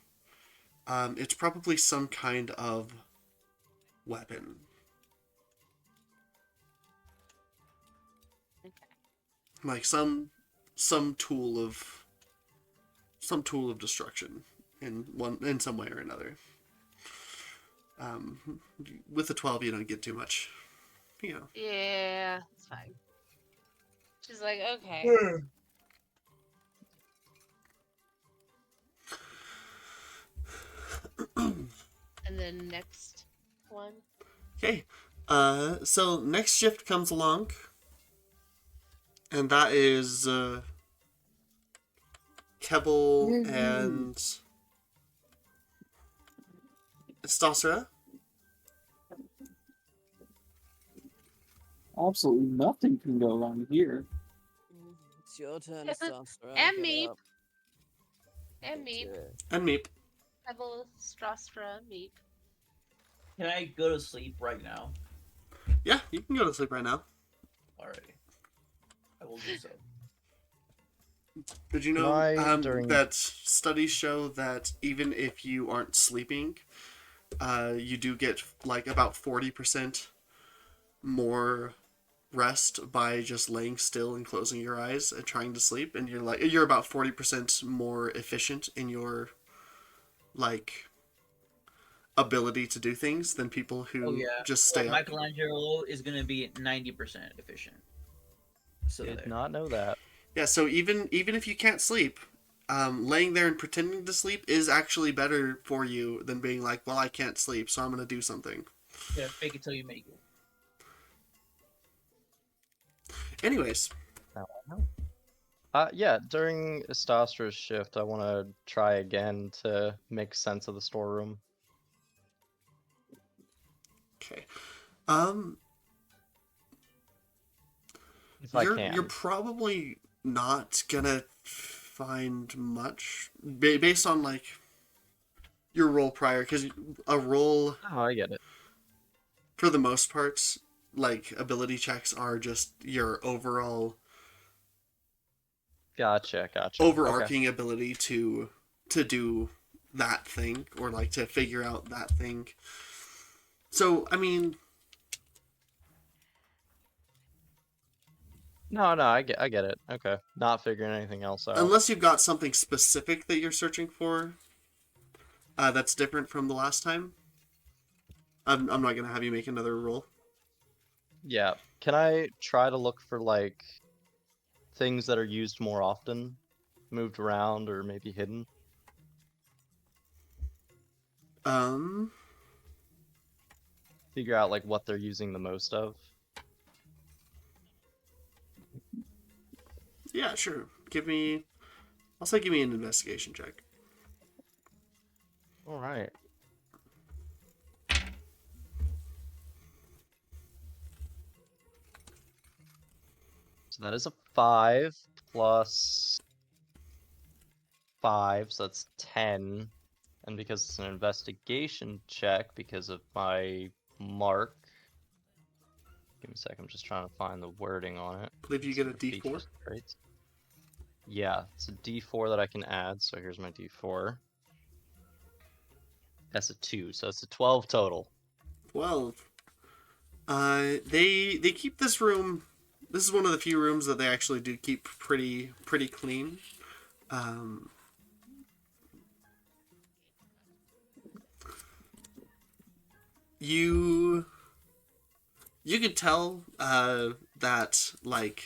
it's probably some kind of weapon. Okay. Like some tool of destruction in some way or another. With the 12, you don't get too much. You know. Yeah, it's fine. She's like, okay. And then next one. Okay. So next shift comes along, and that is Kebble and Stasra. Absolutely nothing can go wrong here. It's your turn, Sastra. And Get Meep. up. And Meep. And Meep. Pebble, Strastra, Meep. Can I go to sleep right now? Yeah, you can go to sleep right now. Alrighty. I will do so. Did you know Why during- that studies show that even if you aren't sleeping, you do get like about 40% more rest by just laying still and closing your eyes and trying to sleep, and you're about 40% more efficient in your like ability to do things than people who just stay up. Michelangelo is going to be 90% efficient. So Did there. not know that. Yeah, so even if you can't sleep, laying there and pretending to sleep is actually better for you than being like, well, I can't sleep, so I'm gonna do something. Yeah, fake it till you make it. Anyways, Now I know. Yeah, during Stastra's shift, I want to try again to make sense of the storeroom. okay. If I can. You're probably not gonna find much based on like your role prior, because a role Oh, I get it. for the most part, like ability checks are just your overall Gotcha. overarching ability to do that thing, or like to figure out that thing. So I mean, No, I get it. Okay. Not figuring anything else out. unless you've got something specific that you're searching for, that's different from the last time, I'm not gonna have you make another roll. Yeah. Can I try to look for like things that are used more often, moved around, or maybe hidden? Figure out like what they're using the most of. Yeah, sure. Give me an investigation check. All right. So that is a 5 plus 5, so that's 10. And because it's an investigation check, because of my mark. Give me a sec, I'm just trying to find the wording on it. I believe you See get a the D4. features and traits. Yeah, it's a D4 that I can add, so here's my D4. That's a 2, so it's a 12 total. 12. They keep this room. This is one of the few rooms that they actually do keep pretty clean. You could tell that like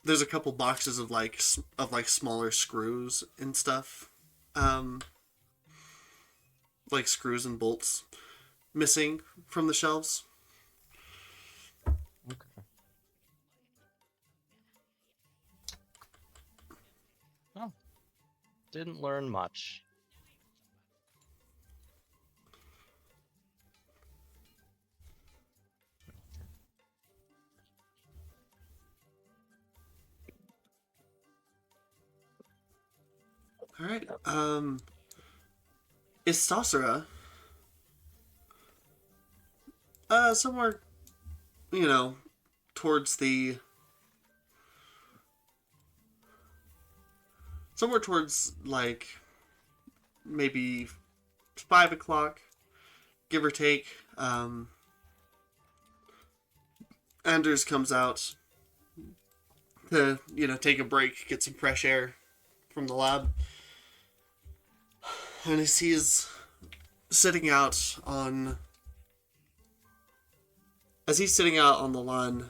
there's a couple boxes of like smaller screws and stuff, like screws and bolts missing from the shelves. Okay. Oh, didn't learn much. All right. Is Saucera somewhere, towards the like maybe 5 o'clock, give or take. Anders comes out to take a break, get some fresh air from the lab, and as he's sitting out on the lawn,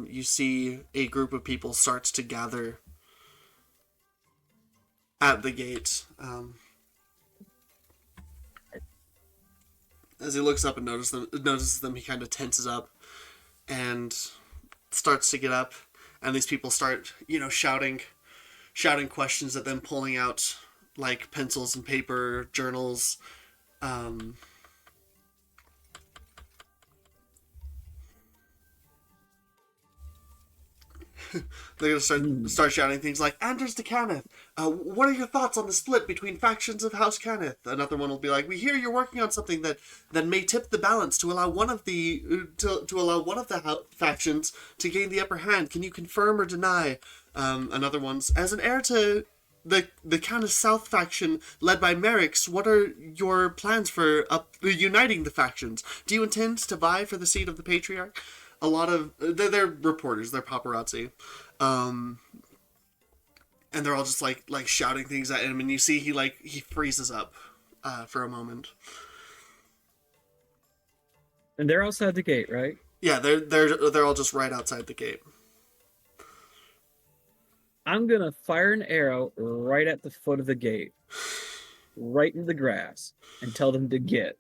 you see a group of people starts to gather at the gate. As he looks up and notices them, he kind of tenses up and starts to get up. And these people start, shouting questions at them, pulling out like pencils and paper, journals. They're gonna start shouting things like, "Anders to Kenneth, what are your thoughts on the split between factions of House Kenneth?" Another one will be like, "We hear you're working on something that may tip the balance to allow one of the factions to gain the upper hand. Can you confirm or deny?" Another one's, "As an heir to the Kenneth South faction led by Merrick's, what are your plans for uniting the factions? Do you intend to vie for the seat of the Patriarch?" A lot of they're reporters, they're paparazzi, and they're all just like shouting things at him, and you see he freezes up for a moment. And they're outside the gate, right? Yeah, they're all just right outside the gate. I'm gonna fire an arrow right at the foot of the gate, right in the grass, and tell them to get.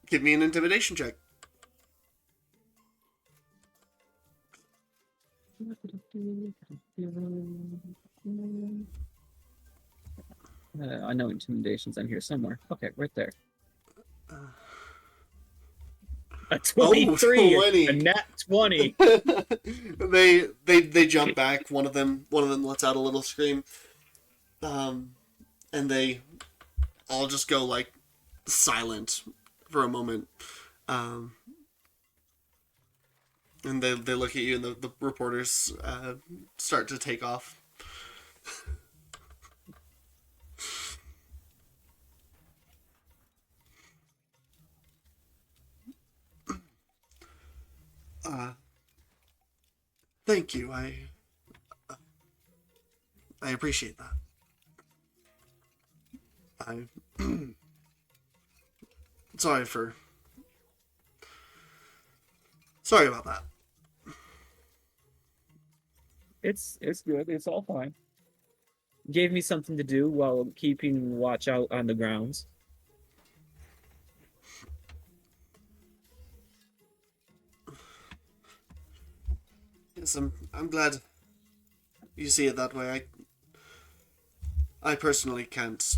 Give me an intimidation check. I know intimidation's on here somewhere. Okay, right there. A 23, 20. a nat 20. They jump back. One of them lets out a little scream, and they all just go like silent for a moment, and they look at you, and the reporters start to take off. Thank you. I appreciate that. Sorry about that. It's good. It's all fine. Gave me something to do while keeping watch out on the grounds. Yes, I'm glad you see it that way. I personally can't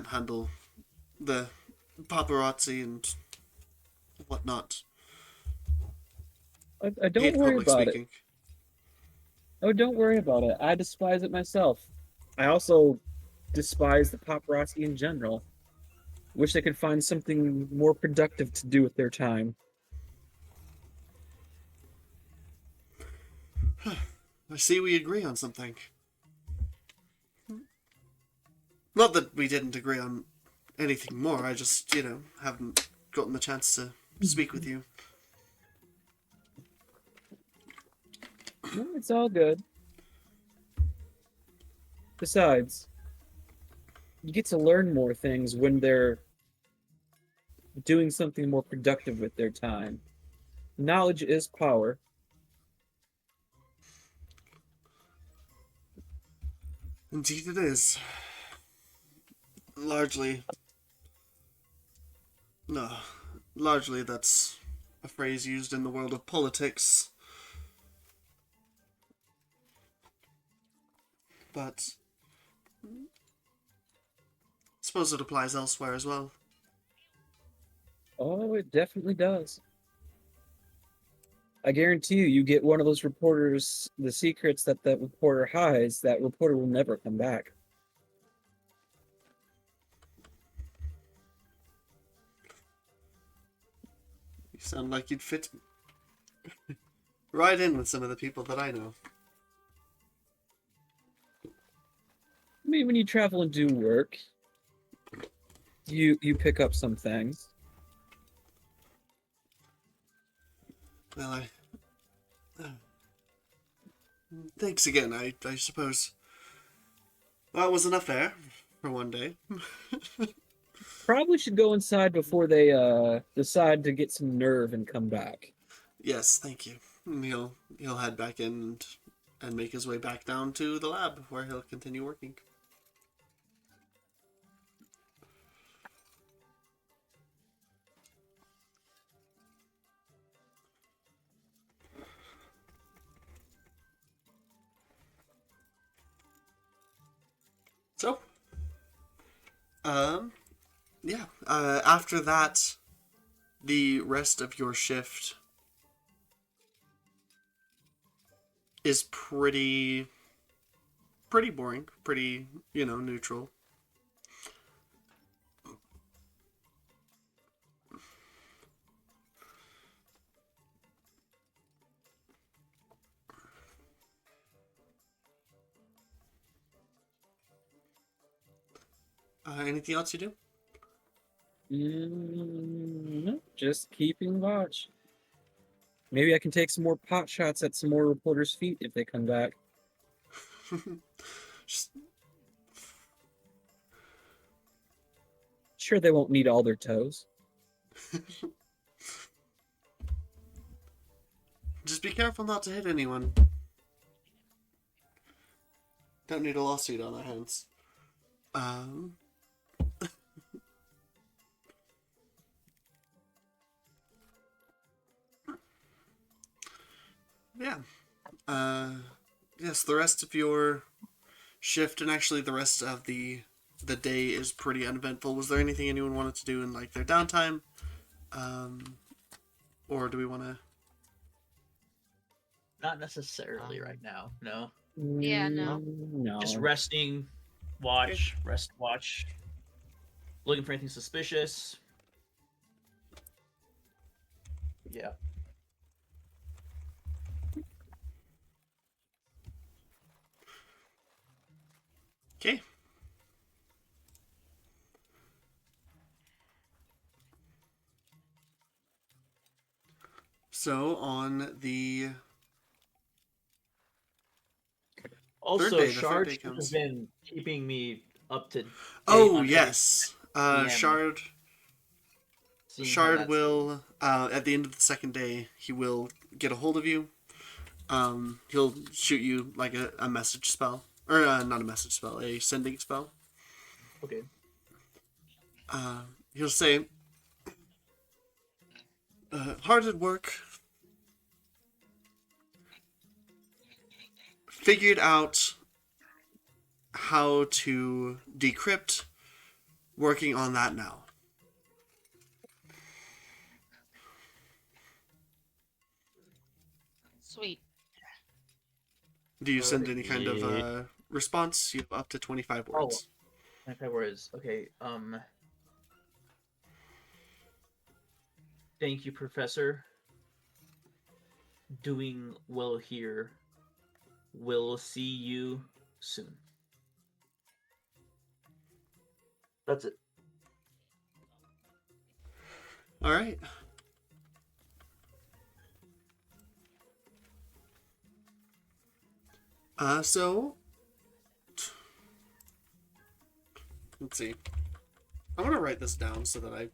handle the paparazzi and whatnot. I don't Hate worry public about it. speaking. Oh, don't worry about it. I despise it myself. I also despise the paparazzi in general. Wish they could find something more productive to do with their time. I see we agree on something. Not that we didn't agree on anything more, I just, haven't gotten the chance to speak with you. No, it's all good. Besides, you get to learn more things when they're doing something more productive with their time. Knowledge is power. Indeed it is. Largely, no, largely that's a phrase used in the world of politics. But I suppose it applies elsewhere as well. Oh, it definitely does. I guarantee you, you get one of those reporters, the secrets that that reporter hides, that reporter will never come back. You sound like you'd fit right in with some of the people that I know. I mean, when you travel and do work, you pick up some things. Well, thanks again, I suppose. That was enough air for one day. Probably should go inside before they decide to get some nerve and come back. Yes, thank you. And he'll head back in and make his way back down to the lab where he'll continue working. So, yeah. After that, the rest of your shift is pretty boring, pretty, neutral. Anything else you do? No, just keeping watch. Maybe I can take some more pot shots at some more reporters' feet if they come back. Just, Sure, they won't need all their toes. just be careful not to hit anyone. Don't need a lawsuit on our hands. Yeah. Yes, the rest of your shift and actually the rest of the day is pretty uneventful. Was there anything anyone wanted to do in like their downtime? Or do we want to? Not necessarily right now. No. Yeah, no. No. Just resting, watch, rest, watch. Looking for anything suspicious. Yeah. Okay. So on the Also, day, the third Shard day should comes. have been keeping me up to date Oh on yes, PM. Shard. seeing how Shard that's will at the end of the second day he will get a hold of you. He'll shoot you like a message spell, or not a message spell, a sending spell. okay. He'll say, hard at work. figured out how to decrypt, working on that now. Sweet. Do you send any kind of Yeah. response? You have up to 25 Oh. words. 25 words. Okay. Thank you, Professor. Doing well here. We'll see you soon. That's it. All right. So let's see. I'm gonna write this down so that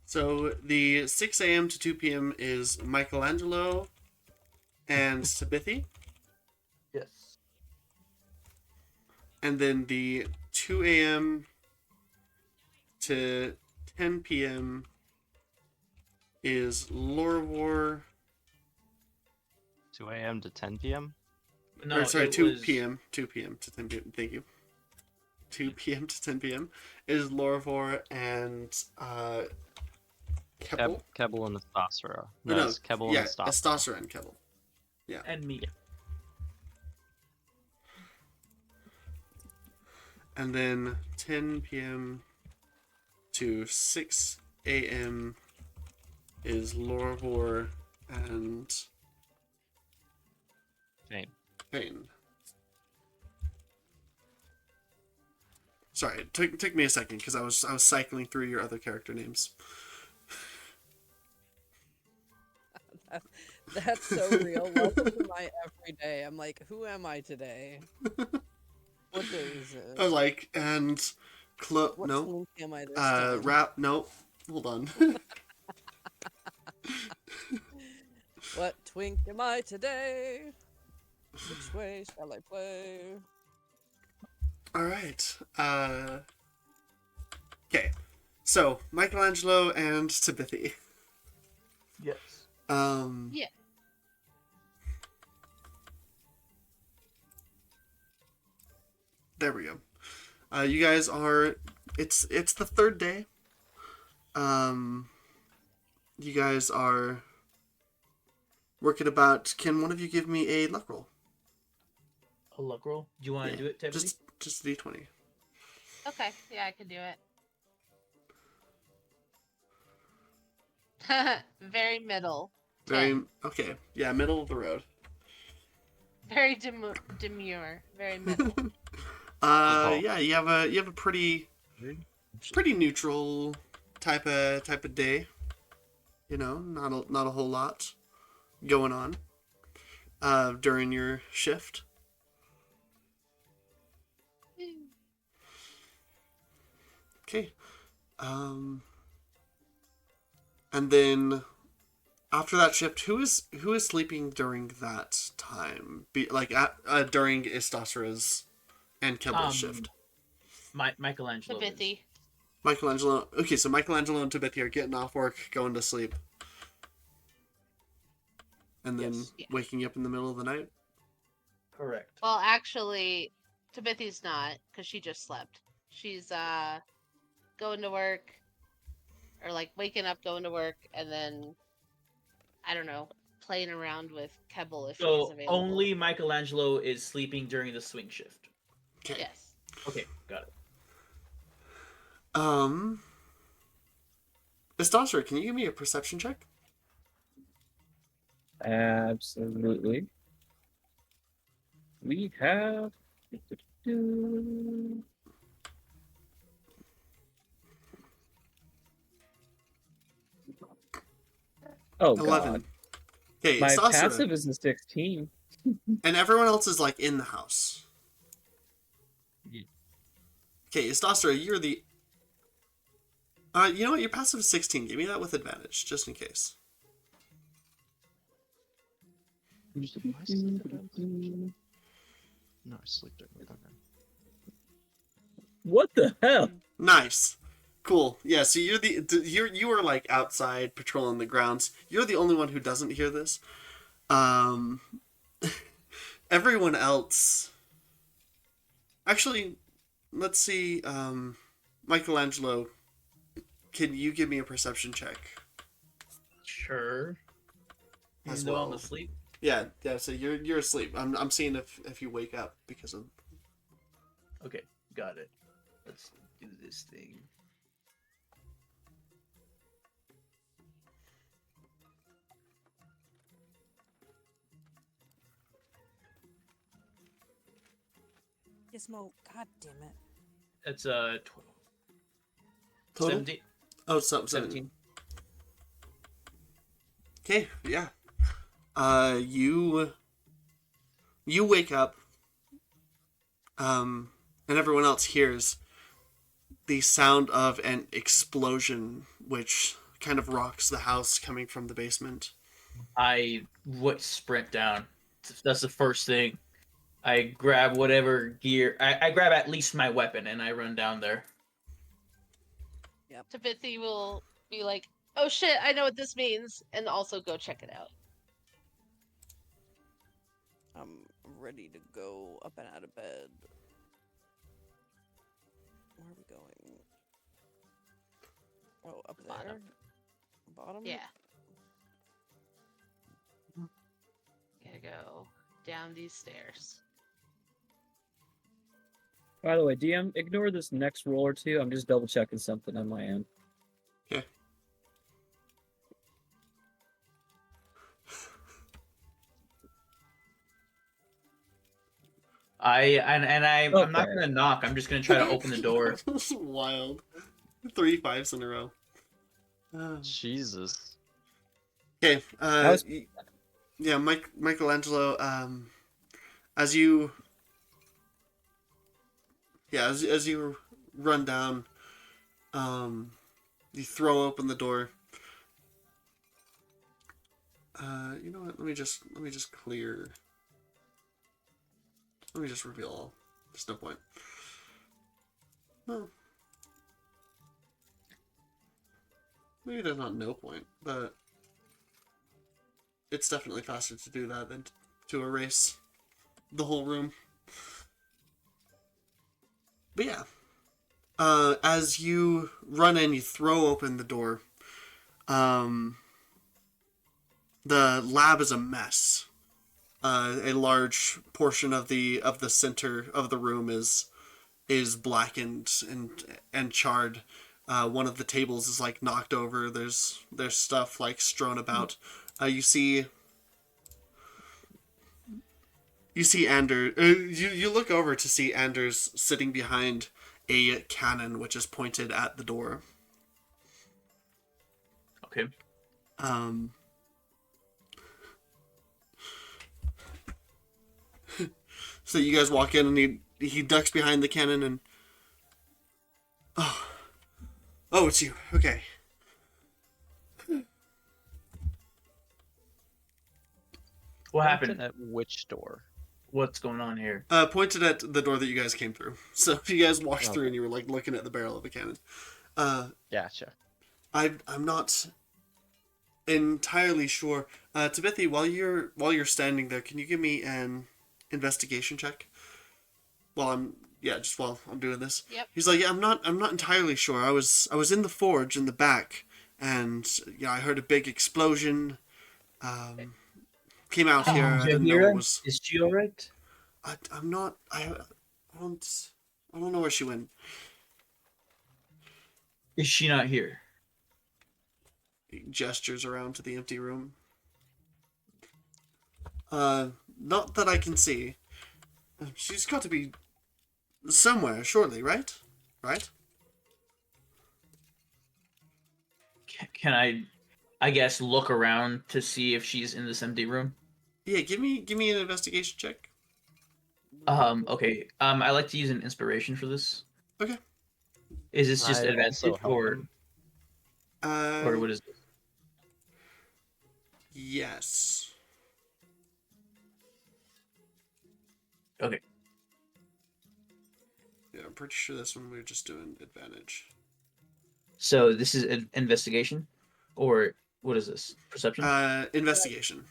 so the 6 a.m. to 2 p.m. is Michelangelo and Sabithi, Yes. and then the 2 a.m. to 10 p.m. is Lorwar. 2 a.m. to 10 p.m. No, Or sorry, it 2 was... p.m. 2 p.m. to 10 p.m. Thank you. 2 p.m. to 10 p.m. is Lorvor and Keppel. Kebbel and Astasra. No, No, it's Kebbel yeah, and Astasra. Astasra and Keppel. And me. And then 10 p.m. to 6 a.m. is Lorvor and Fane. Fane. Sorry, it took me a second because I was cycling through your other character names. That's so real. Welcome to my everyday. I'm like, who am I today? What day is it? I was like, and What no, twink am I this time? rap, no, hold on. What twink am I today? Which way shall I play? All right. Okay. So Michelangelo and Sabithi. Yes. Yeah. There we go. You guys are. It's the third day. You guys are working about. Can one of you give me a luck roll? A luck roll? Do you want to Yeah, do it, Tiffany? just a d20. Okay. Yeah, I can do it. Very middle. Very 10. okay. Yeah, middle of the road. Very demure. Very middle. Oh. Yeah, you have a pretty neutral type of day. You know, not a whole lot going on during your shift. Okay. And then after that shift, who is sleeping during that time? During Istasra's and Kebbel's shift. Michelangelo. is. Sabithi. Michelangelo. Okay, so Michelangelo and Tabithi are getting off work, going to sleep, and then Yes. Yeah. waking up in the middle of the night. Correct. Well, actually, Tabithi's not, because she just slept. She's going to work, or like waking up, going to work, and then I don't know, playing around with Kebbel if she's So available. only Michelangelo is sleeping during the swing shift. Okay. Yes. Okay, got it. Istasra, can you give me a perception check? Absolutely. We have. Oh 11. God! Okay, My Istasra, passive is a 16. and everyone else is like in the house. Yeah. Okay, Istasra, you're the. You know what? Your passive is 16. Give me that with advantage, just in case. No, I sleep during the What the hell? Nice. Cool. Yeah, so you are like outside patrolling the grounds. You're the only one who doesn't hear this. Um everyone else. Actually, let's see, Michelangelo, can you give me a perception check? Sure. As Even though I'm well. asleep. Yeah, so you're asleep. I'm seeing if you wake up because of Okay, got it. Let's do this thing. Gizmo, god damn it. That's total? 17. Oh, something 17. Okay, yeah. You wake up, and everyone else hears the sound of an explosion, which kind of rocks the house coming from the basement. I sprint down. That's the first thing. I grab whatever gear. I grab at least my weapon and I run down there. Tabithy will be like, "Oh shit, I know what this means," and also go check it out. I'm ready to go up and out of bed. Where are we going? Oh, up there? Bottom. Bottom? Yeah. Gotta go down these stairs. By the way, DM, ignore this next roll or two. I'm just double checking something on my end. Okay. I'm not Okay. gonna knock. I'm just gonna try to open the door. This is wild. 3 5s in a row. Jesus. Okay. was- Yeah, Michelangelo. As you. Yeah, as you run down, you throw open the door. You know what? Let me just clear. Let me just reveal all. There's no point. No. Maybe there's not no point, but it's definitely faster to do that than to erase the whole room. But yeah. As you run in, you throw open the door. The lab is a mess. A large portion of the center of the room is blackened and charred. One of the tables is like knocked over. There's stuff like strewn about. You see Anders. You look over to see Anders sitting behind a cannon which is pointed at the door. Okay. So you guys walk in and he ducks behind the cannon and oh, it's you. Okay. What happened? At which door? What's going on here? Pointed at the door that you guys came through. So you guys walked through Okay. and you were like looking at the barrel of a cannon. Gotcha. I'm not entirely sure. Tabithy, while you're standing there, can you give me an investigation check? While I'm doing this. Yep. He's like, yeah, I'm not entirely sure. I was in the forge in the back, and yeah, I heard a big explosion. Came out here. I didn't know what was. Is she alright? I'm not. I don't know where she went. Is she not here? He gestures around to the empty room. Not that I can see. She's got to be somewhere, surely, right? Right? Can I guess, look around to see if she's in this empty room? Yeah, give me an investigation check. Okay. I like to use an inspiration for this. Okay. Is this just I'd advantage also help or him. what is it? Yes. Okay. Yeah. pretty sure this one we're just doing advantage. So this is an investigation, or what is this? Perception? Investigation.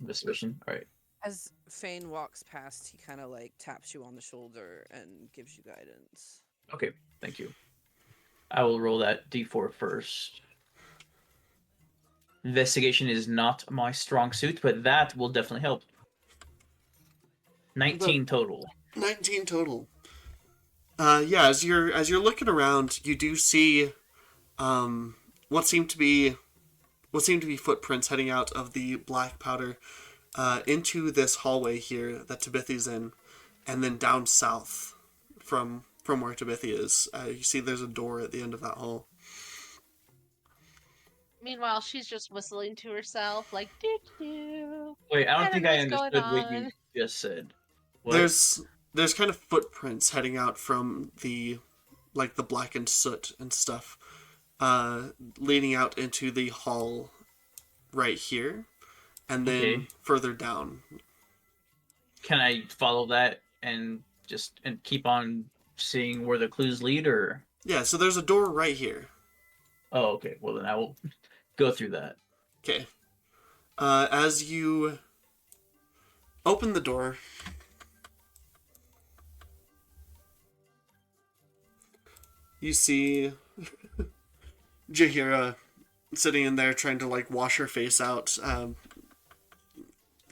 Investigation. All right. As Fane walks past, he kind of like taps you on the shoulder and gives you guidance. Okay. Thank you. I will roll that d4 first. Investigation is not my strong suit, but that will definitely help. 19 total. 19 total. Yeah, as you're looking around, you do see what seem to be footprints heading out of the black powder into this hallway here that Tabithy's in, and then down south from where Tabithy is. You see there's a door at the end of that hall. Meanwhile, she's just whistling to herself, like doo doo. Wait, I don't think I what's going understood what you on. just said. What? There's kind of footprints heading out from the blackened soot and stuff, leading out into the hall right here, and then Okay. further down. Can I follow that and keep on seeing where the clues lead, or? Yeah, so there's a door right here. Oh, okay. Well, then I will go through that. Okay. As you open the door, you see Jahira sitting in there trying to like wash her face out.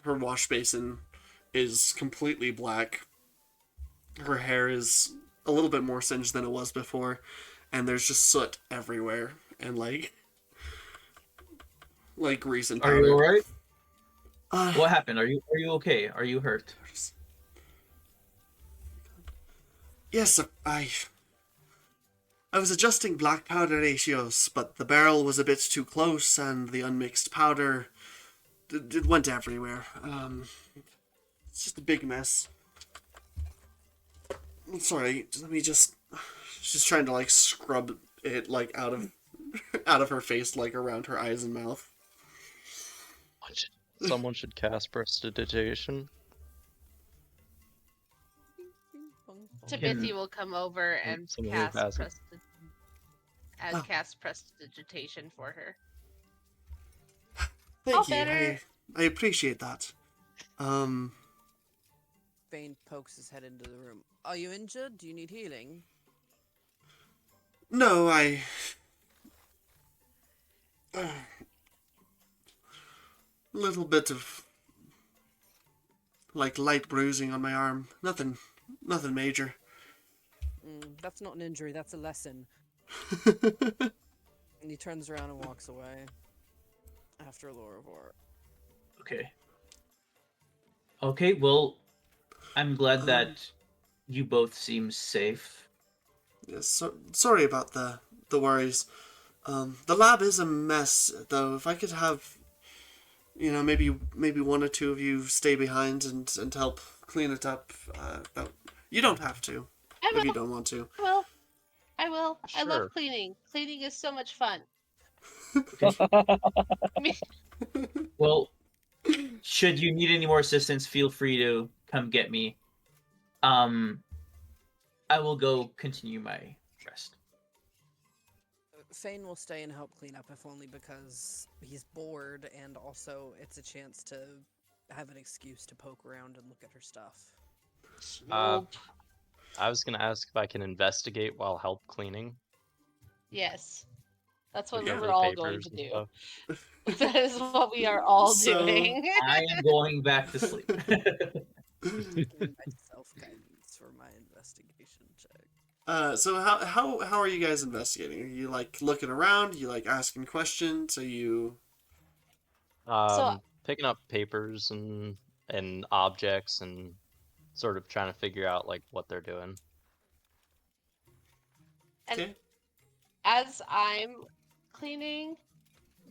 Her wash basin is completely black. Her hair is a little bit more singed than it was before, and there's just soot everywhere and like grease and powder. Are you alright? Uh, What happened? Are you okay? Are you hurt? Yes, I was adjusting black powder ratios, but the barrel was a bit too close, and the unmixed powder it went everywhere. It's just a big mess. Sorry, let me just. She's trying to like scrub it like out of her face, like around her eyes and mouth. Someone should cast prestidigitation. Tabithy will come over and Someone will cast pass it. cast prestidigitation for her. Thank you. better. I appreciate that. Fane pokes his head into the room. Are you injured? Do you need healing? No, little bit of like light bruising on my arm. Nothing major. That's not an injury, that's a lesson. And he turns around and walks away. After Lorivor. Okay. Okay, well, I'm glad that you both seem safe. Yes, sorry about the worries. The lab is a mess, though. If I could have, maybe one or two of you stay behind and help clean it up. You don't have to if you don't want to. I will. I love Sure. cleaning. Cleaning is so much fun. Well, should you need any more assistance, feel free to come get me. I will go continue my rest. Fane will stay and help clean up, if only because he's bored, and also it's a chance to have an excuse to poke around and look at her stuff. I was gonna ask if I can investigate while help cleaning. Yes. That's what Look over we're the all going papers to and do. stuff. That is what we are all So- doing. I am going back to sleep. Self-guidance for my investigation check. So how are you guys investigating? Are you like looking around? Are you like asking questions? Are you? Picking up papers and objects and sort of trying to figure out like what they're doing. And Okay. as I'm cleaning,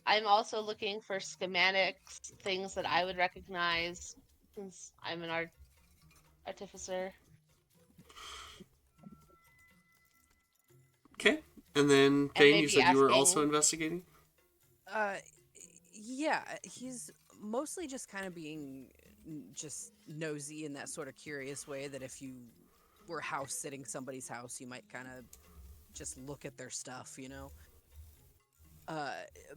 I'm also looking for schematics, things that I would recognize, since I'm an artificer. Okay. And then Fane, you maybe said you were asking- also investigating. Yeah, he's mostly just kind of being just nosy in that sort of curious way that if you were house sitting somebody's house, you might kind of just look at their stuff, you know.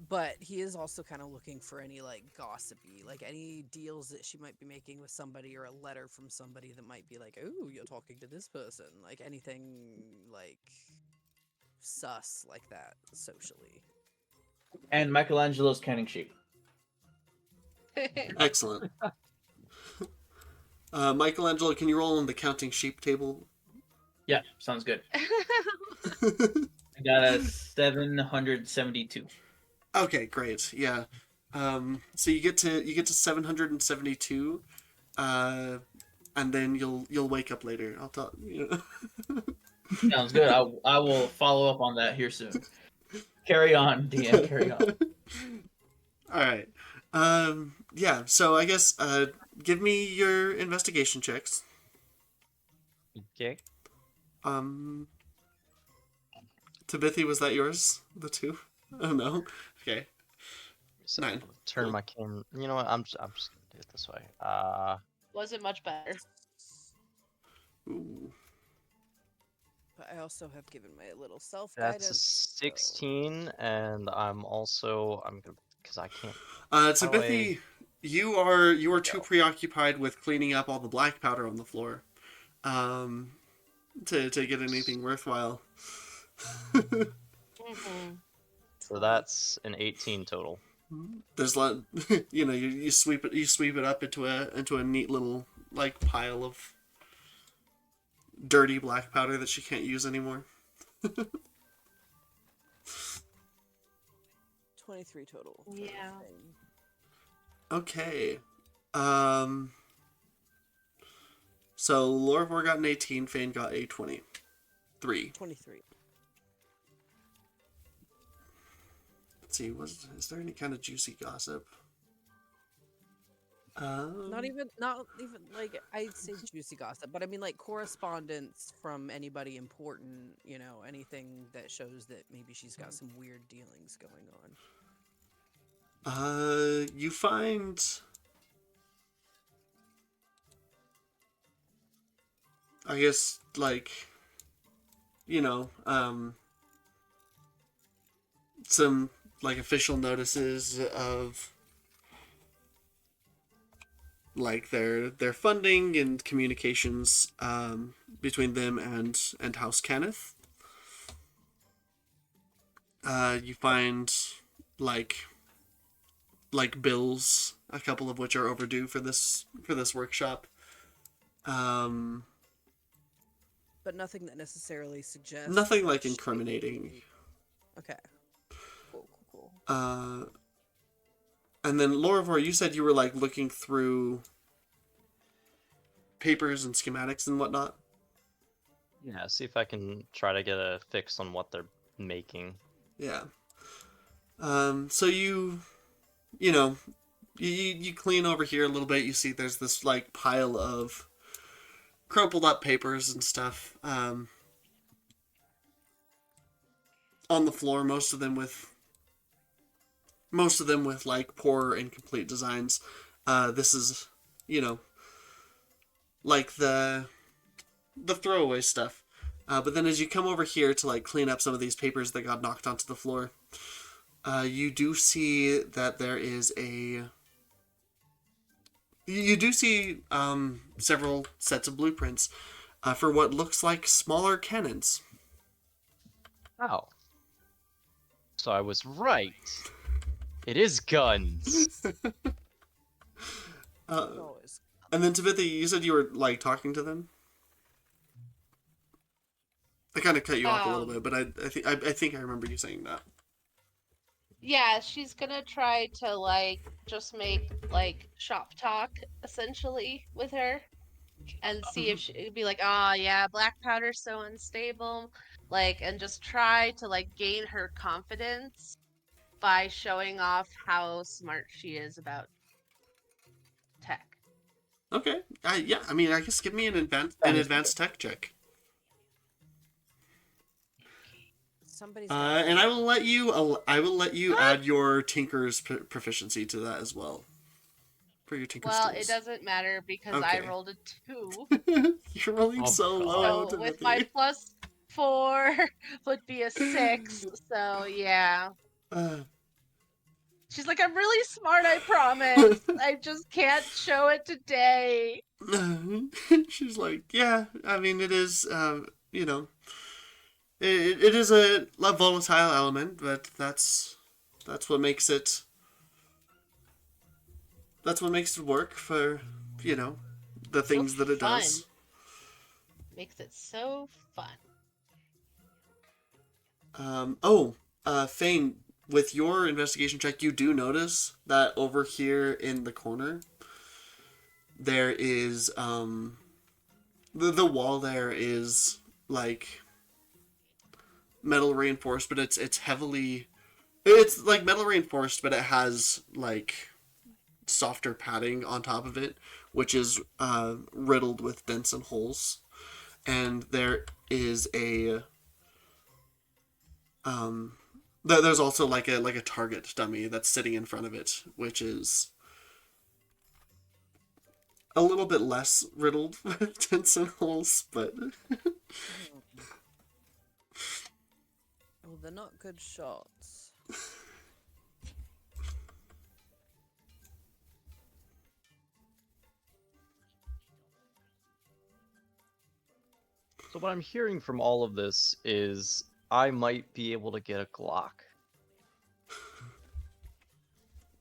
But he is also kind of looking for any like gossipy, like any deals that she might be making with somebody, or a letter from somebody that might be like, "Oh, you're talking to this person," like anything like sus like that socially. And Michelangelo's counting sheep. Excellent. Michelangelo, can you roll on the counting sheep table? Yeah, sounds good. I got a 772. Okay, great. Yeah. So you get to 772, and then you'll wake up later. I'll tell you. Sounds good. I will follow up on that here soon. Carry on, DM. Carry on. All right. Yeah. So I guess give me your investigation checks. Okay. Tabithy, was that yours? The two? Oh no. Okay. So 9. turn Cool. my camera. You know what? I'm just gonna do it this way. Wasn't much better. Ooh. But I also have given my little self That's a guidance. 16, and I'm gonna, because I can't. Tabithy, you are too Go. preoccupied with cleaning up all the black powder on the floor, to get anything worthwhile. Mm-hmm. So that's an 18 total. There's you sweep it up into a neat little like pile of dirty black powder that she can't use anymore. 23 total. for Yeah. everything. Okay. So Lorvor got an 18, Fane got a 23. 23. Let's see, is there any kind of juicy gossip? Not even like I'd say juicy gossip, but I mean like correspondence from anybody important, you know, anything that shows that maybe she's got some weird dealings going on. You find, I guess, like, some like official notices of like their funding and communications between them and House Kenneth. You find like bills, a couple of which are overdue for this workshop. But nothing that necessarily suggests Nothing like that she- incriminating. Okay. Cool. And then Lorvor, you said you were like looking through papers and schematics and whatnot. Yeah, see if I can try to get a fix on what they're making. Yeah. So you clean over here a little bit. You see there's this like pile of crumpled up papers and stuff on the floor. Most of them with like poor, incomplete designs. This is like the throwaway stuff. But then as you come over here to like clean up some of these papers that got knocked onto the floor, you do see that there is several sets of blueprints for what looks like smaller cannons. Oh. So I was right. It is guns. Always. And then Tabitha, you said you were like talking to them. I kind of cut you off a little bit, but I think I remember you saying that. Yeah, she's gonna try to like just make like shop talk essentially with her and see if she'd be like, oh yeah, black powder's so unstable, like, and just try to like gain her confidence by showing off how smart she is about tech. Okay. Yeah. I mean, I guess give me an advanced tech check. Somebody's And I will let you add your tinker's proficiency to that as well, for your Well, Tinkerstools. it doesn't matter because I Okay. rolled a 2. You're rolling Oh, so God. low, So with my Timothy. +4 would be a 6. So yeah. Uh, She's like, I'm really smart, I promise. I just can't show it today. she's like, yeah, I mean, it is, you know, it is a volatile element, but that's what makes it. That's what makes it work for, you know, the So things that it fun. does. Makes it so fun. Fane, with your investigation check, you do notice that over here in the corner, there is, the wall there is, like, metal reinforced, but it's heavily, it's, like, metal reinforced, but it has, like, softer padding on top of it, which is, riddled with dents and holes. And there is a, there's also like a target dummy that's sitting in front of it, which is a little bit less riddled with dents and holes, but Oh, they're not good shots. So what I'm hearing from all of this is I might be able to get a Glock.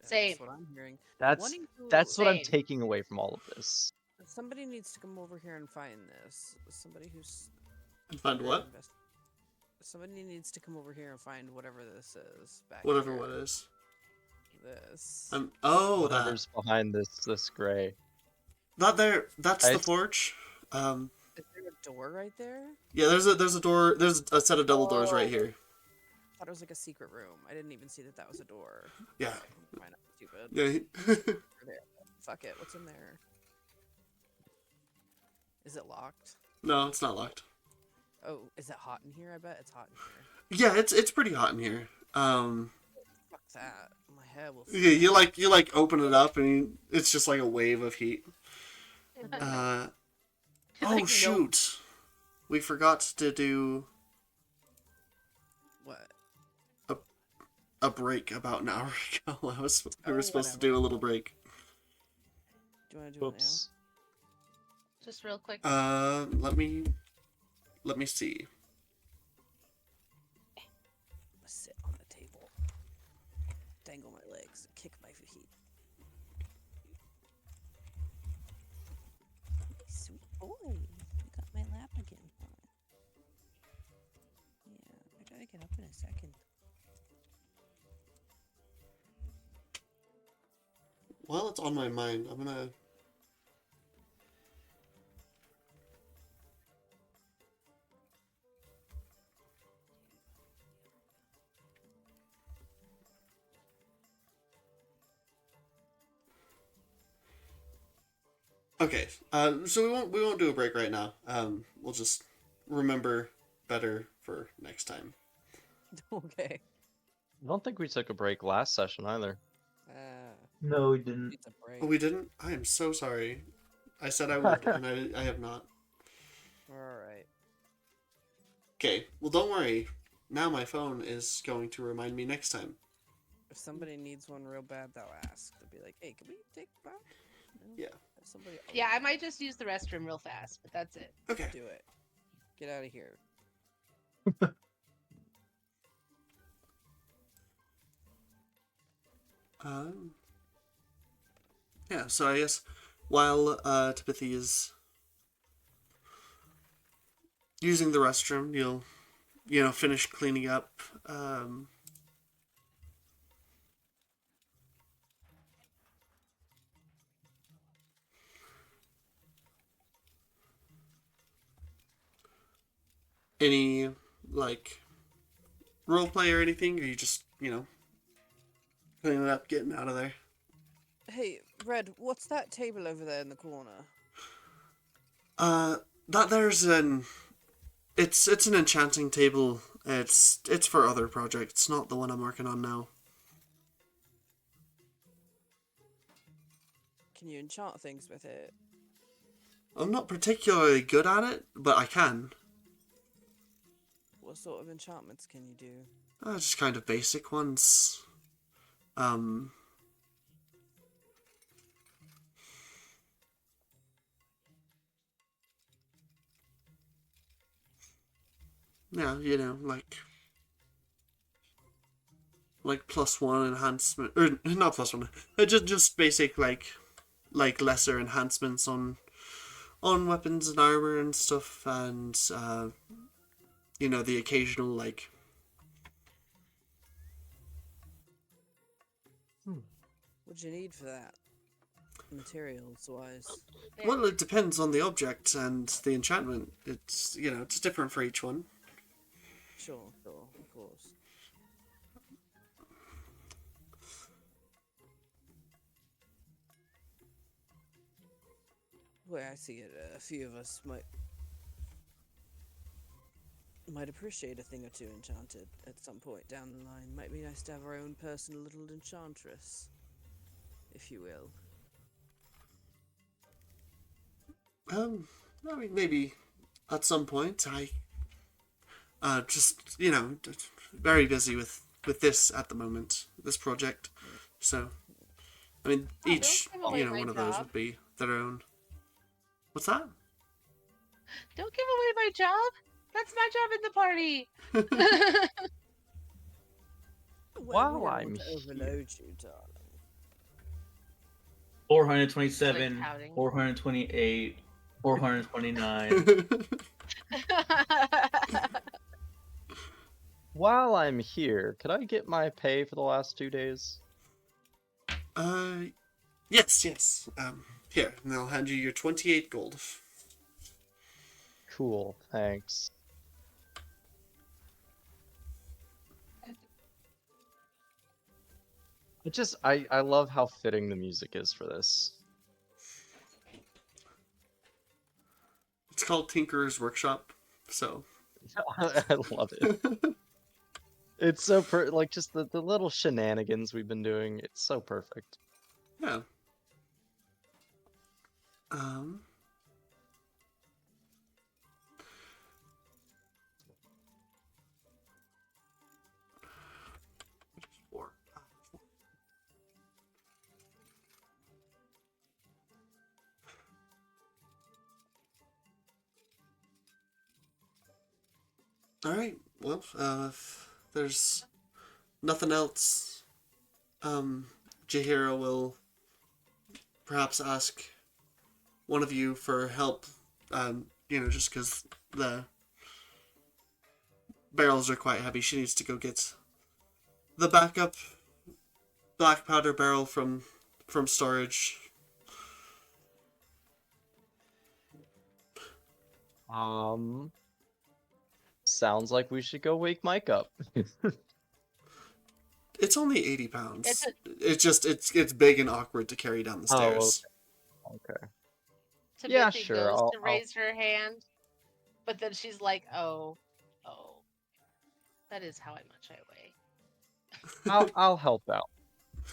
Same. That's what I'm hearing. That's Wanting to- what I'm Same. taking away from all of this. Somebody needs to come over here and find this. Somebody who's and find good at what? Somebody needs to come over here and find whatever this is back Whatever here. what is. This. Oh, Whatever's behind this gray. that there. That's the It's- forge. Is there a door right there? Yeah, there's a door. There's a set of double doors right here. I thought it was like a secret room. I didn't even see that was a door. Yeah. Why not? Stupid. Yeah. There. Fuck it. What's in there? Is it locked? No, it's not locked. Oh, is it hot in here? I bet it's hot in here. Yeah, it's pretty hot in here. Fuck that. My head will. Yeah, you open it up and it's just like a wave of heat. Oh Like, no- shoot, we forgot to do What? a break about an hour ago. We were Oh, supposed to whatever. do a little break. Do you want to do Oops. Just real quick. Let me see. it now? Sit on the table. Dangle my legs. Kick my feet. Sweet boy. You got my lap again, huh? Yeah, I gotta get up in a second. While it's on my mind, I'm gonna. Okay, so we won't do a break right now. We'll just remember better for next time. Okay. I don't think we took a break last session either. No, we didn't. It's a break. Oh, we didn't? I am so sorry. I said I would, and I have not. Alright. Okay, well, don't worry. Now my phone is going to remind me next time. If somebody needs one real bad, they'll ask. They'll be like, hey, can we take a bath? No? Yeah. Have somebody Yeah, I might just use the restroom real fast, but that's it. Okay. do it. Get out of here. Yeah, so I guess while Timothy is using the restroom, you'll, finish cleaning up. Any, like, role play or anything? Or you just, cleaning it up, getting out of there? Hey, Red, what's that table over there in the corner? That there's it's an enchanting table. It's for other projects, not the one I'm working on now. Can you enchant things with it? I'm not particularly good at it, but I can. What sort of enchantments can you do? Just kind of basic ones. Yeah, you know, like +1 enhancement, or not +1, just basic like lesser enhancements on weapons and armor and stuff, and you know, the occasional like. What do you need for that? Materials wise. Well, it depends on the object and the enchantment. It's, you know, it's different for each one. Sure, of course. Well, I see it. A few of us might appreciate a thing or two enchanted at some point down the line. Might be nice to have our own personal little enchantress, if you will. I mean, maybe at some point. Just, you know, very busy with this at the moment, this project. So, I mean, each, don't give away you know, my one of those job. would be their own. What's that? Don't give away my job. That's my job in the party. Well, we While don't I'm want to overload you, darling. 427, Like pouting. 428, 429. While I'm here, could I get my pay for the last 2 days? Yes. Here, and I'll hand you your 28 gold. Cool, thanks. I love how fitting the music is for this. It's called Tinkerer's Workshop, so. I love it. It's so like just the little shenanigans we've been doing. It's so perfect. Yeah. Four. All right. Well, if there's nothing else, Jahira will perhaps ask one of you for help. You know, just because the barrels are quite heavy, she needs to go get the backup black powder barrel from storage. Sounds like we should go wake Mike up. It's only 80 pounds. It's It's just it's big and awkward to carry down the stairs. Okay. Timothy Yeah, sure, goes I'll- to raise her hand, but then she's like, "Oh, that is how much I weigh." I'll help out.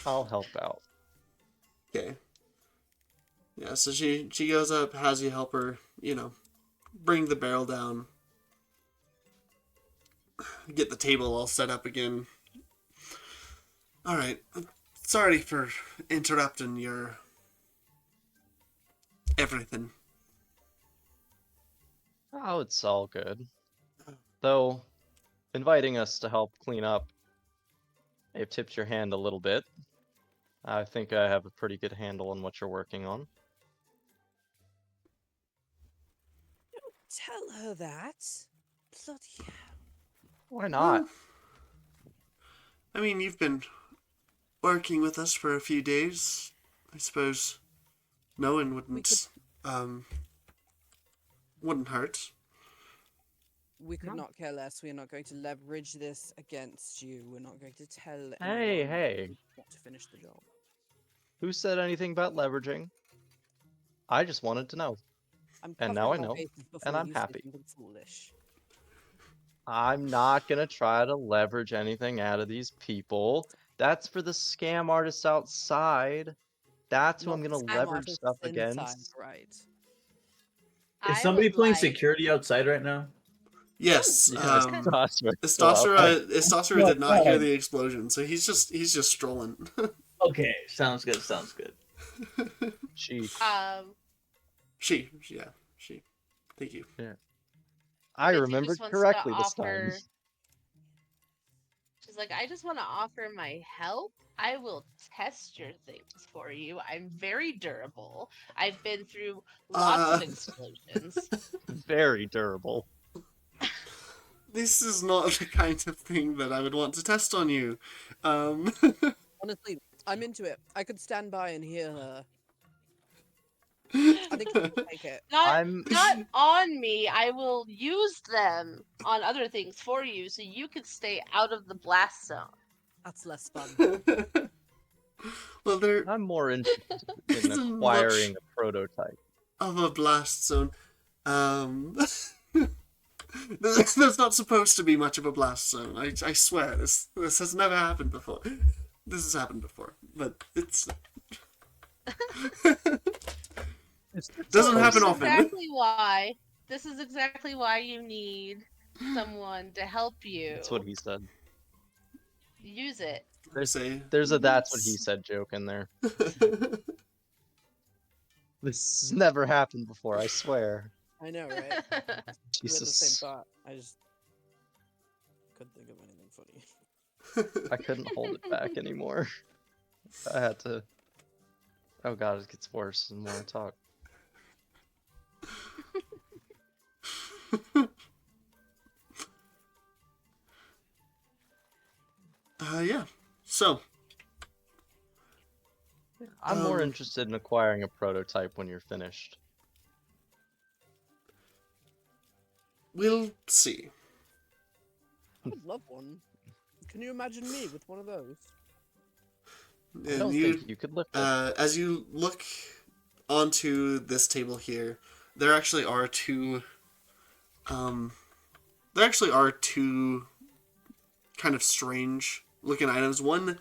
I'll help out. Okay. Yeah, so she goes up, has you help her, you know, bring the barrel down, get the table all set up again. All right. Sorry for interrupting your everything. Oh, it's all good. Though, inviting us to help clean up, may have tipped your hand a little bit. I think I have a pretty good handle on what you're working on. Tell her that. Bloody hell. Why not? Well, I mean, you've been working with us for a few days. I suppose knowing wouldn't hurt. We could No. not care less. We are not going to leverage this against you. We're not going to tell Hey, anyone hey. not to finish the job. Who said anything about leveraging? I just wanted to know. I'm And now I covering my know, bases before and I'm you say happy. something foolish. I'm not gonna try to leverage anything out of these people. That's for the scam artists outside. That's who Not I'm the gonna Sam leverage Otto stuff Sin against. time, right? Is I somebody would playing like security outside right now? Yes. Yeah, Istosera Well, did not hear fine. the explosion, so he's just strolling. Okay, sounds good. Sounds good. She. She. Thank you. I Missy remembered just wants to correctly this time. offer. She's like, I just want to offer my help. I will test your things for you. I'm very durable. I've been through lots of explosions. Very durable. This is not the kind of thing that I would want to test on you. Honestly, I'm into it. I could stand by and hear her. I think you can take it. Not on me. I will use them on other things for you, so you can stay out of the blast zone. That's less fun. Well, there I'm more interested in isn't acquiring much a prototype. of a blast zone. There's not supposed to be much of a blast zone. I swear, this has never happened before. This has happened before, but it's doesn't happen often. This is exactly why you need someone to help you. That's what he said. Use it. There's a that's what he said joke in there. This has never happened before, I swear. I know, right? We had the same Jesus. thought. I just couldn't think of anything funny. I couldn't hold it back anymore. I had to. Oh god, it gets worse the more I talk. Yeah. So I'm more interested in acquiring a prototype when you're finished. we'll see. I would love one. Can you imagine me with one of those? I don't think you could lift it. As you look onto this table here, there actually are two. There actually are two kind of strange looking items. One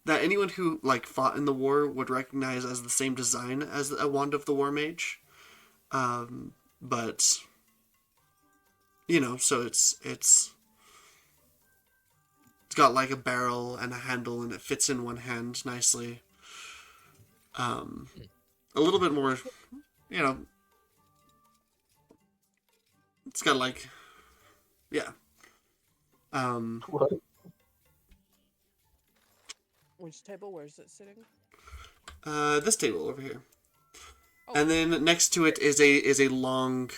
that anyone who fought in the war would recognize as the same design as a wand of the war mage, but so it's got like a barrel and a handle, and it fits in one hand nicely. A little bit more, it's got What? Which table? Where is it sitting? this table over here. Oh. And then next to it is a long,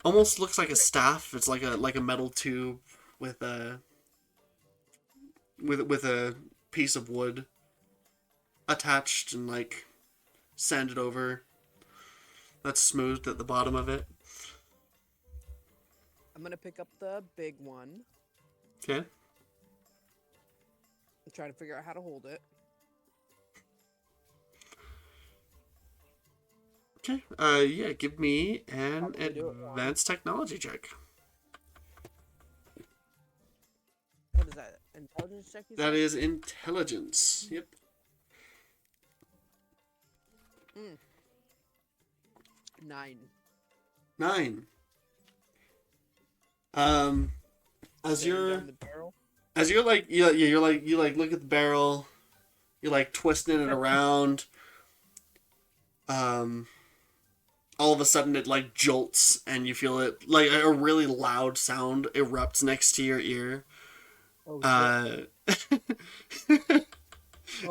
almost looks like a staff. It's like a metal tube with a piece of wood attached and sanded over. That's smoothed at the bottom of it. I'm gonna pick up the big one. Okay. I'm trying to figure out how to hold it. Okay. Yeah. Give me an Probably do it wrong. advanced technology check. What is that? Intelligence check? You That said? is intelligence. Yep. 9. 9. As Staring you're down the barrel. you look at the barrel, you're twisting it around. All of a sudden it jolts, and you feel it a really loud sound erupts next to your ear. Oh,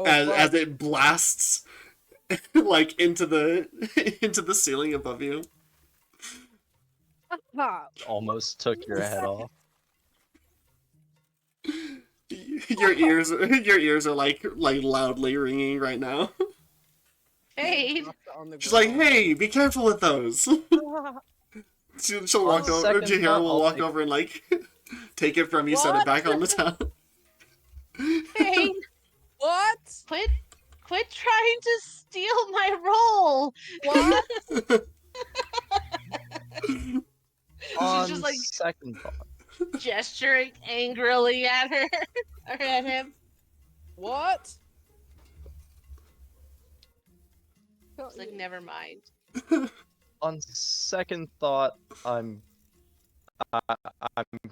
As it blasts into the ceiling above you. Almost took your head off. Your ears are loudly ringing right now. Fade. She's like, "Hey, be careful with those." She'll walk over. second Jahira thought, will I'll walk take over and take it from you, set it back on the towel. Fade. What? Quit trying to steal my role. What? On She's just second thought. gesturing angrily at her or at him. What? It's like, never mind. On second thought, I'm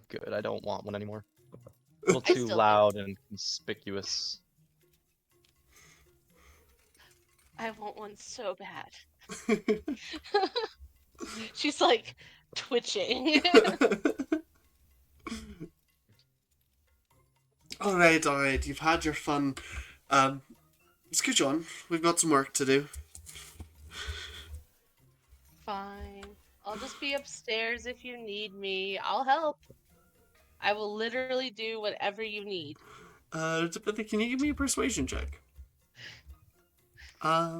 good. I don't want one anymore. A little I too still do. loud and conspicuous. I want one so bad. She's like twitching. All right. You've had your fun. Scooch on. We've got some work to do. Fine. I'll just be upstairs if you need me. I'll help. I will literally do whatever you need. Can you give me a persuasion check? I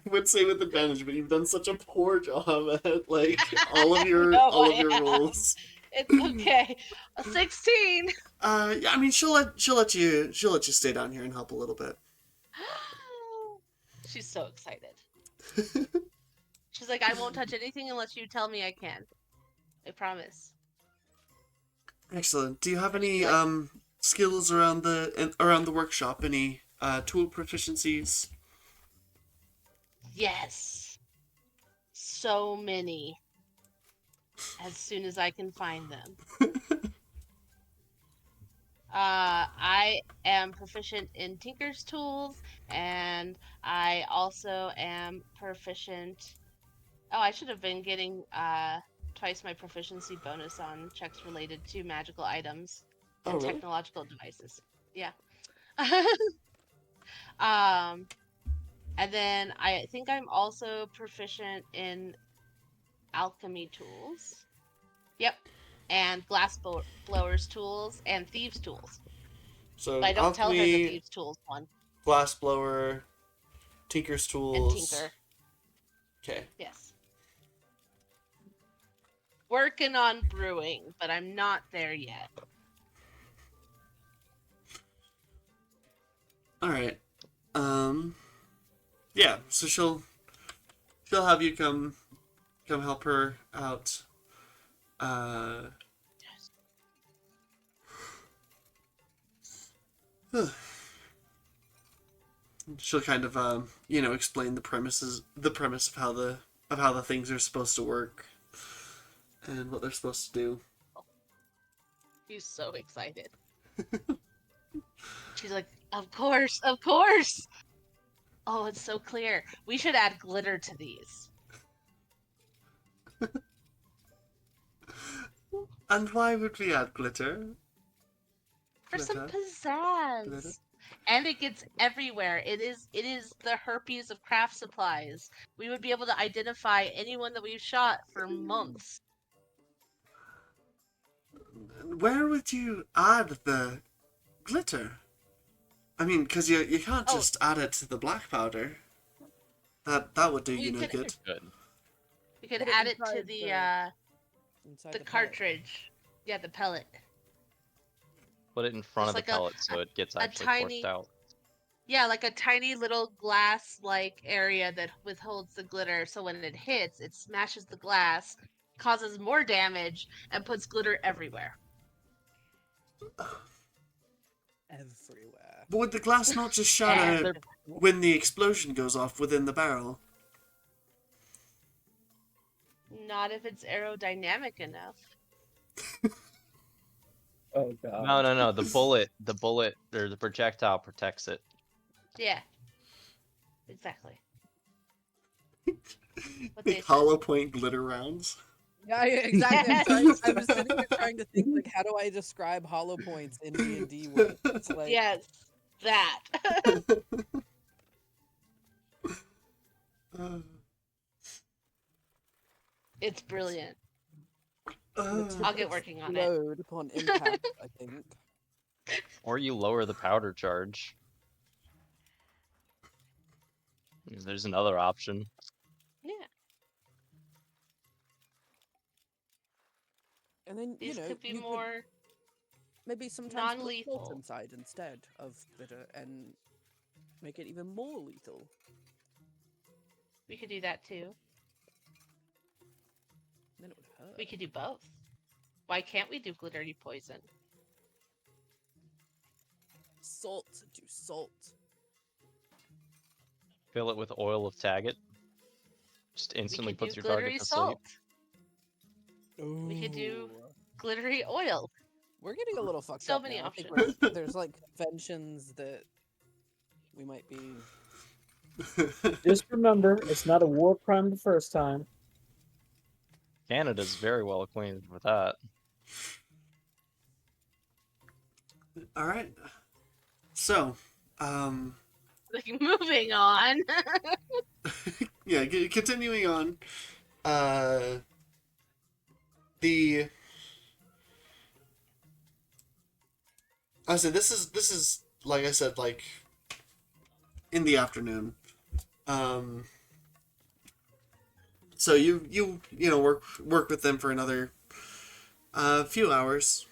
would say with advantage, but you've done such a poor job at like all of your No, all of I your have. rolls. It's okay. A 16. Yeah, I mean she'll let you stay down here and help a little bit. She's so excited. She's like, I won't touch anything unless you tell me I can. I promise. Excellent. Do you have any skills around the workshop? Any tool proficiencies? Yes. So many. As soon as I can find them. I am proficient in Tinker's tools, and I also am proficient. Oh, I should have been getting twice my proficiency bonus on checks related to magical items and Oh, really? technological devices. Yeah. And then I think I'm also proficient in alchemy tools. Yep. And glass blowers tools and thieves tools. So But I don't tell her the alchemy, thieves tools one. glassblower, tinker's And tools. tinker. Okay. Yes. Working on brewing, but I'm not there yet. All right. Yeah. So she'll have you come help her out. She'll kind of explain the premise of how the things are supposed to work and what they're supposed to do. She's so excited. She's like, of course, of course. Oh, it's so clear. We should add glitter to these. And why would we add glitter? For some Glitter? pizzazz. Glitter? And it gets everywhere. It is the herpes of craft supplies. We would be able to identify anyone that we've shot for months. Where would you add the glitter? I mean, because you can't Oh. just add it to the black powder. That would do We you no could- good. Good. We could Put it add it to inside the inside pellet. cartridge. Yeah, the pellet. Put it in front Just of the like pellet so it gets a actually tiny- forced out. Yeah, like a tiny little glass-like area that withholds the glitter, so when it hits, it smashes the glass, causes more damage, and puts glitter everywhere. Everywhere. But would the glass not just shatter when the explosion goes off within the barrel? Not if it's aerodynamic enough. Oh god. No. The bullet or the projectile protects it. Yeah. Exactly. What they Like said. hollow point glitter rounds. Yeah, exactly. Yes. I was sitting there trying to think, like, how do I describe hollow points in D&D words? It's like, Yes, that. It's brilliant. I'll get working on it. explode upon impact, I think. Or you lower the powder charge. There's another option. Yeah. And then, These you know, could be you could more maybe sometimes put non-lethal. salt inside instead of glitter and make it even more lethal. We could do that too. Then it would hurt. We could do both. Why can't we do glittery poison? Salt do salt. fill it with oil of Taggart. Just We instantly could do puts your target glittery to sleep. salt. We could do Ooh. glittery oil. We're getting a little fucked So up many now. I think options. there's like conventions that we might be. Just remember, it's not a war crime the first time. Canada's very well acquainted with that. All right. So, Like, moving on. yeah, continuing on. The I said this is like I said, like in the afternoon. So you know work with them for another few hours.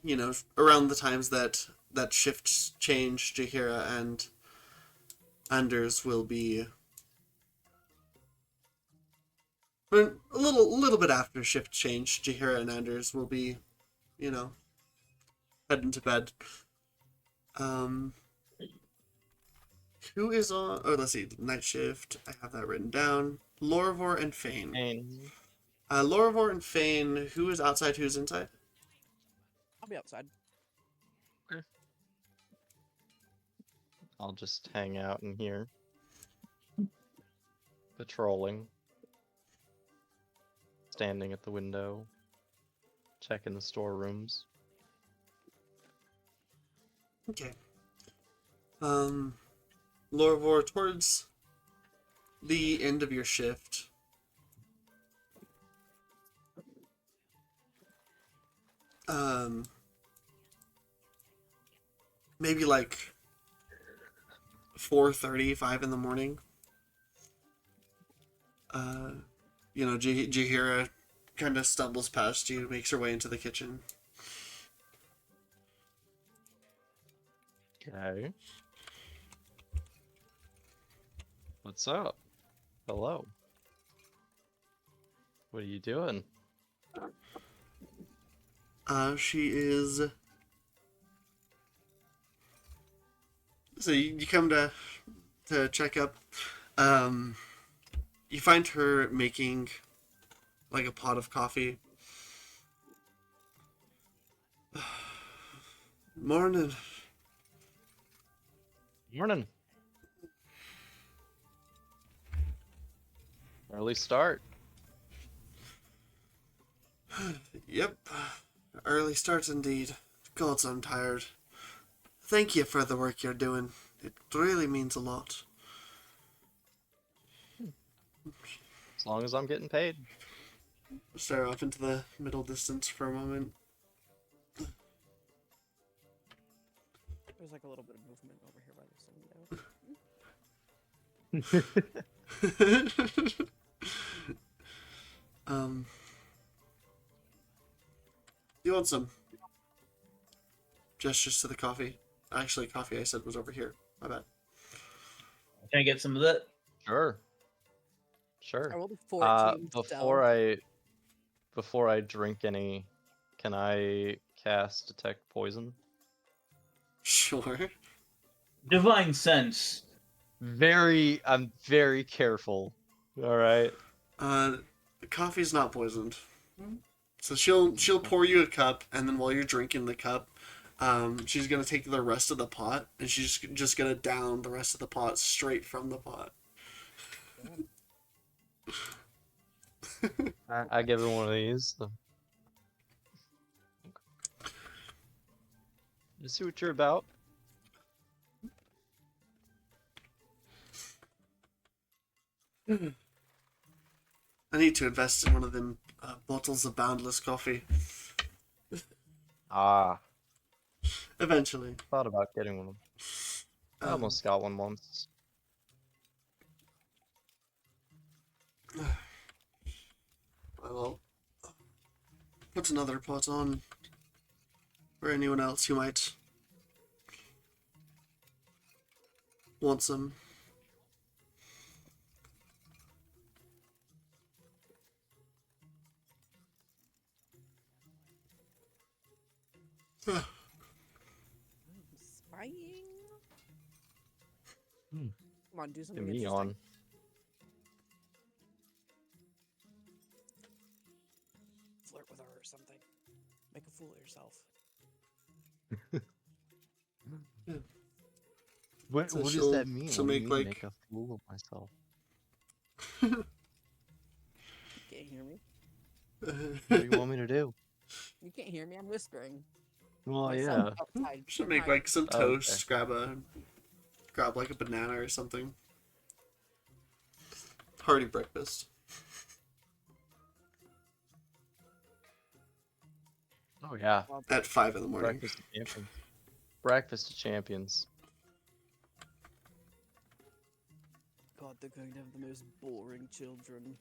You know, around the times that shifts change, Jahira and Anders will be. But a little bit after shift change, Jahira and Anders will be, you know, heading to bed. Who is on? Oh, let's see. Night shift. I have that written down. Lorivor and Fane. And Lorivor and Fane. Who is outside? Who's inside? I'll be outside. I'll just hang out in here. Patrolling. Standing at the window. Checking the storerooms. Okay. Lorivor, towards the end of your shift, maybe like 4:30, 5 in the morning. You know, Jahira kind of stumbles past you, makes her way into the kitchen. Okay. What's up? Hello. What are you doing? She is. So you come to check up. You find her making like a pot of coffee. Morning. Morning. Early start. Yep. Early starts indeed. God, I'm tired. Thank you for the work you're doing. It really means a lot. As long as I'm getting paid. Stare off into the middle distance for a moment. There's like a little bit of movement over here by this window. You want some? Gestures to the coffee. Actually, coffee I said was over here. My bad. Can I get some of that? Sure. I Sure. rolled a 14. Before I drink any, can I cast detect poison? Sure. Divine sense. I'm very careful. All right. The coffee's not poisoned. So she'll pour you a cup, and then while you're drinking the cup, she's gonna take the rest of the pot, and she's just gonna down the rest of the pot straight from the pot. I give her one of these. You see what you're about? I need to invest in one of them bottles of Boundless coffee. Ah, Eventually. thought about getting one. I almost got one once. Well, put another pot on for anyone else who might want some. Spying. Come on, do Get something me interesting. on. Flirt with her or something. Make a fool of yourself. What So does she'll- that mean? she'll What do you make, mean, like- make a fool of myself? You can't hear me. What do you want me to do? You can't hear me. I'm whispering. Well, My yeah. son's outside. Should Say make hi. like some Oh, okay. toast, grab like a banana or something. Hearty breakfast. Oh yeah. At 5 in the morning. Breakfast of champions. Breakfast of champions. God, they're going to have the most boring children.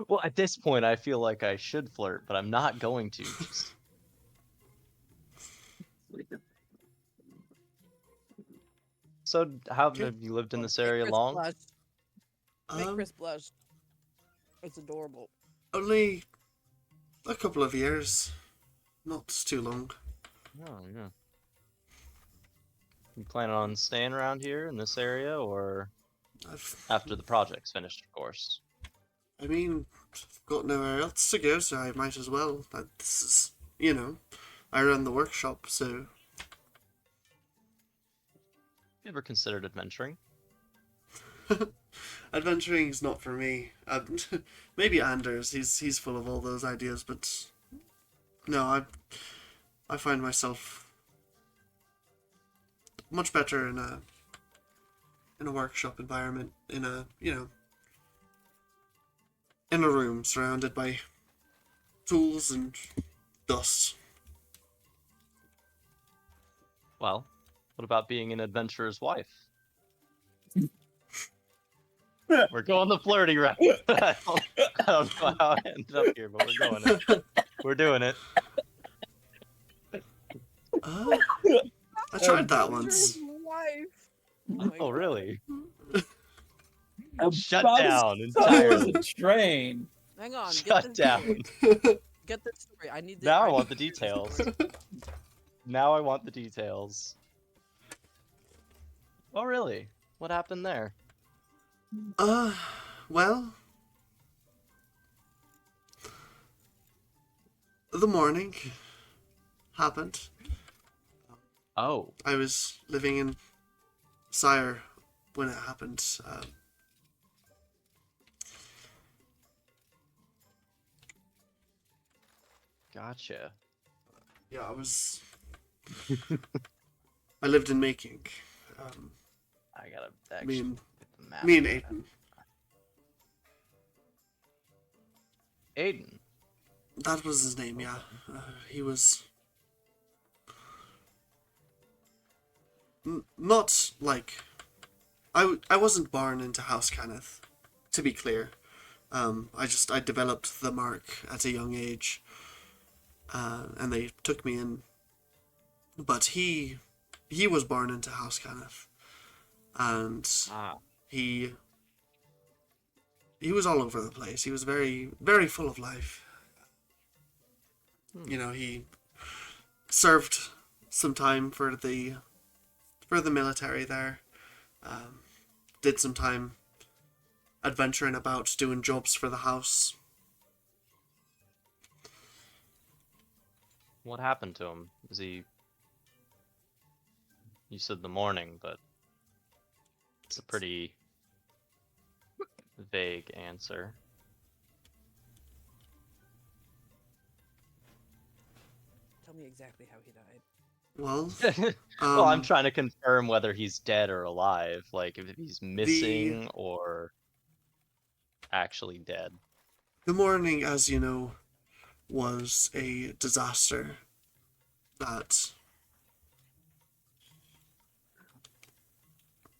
Well, at this point, I feel like I should flirt, but I'm not going to. Just... So, how have you lived in this Make area Chris long? blush. Make Um, Chris blush. It's adorable. Only a couple of years. Not too long. Oh, yeah. You planning on staying around here in this area, or after the project's finished, of course? I mean, I've got nowhere else to go, so I might as well. This is, you know, I run the workshop, so You ever considered adventuring? adventuring is not for me. Maybe Anders, he's full of all those ideas, but no, I find myself much better in a workshop environment, in a in a room surrounded by tools and dust. Well, what about being an adventurer's wife? We're going the flirty route. I don't know how I ended up here, but we're going it. We're doing it. I tried that once. Adventurer's wife. my Oh, God. really? I'm Shut about to down thought it was entirely. a train. Hang on. Shut get this down. Story. Get this story. I need. Now I need want the to hear this details. story. Now I want the details. Oh, really? What happened there? Well, the morning happened. Oh, I was living in Sire when it happened. gotcha. Yeah, I lived in Making. I gotta Me actually and get the map. me and of Aiden. that. Aiden. That was his name. Yeah, he was not like I wasn't born into House Kenneth, to be clear. I developed the mark at a young age, and they took me in. But he was born into House Kenneth, and Ah, he was all over the place. He was very, very full of life. You know, he served some time for the military there. Did some time adventuring about doing jobs for the house. what happened to him? Was he? You said the morning, but it's a pretty vague answer. Tell me exactly how he died. Well, Well, I'm um, trying to confirm whether he's dead or alive, like if he's missing or actually dead. the morning, as you know, was a disaster that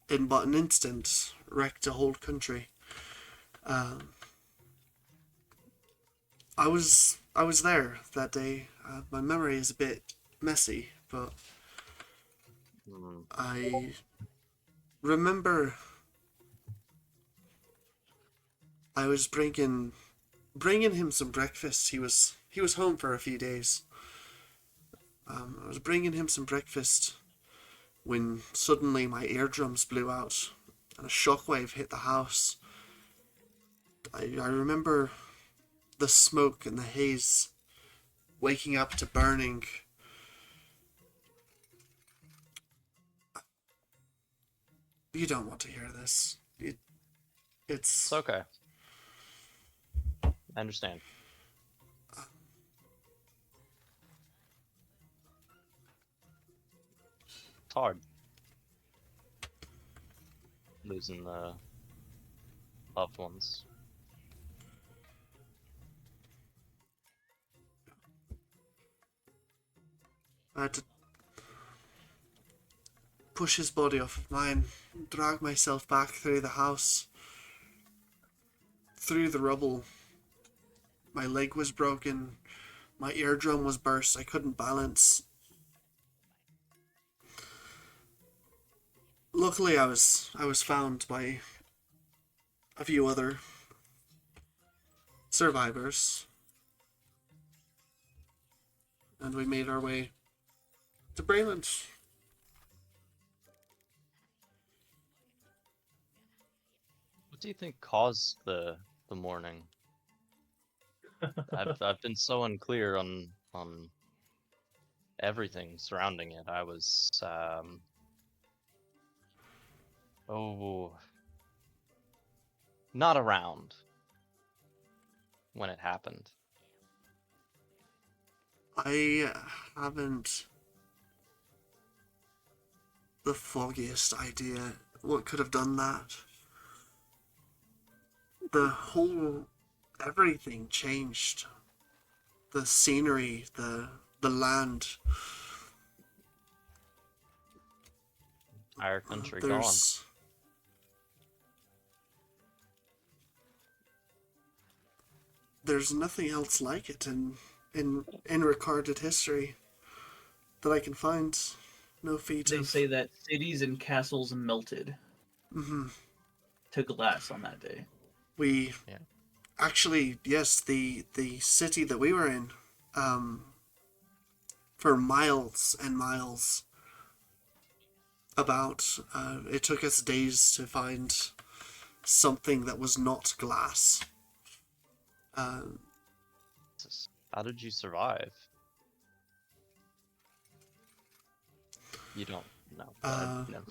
in but an instant wrecked a whole country. I was there that day. My memory is a bit messy, but Hmm. I remember I was bringing him some breakfast. He was home for a few days. I was bringing him some breakfast, when suddenly my eardrums blew out and a shockwave hit the house. I remember the smoke and the haze waking up to burning. You don't want to hear this. It's It's okay. I understand. It's hard. Losing the loved ones. I had to push his body off of mine, drag myself back through the house, through the rubble. My leg was broken, my eardrum was burst, I couldn't balance. Luckily I was found by a few other survivors, and we made our way to Brayland. What do you think caused the mourning? I've been so unclear on everything surrounding it. I was not around when it happened. I haven't the foggiest idea what could have done that. The whole everything changed. The scenery, the land. Our country gone. There's nothing else like it in recorded history that I can find. No feat They of... say that cities and castles melted to glass on that day. We Yeah. actually, yes, the city that we were in, for miles and miles, it took us days to find something that was not glass. How did you survive? You don't know. No.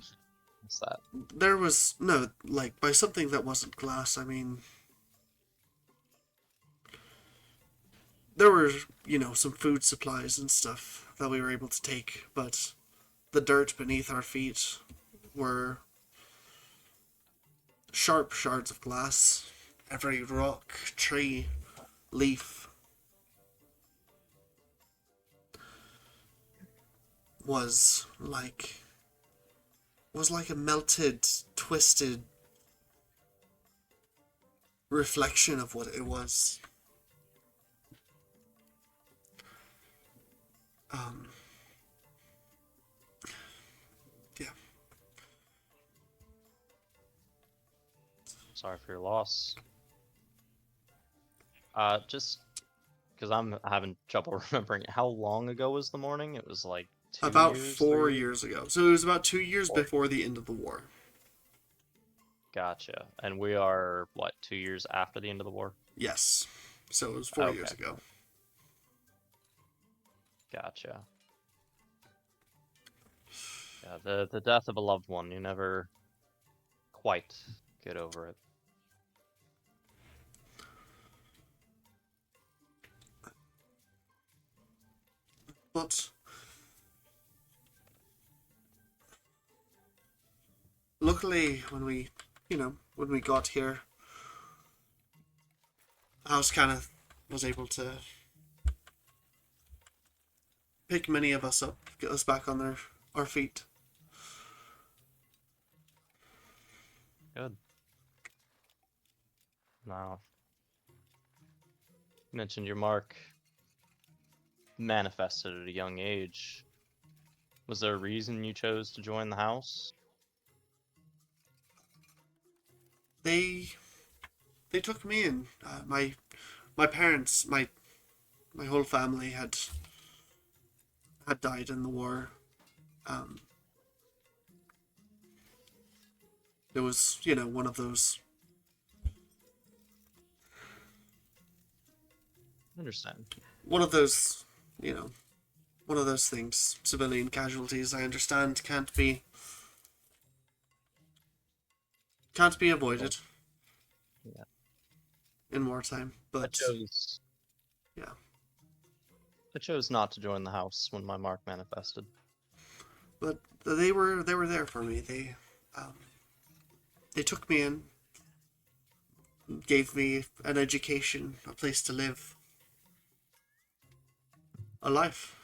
What's that? There was no, like, by something that wasn't glass, I mean, there were, some food supplies and stuff that we were able to take, but the dirt beneath our feet were sharp shards of glass. Every rock, tree, leaf was like a melted, twisted reflection of what it was. Yeah. Sorry for your loss. Just because I'm having trouble remembering, how long ago was the morning? It was like 2 About years, 4 3 years ago. So it was about 2 years 4. before the end of the war. Gotcha. And we are, what, 2 years after the end of the war? Yes. So it was 4 years ago. Gotcha. Yeah, the death of a loved one, you never quite get over it. But luckily, when we got here, House was able to pick many of us up, get us back on our feet. Good. Now, you mentioned your mark manifested at a young age. Was there a reason you chose to join the house? They took me in. My parents, my whole family had died in the war. It was, one of those. I understand. One of those, one of those things. Civilian casualties, I understand, can't be avoided. Yeah. In wartime, I but chose. yeah. I chose not to join the house when my mark manifested. But they were there for me. They took me in, gave me an education, a place to live, a life.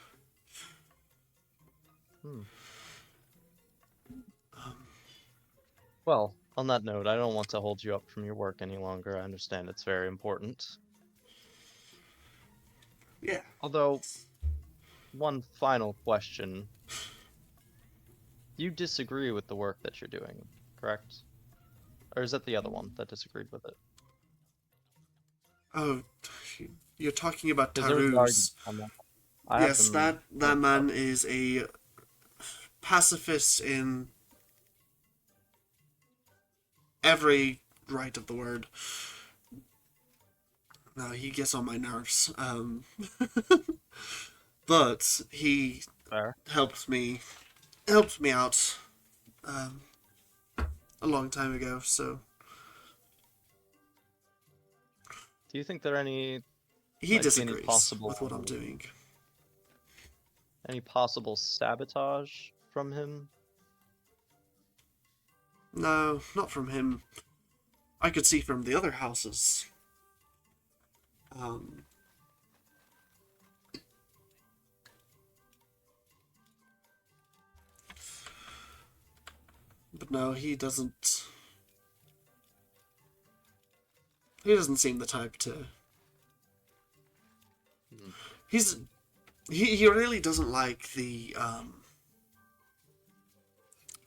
Well, on that note, I don't want to hold you up from your work any longer. I understand it's very important. Yeah. Although, one final question. You disagree with the work that you're doing, correct? Or is that the other one that disagreed with it? Oh, you're talking about Because there was an argument Tarus. on that. I have Yes, them that pulled man up. is a pacifist in every right of the word. No, he gets on my nerves. But he Fair. helped me out um, a long time ago. So Do you think there he might be any disagrees with what I'm doing. possible sabotage from him? No, not from him. I could see from the other houses. But no, he doesn't. He doesn't seem the type to. He really doesn't like the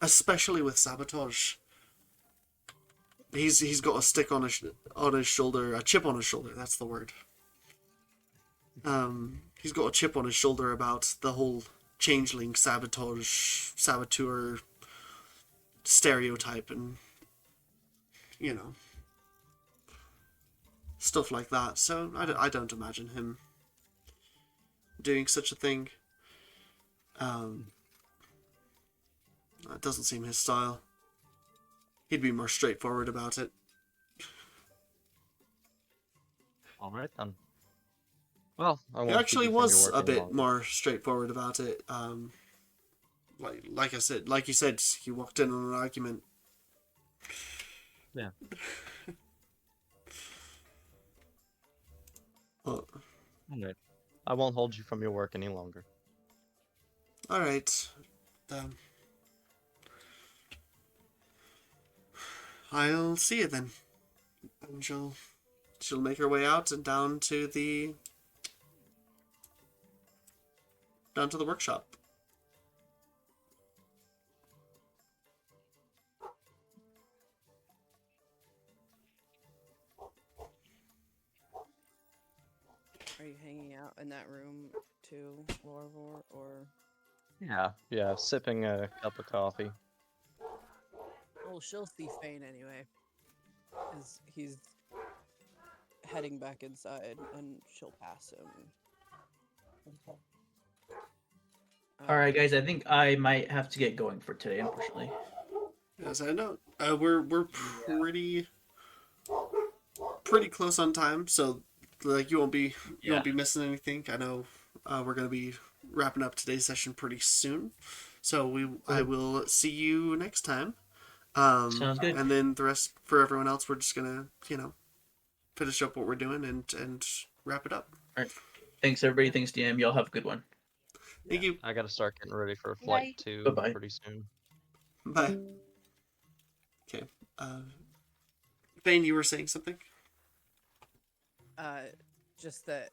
especially with sabotage. He's got a stick on his shoulder, a chip on his shoulder. That's the word. He's got a chip on his shoulder about the whole changeling saboteur stereotype, and stuff like that. So I don't imagine him doing such a thing. That doesn't seem his style. He'd be more straightforward about it. All right then. Well, I He won't keep actually you from your was work a any bit longer. more straightforward about it. Like you said, he walked in on an argument. Yeah. Well, Alright. I won't hold you from your work any longer. all right. I'll see you then. And she'll make her way out and down to the workshop. Are you hanging out in that room too, Lorvor, or? Yeah, sipping a cup of coffee. Well, she'll see Fane anyway, as he's heading back inside, and she'll pass him. All right, guys. I think I might have to get going for today, unfortunately. As I know, we're pretty close on time, so like you won't be missing anything. I know we're gonna be wrapping up today's session pretty soon, so I will see you next time. Sounds good. And then the rest for everyone else, we're just gonna finish up what we're doing and wrap it up. All right. Thanks, everybody. Thanks, DM. Y'all have a good one. Thank you. I gotta start getting ready for a flight Bye. too Bye-bye. pretty soon. Bye. Okay. Fane, you were saying something? Just that,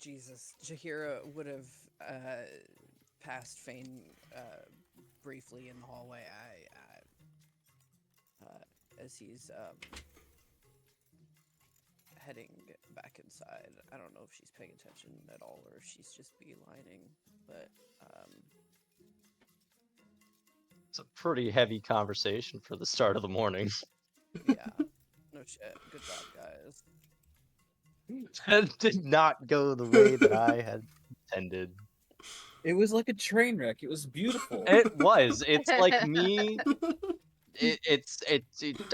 Jesus, Jahira would have passed Fane briefly in the hallway. As he's heading back inside. I don't know if she's paying attention at all or if she's just beelining, but It's a pretty heavy conversation for the start of the morning. Yeah. No shit. Good job, guys. That did not go the way that I had intended. It was like a train wreck. It was beautiful. It was. It's like me.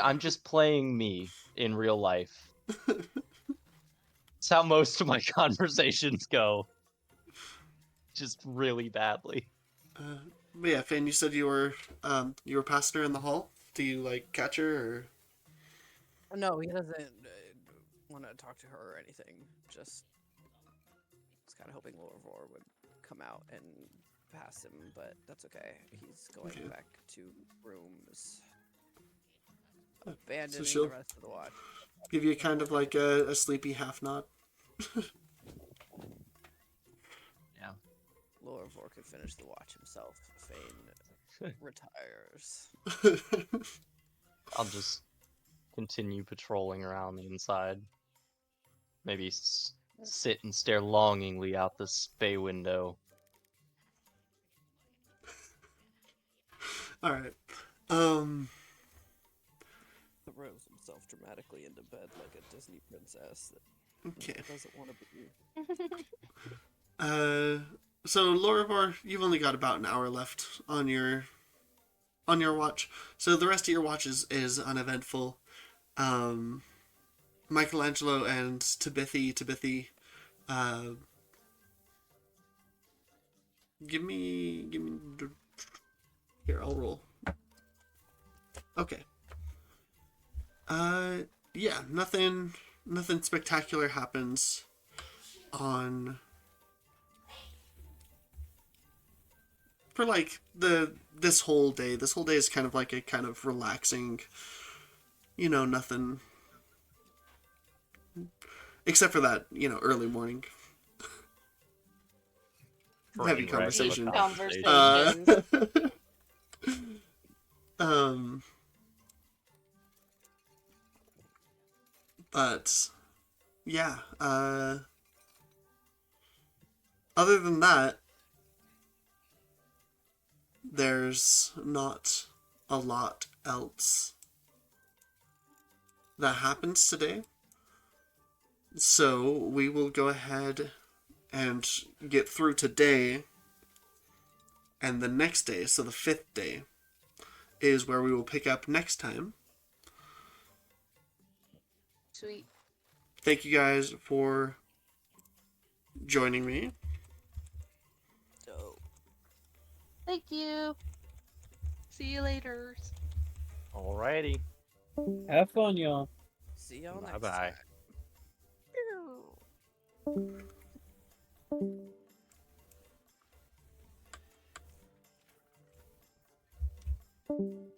I'm just playing me in real life. It's how most of my conversations go. Just really badly. But yeah, Finn, you said you were past her in the hall. Do you like catch her or? No, he doesn't want to talk to her or anything. Just was kind of hoping Lorvor would come out and pass him, but that's okay. He's going Okay. back to rooms, abandoning the she'll- rest of the watch. Give you kind of like a sleepy half nod. Yeah. Lorvor could finish the watch himself. Fane retires. I'll just continue patrolling around the inside. Maybe sit and stare longingly out the bay window. All right. Throws himself dramatically into bed like a Disney princess that Okay. doesn't want to be. So Lorivor, you've only got about an hour left on your watch. So the rest of your watch is uneventful. Michelangelo and Tabithy, give me here, I'll roll. Okay. Yeah, nothing spectacular happens on for like this whole day. This whole day is kind of like a kind of relaxing, nothing except for that, early morning heavy Train wreck of a conversation. Conversations. But yeah, other than that, there's not a lot else that happens today. So we will go ahead and get through today, and the next day, so the 5th day, is where we will pick up next time. Sweet. Thank you guys for joining me. Dope. Thank you. See you later. Alrighty. Have fun, y'all. See y'all next Bye-bye. time.